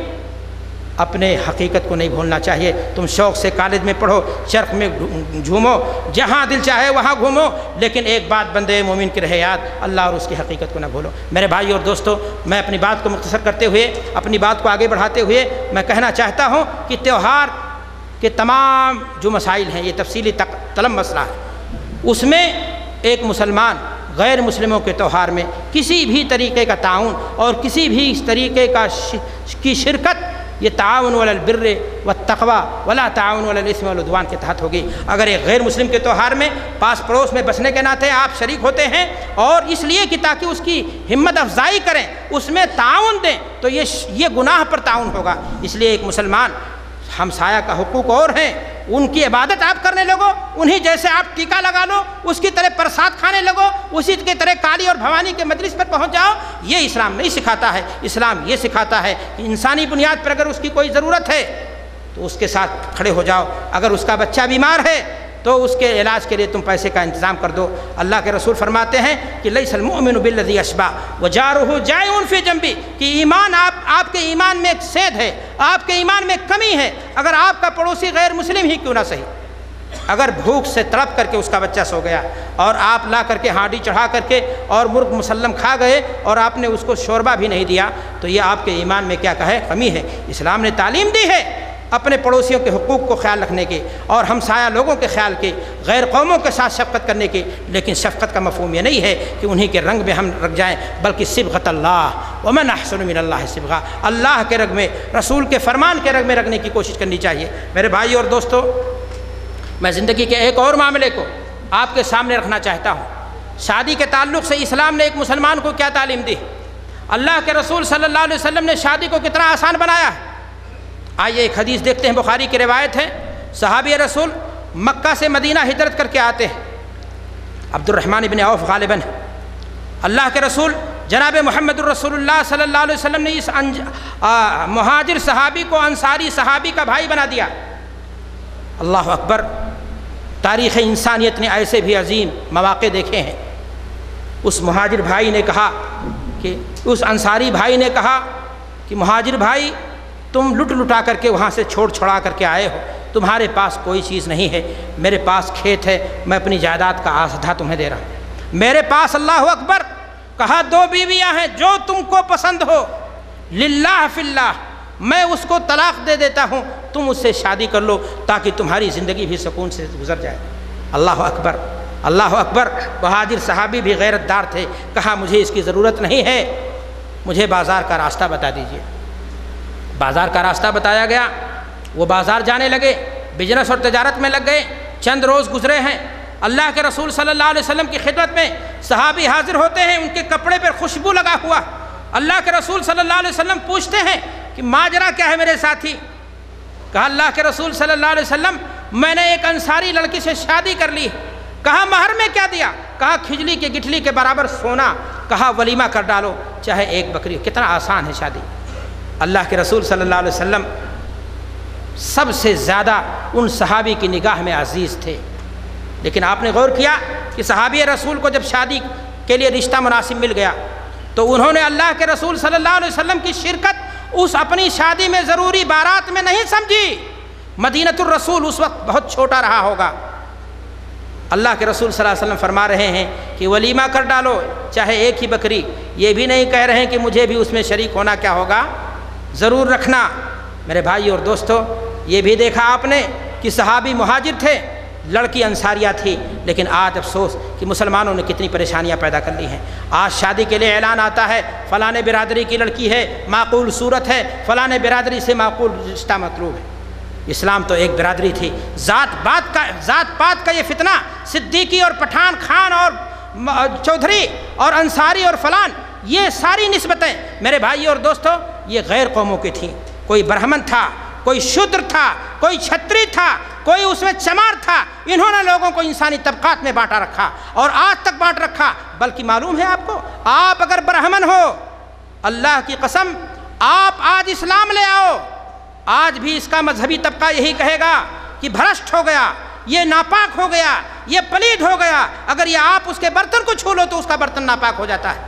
اپنے حقیقت کو نہیں بھولنا چاہیے۔ تم شوق سے کالج میں پڑھو، چرخ میں جھومو، جہاں دل چاہے وہاں گھومو، لیکن ایک بات بندے مومن کی رہے یاد، اللہ اور اس کی حقیقت کو نہ بھولو۔ میرے بھائی اور دوستو، میں اپنی بات کو مختصر کرتے ہوئے، اپنی بات کو آگے بڑھاتے ہوئے میں کہنا چاہتا ہوں کہ تہوار کے تمام جو مسائل ہیں، یہ تفصیلی طلب مسئلہ ہے، اس میں ایک مسلمان غیر مسلموں کے تہوار میں کسی بھی طریقے کا تعاون اور کسی بھی اس طریقے کی شرکت، یہ تعاون علی البر والتقوی ولا تعاون علی الاثم والعدوان کے تحت ہوگی۔ اگر ایک غیر مسلم کے تہوار میں پاس پڑوس میں بسنے کے ناطے آپ شریک ہوتے ہیں اور اس لیے کہ تاکہ اس کی ہمت افزائی کریں، اس میں تعاون دیں، تو یہ گناہ پر تعاون ہوگا۔ اس لیے ایک مسلمان ہمسایہ کا حقوق اور ہیں، ان کی عبادت آپ کرنے لگو، انہی جیسے آپ ٹیکا لگا لو، اس کی طرح پرساد کھانے لگو، اسی کی طرح کالی اور بھوانی کے مجلس پر پہنچ جاؤ، یہ اسلام نہیں سکھاتا ہے۔ اسلام یہ سکھاتا ہے کہ انسانی بنیاد پر اگر اس کی کوئی ضرورت ہے تو اس کے ساتھ کھڑے ہو جاؤ، اگر اس کا بچہ بیمار ہے تو اس کے علاج کے لیے تم پیسے کا انتظام کر دو۔ اللہ کے رسول فرماتے ہیں کہ لیس المؤمن بالذی اشبع وجارہ جائع فی جنبہ، کہ ایمان آپ کے ایمان میں ایک سید ہے، آپ کے ایمان میں کمی ہے، اگر آپ کا پڑوسی غیر مسلم ہی کیوں نہ صحیح، اگر بھوک سے تڑپ کر کے اس کا بچہ سو گیا اور آپ لا کر کے ہانڈی چڑھا کر کے اور مرغ مسلم کھا گئے اور آپ نے اس کو شوربہ بھی نہیں دیا، تو یہ آپ کے ایمان میں کیا کہے؟ کمی ہے۔ اسلام نے تعلیم دی ہے اپنے پڑوسیوں کے حقوق کو خیال رکھنے کی اور ہمسایہ لوگوں کے خیال کی، غیر قوموں کے ساتھ شفقت کرنے کی، لیکن شفقت کا مفہوم یہ نہیں ہے کہ انہی کے رنگ میں ہم رکھ جائیں، بلکہ صبغۃ اللہ ومن احسن من اللہ صبغہ، اللہ کے رنگ میں، رسول کے فرمان کے رنگ میں رکھنے کی کوشش کرنی چاہیے۔ میرے بھائی اور دوستو، میں زندگی کے ایک اور معاملے کو آپ کے سامنے رکھنا چاہتا ہوں۔ شادی کے تعلق سے اسلام نے ایک مسلمان کو کیا تعلیم دی؟ اللہ کے رسول صلی اللہ علیہ وسلم نے شادی کو کتنا آسان بنایا ہے۔ آئیے ایک حدیث دیکھتے ہیں، بخاری کی روایت ہے، صحابی رسول مکہ سے مدینہ ہجرت کر کے آتے ہیں، عبد الرحمن بن عوف غالباً، اللہ کے رسول جناب محمد الرسول اللہ صلی اللہ علیہ وسلم نے اس مہاجر صحابی کو انصاری صحابی کا بھائی بنا دیا۔ اللہ اکبر، تاریخ انسانیت نے ایسے بھی عظیم مواقع دیکھے ہیں۔ اس مہاجر بھائی نے کہا کہ اس انصاری بھائی نے کہا کہ مہاجر بھائی، تم لٹ لٹا کر کے وہاں سے چھوڑا کر کے آئے ہو، تمہارے پاس کوئی چیز نہیں ہے، میرے پاس کھیت ہے، میں اپنی جائیداد کا آدھا تمہیں دے رہا ہوں، میرے پاس اللہ اکبر، کہا 2 بیویاں ہیں، جو تم کو پسند ہو، للہ فی اللہ، میں اس کو طلاق دے دیتا ہوں، تم اس سے شادی کر لو تاکہ تمہاری زندگی بھی سکون سے گزر جائے۔ اللہ اکبر، اللہ اکبر۔ مہاجر صحابی بھی غیرت دار تھے، کہا مجھے اس کی ضرورت نہیں ہے، مجھے بازار کا راستہ بتا دیجیے۔ بازار کا راستہ بتایا گیا، وہ بازار جانے لگے، بزنس اور تجارت میں لگ گئے۔ چند روز گزرے ہیں، اللہ کے رسول صلی اللہ علیہ وسلم کی خدمت میں صحابی حاضر ہوتے ہیں، ان کے کپڑے پر خوشبو لگا ہوا۔ اللہ کے رسول صلی اللہ علیہ وسلم پوچھتے ہیں کہ ماجرا کیا ہے میرے ساتھی؟ کہا اللہ کے رسول صلی اللہ علیہ وسلم، میں نے ایک انصاری لڑکی سے شادی کر لی۔ کہا مہر میں کیا دیا؟ کہا کھجلی کے گٹھلی کے برابر سونا، کہا ولیمہ کر ڈالو چاہے 1 بکری۔ کتنا آسان ہے شادی۔ اللہ کے رسول صلی اللہ علیہ وسلم سب سے زیادہ ان صحابی کی نگاہ میں عزیز تھے، لیکن آپ نے غور کیا کہ صحابی رسول کو جب شادی کے لیے رشتہ مناسب مل گیا تو انہوں نے اللہ کے رسول صلی اللہ علیہ وسلم کی شرکت اس اپنی شادی میں ضروری بارات میں نہیں سمجھی، مدینۃ الرسول اس وقت بہت چھوٹا رہا ہوگا۔ اللہ کے رسول صلی اللہ علیہ وسلم فرما رہے ہیں کہ ولیمہ کر ڈالو چاہے ایک ہی بکری، یہ بھی نہیں کہہ رہے ہیں کہ مجھے بھی اس میں شریک ہونا کیا ہوگا، ضرور رکھنا۔ میرے بھائی اور دوستو، یہ بھی دیکھا آپ نے کہ صحابی مہاجر تھے، لڑکی انصاریہ تھی، لیکن آج افسوس کہ مسلمانوں نے کتنی پریشانیاں پیدا کر لی ہیں۔ آج شادی کے لیے اعلان آتا ہے فلاں برادری کی لڑکی ہے، معقول صورت ہے، فلاں برادری سے معقول رشتہ مطلوب ہے۔ اسلام تو ایک برادری تھی۔ ذات پات کا یہ فتنہ، صدیقی اور پٹھان، خان اور چودھری اور انصاری اور فلان، یہ ساری نسبتیں میرے بھائی اور دوستو یہ غیر قوموں کی تھیں۔ کوئی برہمن تھا، کوئی شودر تھا، کوئی چھتری تھا، کوئی اس میں چمار تھا، انہوں نے لوگوں کو انسانی طبقات میں بانٹا رکھا اور آج تک بانٹ رکھا۔ بلکہ معلوم ہے آپ کو، آپ اگر برہمن ہو، اللہ کی قسم آپ آج اسلام لے آؤ، آج بھی اس کا مذہبی طبقہ یہی کہے گا کہ بھرشٹ ہو گیا، یہ ناپاک ہو گیا، یہ پلید ہو گیا۔ اگر یہ آپ اس کے برتن کو چھو لو تو اس کا برتن ناپاک ہو جاتا ہے۔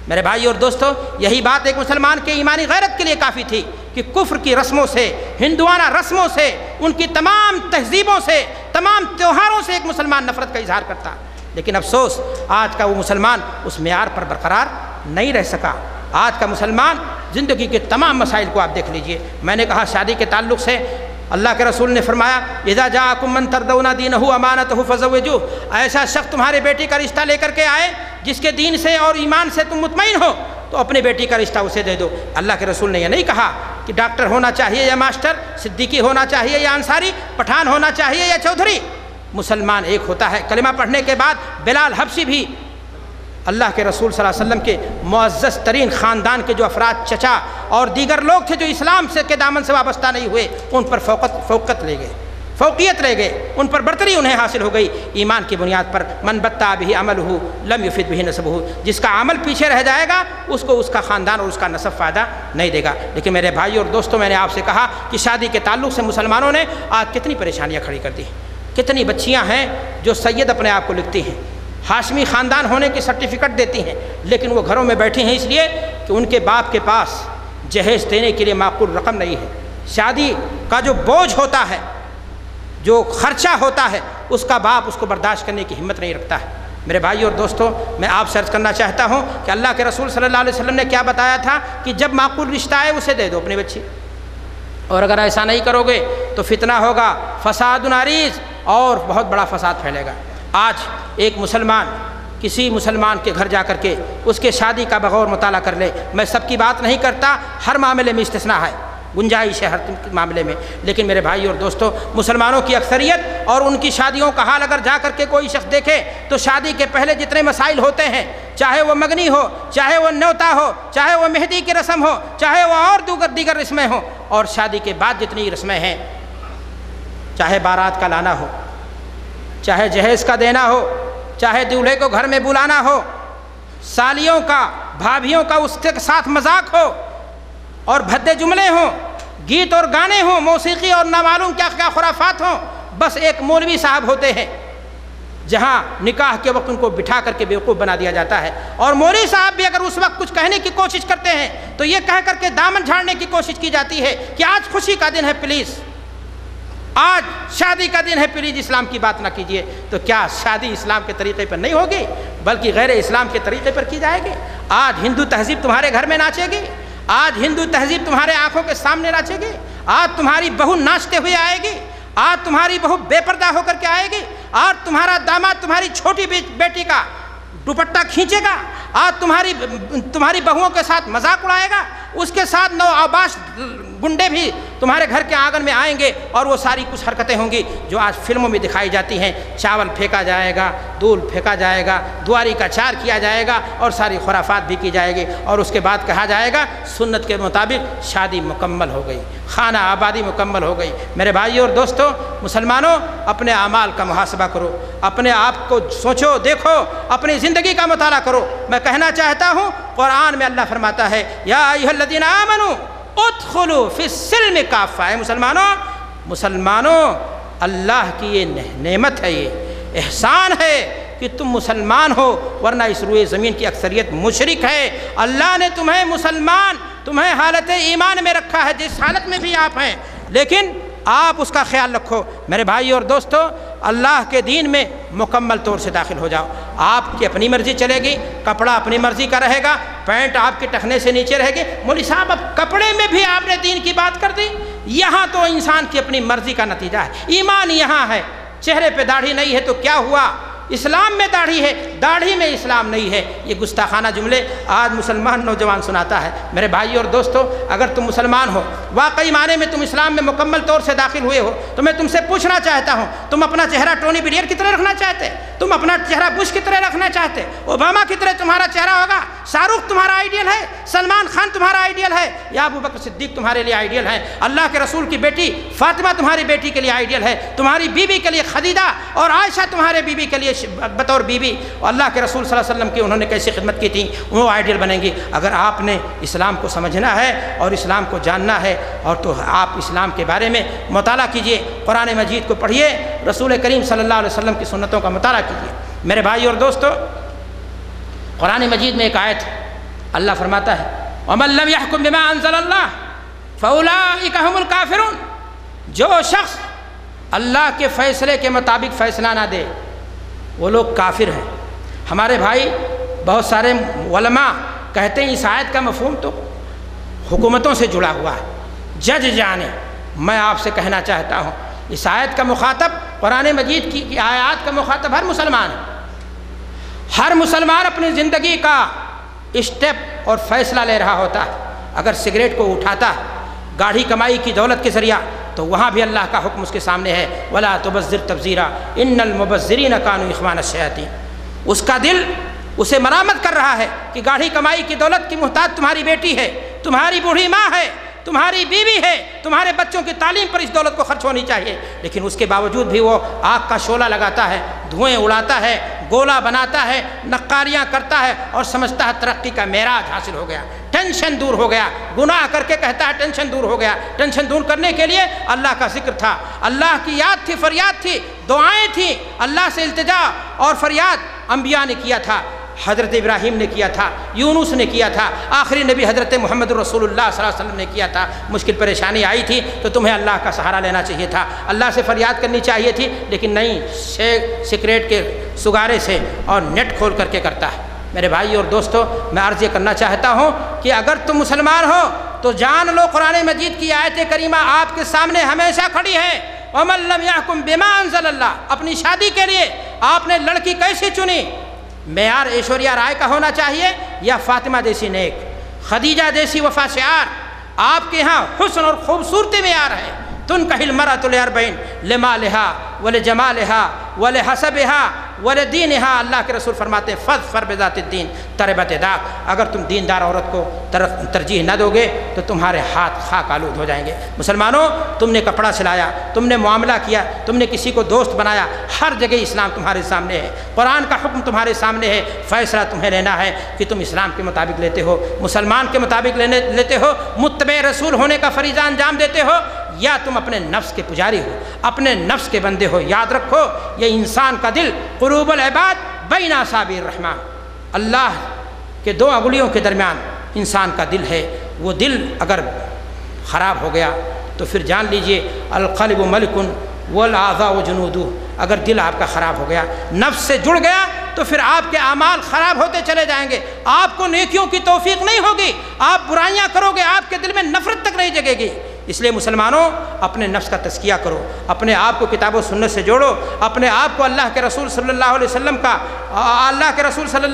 میرے بھائی اور دوستو، یہی بات ایک مسلمان کے ایمانی غیرت کے لیے کافی تھی کہ کفر کی رسموں سے، ہندوانہ رسموں سے، ان کی تمام تہذیبوں سے، تمام تیوہاروں سے ایک مسلمان نفرت کا اظہار کرتا۔ لیکن افسوس آج کا وہ مسلمان اس معیار پر برقرار نہیں رہ سکا۔ آج کا مسلمان زندگی کے تمام مسائل کو آپ دیکھ لیجئے۔ میں نے کہا شادی کے تعلق سے اللہ کے رسول نے فرمایا اذا جاءکم من ترضون دینہ امانتہ فزوجوہ، ایسا شخص تمہارے بیٹی کا رشتہ لے کر کے آئے جس کے دین سے اور ایمان سے تم مطمئن ہو تو اپنے بیٹی کا رشتہ اسے دے دو۔ اللہ کے رسول نے یہ نہیں کہا کہ ڈاکٹر ہونا چاہیے یا ماسٹر، صدیقی ہونا چاہیے یا انصاری، پٹھان ہونا چاہیے یا چودھری۔ مسلمان ایک ہوتا ہے۔ کلمہ پڑھنے کے بعد بلال حبشی بھی اللہ کے رسول صلی اللہ علیہ وسلم کے معزز ترین خاندان کے جو افراد، چچا اور دیگر لوگ تھے جو اسلام سے کے دامن سے وابستہ نہیں ہوئے، ان پر فوقیت لے گئے، ان پر برتری انہیں حاصل ہو گئی ایمان کی بنیاد پر۔ من بطا بہ عملہ لم یفد بہ نسبہ، جس کا عمل پیچھے رہ جائے گا اس کو اس کا خاندان اور اس کا نسب فائدہ نہیں دے گا۔ لیکن میرے بھائی اور دوستوں، میں نے آپ سے کہا کہ شادی کے تعلق سے مسلمانوں نے آج کتنی پریشانیاں کھڑی کر دی ہیں۔ کتنی بچیاں ہیں جو سید اپنے آپ کو لکھتی ہیں، ہاشمی خاندان ہونے کی سرٹیفکیٹ دیتی ہیں، لیکن وہ گھروں میں بیٹھی ہیں اس لیے کہ ان کے باپ کے پاس جہیز دینے کے لیے معقول رقم نہیں ہے۔ شادی کا جو بوجھ ہوتا ہے، جو خرچہ ہوتا ہے، اس کا باپ اس کو برداشت کرنے کی ہمت نہیں رکھتا ہے۔ میرے بھائی اور دوستوں، میں آپ سے عرض کرنا چاہتا ہوں کہ اللہ کے رسول صلی اللہ علیہ وسلم نے کیا بتایا تھا کہ جب معقول رشتہ آئے اسے دے دو اپنی بچی، اور اگر ایسا نہیں کرو گے تو فتنہ ہوگا، فساد عریض، اور بہت بڑا فساد پھیلے گا۔ آج ایک مسلمان کسی مسلمان کے گھر جا کر کے اس کے شادی کا بغور مطالعہ کر لے، میں سب کی بات نہیں کرتا، ہر معاملے میں استثناء ہے، گنجائش ہے ہر معاملے میں، لیکن میرے بھائی اور دوستو، مسلمانوں کی اکثریت اور ان کی شادیوں کا حال اگر جا کر کے کوئی شخص دیکھے تو شادی کے پہلے جتنے مسائل ہوتے ہیں، چاہے وہ مگنی ہو، چاہے وہ نیوتا ہو، چاہے وہ مہندی کی رسم ہو، چاہے وہ اور دیگر رسمیں ہوں، اور شادی کے بعد جتنی رسمیں ہیں، چاہے بارات کا لانا ہو، چاہے جہیز کا دینا ہو، چاہے دولہے کو گھر میں بلانا ہو، سالیوں کا، بھابھیوں کا اس کے ساتھ مذاق ہو، اور بھدے جملے ہوں، گیت اور گانے ہوں، موسیقی اور نہ معلوم کیا کیا خرافات ہوں، بس ایک مولوی صاحب ہوتے ہیں جہاں نکاح کے وقت ان کو بٹھا کر کے بیوقوف بنا دیا جاتا ہے، اور مولوی صاحب بھی اگر اس وقت کچھ کہنے کی کوشش کرتے ہیں تو یہ کہہ کر کے دامن جھاڑنے کی کوشش کی جاتی ہے کہ آج خوشی کا دن ہے، پلیز آج شادی کا دن ہے، پلیز اسلام کی بات نہ کیجیے۔ تو کیا شادی اسلام کے طریقے پر نہیں ہوگی بلکہ غیر اسلام کے طریقے پر کی جائے گی؟ آج ہندو تہذیب تمہارے گھر میں ناچے گی، آج ہندو تہذیب تمہارے آنکھوں کے سامنے ناچے گی، آج تمہاری بہو ناچتے ہوئے آئے گی، آج تمہاری بہو بے پردہ ہو کر کے آئے گی، آج تمہارا داماد تمہاری چھوٹی بیٹی کا دوپٹہ کھینچے گا، آج تمہاری بہوؤں کے ساتھ مذاق اڑائے گا، اس کے ساتھ نو آباش گنڈے بھی تمہارے گھر کے آنگن میں آئیں گے، اور وہ ساری کچھ حرکتیں ہوں گی جو آج فلموں میں دکھائی جاتی ہیں۔ چاول پھینکا جائے گا، دول پھینکا جائے گا، دواری کا چار کیا جائے گا، اور ساری خرافات بھی کی جائے گی، اور اس کے بعد کہا جائے گا سنت کے مطابق شادی مکمل ہو گئی، خانہ آبادی مکمل ہو گئی۔ میرے بھائیو اور دوستو، مسلمانوں، اپنے اعمال کا محاسبہ کرو، اپنے آپ کو سوچو، دیکھو، اپنی زندگی کا مطالعہ کرو۔ میں کہنا چاہتا ہوں، قرآن میں اللہ فرماتا ہے یا ایھا الذین آمنوا ادخلوا فی السلم کافہ۔ اے مسلمانوں، اللہ کی یہ نعمت ہے، یہ احسان ہے کہ تم مسلمان ہو، ورنہ اس روئے زمین کی اکثریت مشرک ہے۔ اللہ نے تمہیں مسلمان، تمہیں حالت ایمان میں رکھا ہے، جس حالت میں بھی آپ ہیں، لیکن آپ اس کا خیال رکھو۔ میرے بھائی اور دوستو، اللہ کے دین میں مکمل طور سے داخل ہو جاؤ۔ آپ کی اپنی مرضی چلے گی، کپڑا اپنی مرضی کا رہے گا، پینٹ آپ کے ٹخنے سے نیچے رہے گی۔ مولوی صاحب اب کپڑے میں بھی آپ نے دین کی بات کر دی؟ یہاں تو انسان کی اپنی مرضی کا نتیجہ ہے۔ ایمان یہاں ہے، چہرے پہ داڑھی نہیں ہے تو کیا ہوا؟ اسلام میں داڑھی ہے، داڑھی میں اسلام نہیں ہے۔ یہ گستاخانہ جملے آج مسلمان نوجوان سناتا ہے۔ میرے بھائی اور دوستو، اگر تم مسلمان ہو، واقعی معنی میں تم اسلام میں مکمل طور سے داخل ہوئے ہو، تو میں تم سے پوچھنا چاہتا ہوں، تم اپنا چہرہ ٹونی بلیئر کی طرح رکھنا چاہتے؟ تم اپنا چہرہ بش کی طرح رکھنا چاہتے؟ اوباما کی طرح تمہارا چہرہ ہوگا؟ شاہ رخ تمہارا آئیڈیل ہے؟ سلمان خان تمہارا آئیڈیل ہے؟ یا ابو بکر صدیق تمہارے لیے آئیڈیل ہے؟ اللہ کے رسول کی بیٹی فاطمہ تمہاری بیٹی کے لیے آئیڈیل ہے؟ تمہاری بیوی کے لیے خدیجہ اور عائشہ تمہارے بیوی کے لیے بطور بیوی اور اللہ کے رسول صلی اللہ علیہ وسلم کی انہوں نے کیسی خدمت کی تھی، وہ آئیڈیل بنیں گی۔ اگر آپ نے اسلام کو سمجھنا ہے اور اسلام کو جاننا ہے اور تو آپ اسلام کے بارے میں مطالعہ کیجئے، قرآن مجید کو پڑھیے، رسول کریم صلی اللہ علیہ وسلم کی سنتوں کا مطالعہ کیجئے۔ میرے بھائی اور دوستو، قرآن مجید میں ایک آیت اللہ فرماتا ہے وَمَن لَّمْ يَحْكُم بِمَا أَنزَلَ اللَّهُ فَأُولَٰئِكَ هُمُ الْكَافِرُونَ۔ جو شخص اللہ کے فیصلے کے مطابق فیصلہ نہ دے وہ لوگ کافر ہیں۔ ہمارے بھائی بہت سارے علماء کہتے ہیں اس آیت کا مفہوم تو حکومتوں سے جڑا ہوا ہے، جج جانے۔ میں آپ سے کہنا چاہتا ہوں اس آیت کا مخاطب، قرآن مجید کی آیات کا مخاطب ہر مسلمان ہے۔ ہر مسلمان اپنی زندگی کا اسٹیپ اور فیصلہ لے رہا ہوتا ہے۔ اگر سگریٹ کو اٹھاتا ہے گاڑھی کمائی کی دولت کے ذریعہ تو وہاں بھی اللہ کا حکم اس کے سامنے ہے وَلَا تُبَذِّرْ تَبْذِيرًا إِنَّ الْمُبَذِّرِينَ كَانُوا إِخْوَانَ الشَّيَاطِينَ۔ اس کا دل اسے مرامت کر رہا ہے کہ گاڑھی کمائی کی دولت کی محتاج تمہاری بیٹی ہے، تمہاری بوڑھی ماں ہے، تمہاری بیوی ہے، تمہارے بچوں کی تعلیم پر اس دولت کو خرچ ہونی چاہیے، لیکن اس کے باوجود بھی وہ آگ کا شعلہ لگاتا ہے، دھوئیں اڑاتا ہے، گولا بناتا ہے، نقاریاں کرتا ہے اور سمجھتا ہے ترقی کا معراج حاصل ہو گیا، ٹینشن دور ہو گیا، گناہ کر کے کہتا ہے ٹینشن دور ہو گیا۔ ٹینشن دور کرنے کے لیے اللہ کا ذکر تھا، اللہ کی یاد تھی، فریاد تھی، دعائیں تھیں، اللہ سے التجا اور فریاد انبیاء نے کیا تھا، حضرت ابراہیم نے کیا تھا، یونس نے کیا تھا، آخری نبی حضرت محمد رسول اللہ صلی اللہ علیہ وسلم نے کیا تھا۔ مشکل پریشانی آئی تھی تو تمہیں اللہ کا سہارا لینا چاہیے تھا، اللہ سے فریاد کرنی چاہیے تھی، لیکن نہیں، سگریٹ کے سگارے سے اور نیٹ کھول کر کے کرتا ہے۔ میرے بھائی اور دوستو، میں عرض یہ کرنا چاہتا ہوں کہ اگر تم مسلمان ہو تو جان لو قرآن مجید کی آیت کریمہ آپ کے سامنے ہمیشہ کھڑی ہے۔ وَمَن لَّمْ يَحْكُم بِمَا أَنزَلَ اللَّهُ۔ اپنی شادی کے لیے آپ نے لڑکی کیسی چنی؟ معیار ایشوریا رائے کا ہونا چاہیے یا فاطمہ جیسی نیک، خدیجہ جیسی وفا شعار؟ آپ کے ہاں حسن اور خوبصورتی معیار ہے۔ تنکح المرأة لأربعین لمالها ولجمالها ولحسبها ولدینها۔ اللہ کے رسول فرماتے ہیں فاظفر بذات الدین تربت یداک۔ اگر تم دیندار عورت کو ترجیح نہ دو گے تو تمہارے ہاتھ خاک آلود ہو جائیں گے۔ مسلمانوں، تم نے کپڑا سلایا، تم نے معاملہ کیا، تم نے کسی کو دوست بنایا، ہر جگہ اسلام تمہارے سامنے ہے، قرآن کا حکم تمہارے سامنے ہے۔ فیصلہ تمہیں لینا ہے کہ تم اسلام کے مطابق لیتے ہو، مسلمان کے مطابق لیتے ہو، متبع رسول ہونے کا فریضہ انجام دیتے ہو، یا تم اپنے نفس کے پجاری ہو، اپنے نفس کے بندے ہو۔ یاد رکھو، یہ انسان کا دل قلوب العباد بین اصابع الرحمن، اللہ کے دو انگلیوں کے درمیان انسان کا دل ہے۔ وہ دل اگر خراب ہو گیا تو پھر جان لیجئے القلب ملک والاعضاء جنودہ۔ اگر دل آپ کا خراب ہو گیا، نفس سے جڑ گیا، تو پھر آپ کے اعمال خراب ہوتے چلے جائیں گے، آپ کو نیکیوں کی توفیق نہیں ہوگی، آپ برائیاں کرو گے، آپ کے دل میں نفرت تک نہیں جگے گی۔ اس لیے مسلمانوں، اپنے نفس کا تزکیہ کرو، اپنے آپ کو کتاب و سنت سے جوڑو، اپنے آپ کو اللہ کے رسول صلی اللہ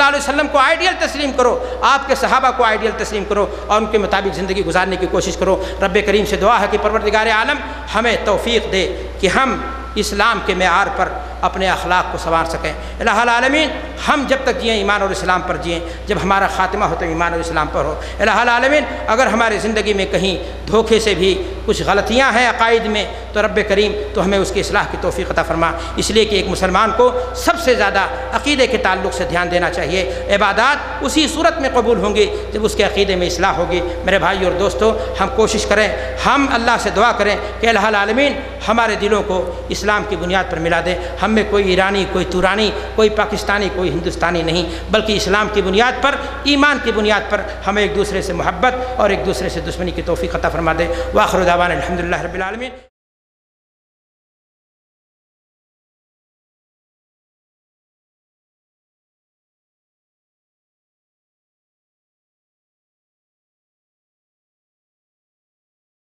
علیہ وسلم کو آئیڈیل تسلیم کرو، آپ کے صحابہ کو آئیڈیل تسلیم کرو اور ان کے مطابق زندگی گزارنے کی کوشش کرو۔ رب کریم سے دعا ہے کہ پروردگار عالم ہمیں توفیق دے کہ ہم اسلام کے معیار پر اپنے اخلاق کو سنوار سکیں۔ الہ العالمین، ہم جب تک جئیں ایمان اور اسلام پر جئیں، جب ہمارا خاتمہ ہو تو ایمان اور اسلام پر ہو۔ الہ العالمین، اگر ہماری زندگی میں کہیں دھوکے سے بھی کچھ غلطیاں ہیں عقائد میں تو رب کریم تو ہمیں اس کی اصلاح کی توفیق عطا فرما۔ اس لیے کہ ایک مسلمان کو سب سے زیادہ عقیدے کے تعلق سے دھیان دینا چاہیے۔ عبادات اسی صورت میں قبول ہوں گی جب اس کے عقیدے میں اصلاح ہوگی۔ میرے بھائی اور دوستو، ہم کوشش کریں، ہم اللہ سے دعا کریں کہ الہ العالمین ہمارے دلوں کو اسلام کی بنیاد پر ملا دے۔ ہم میں کوئی ایرانی، کوئی تورانی، کوئی پاکستانی، کوئی ہندوستانی نہیں، بلکہ اسلام کی بنیاد پر، ایمان کی بنیاد پر ہمیں ایک دوسرے سے محبت اور ایک دوسرے سے دشمنی کی توفیق عطا فرما دے۔ وآخر دعوانا الحمدللہ رب العالمین۔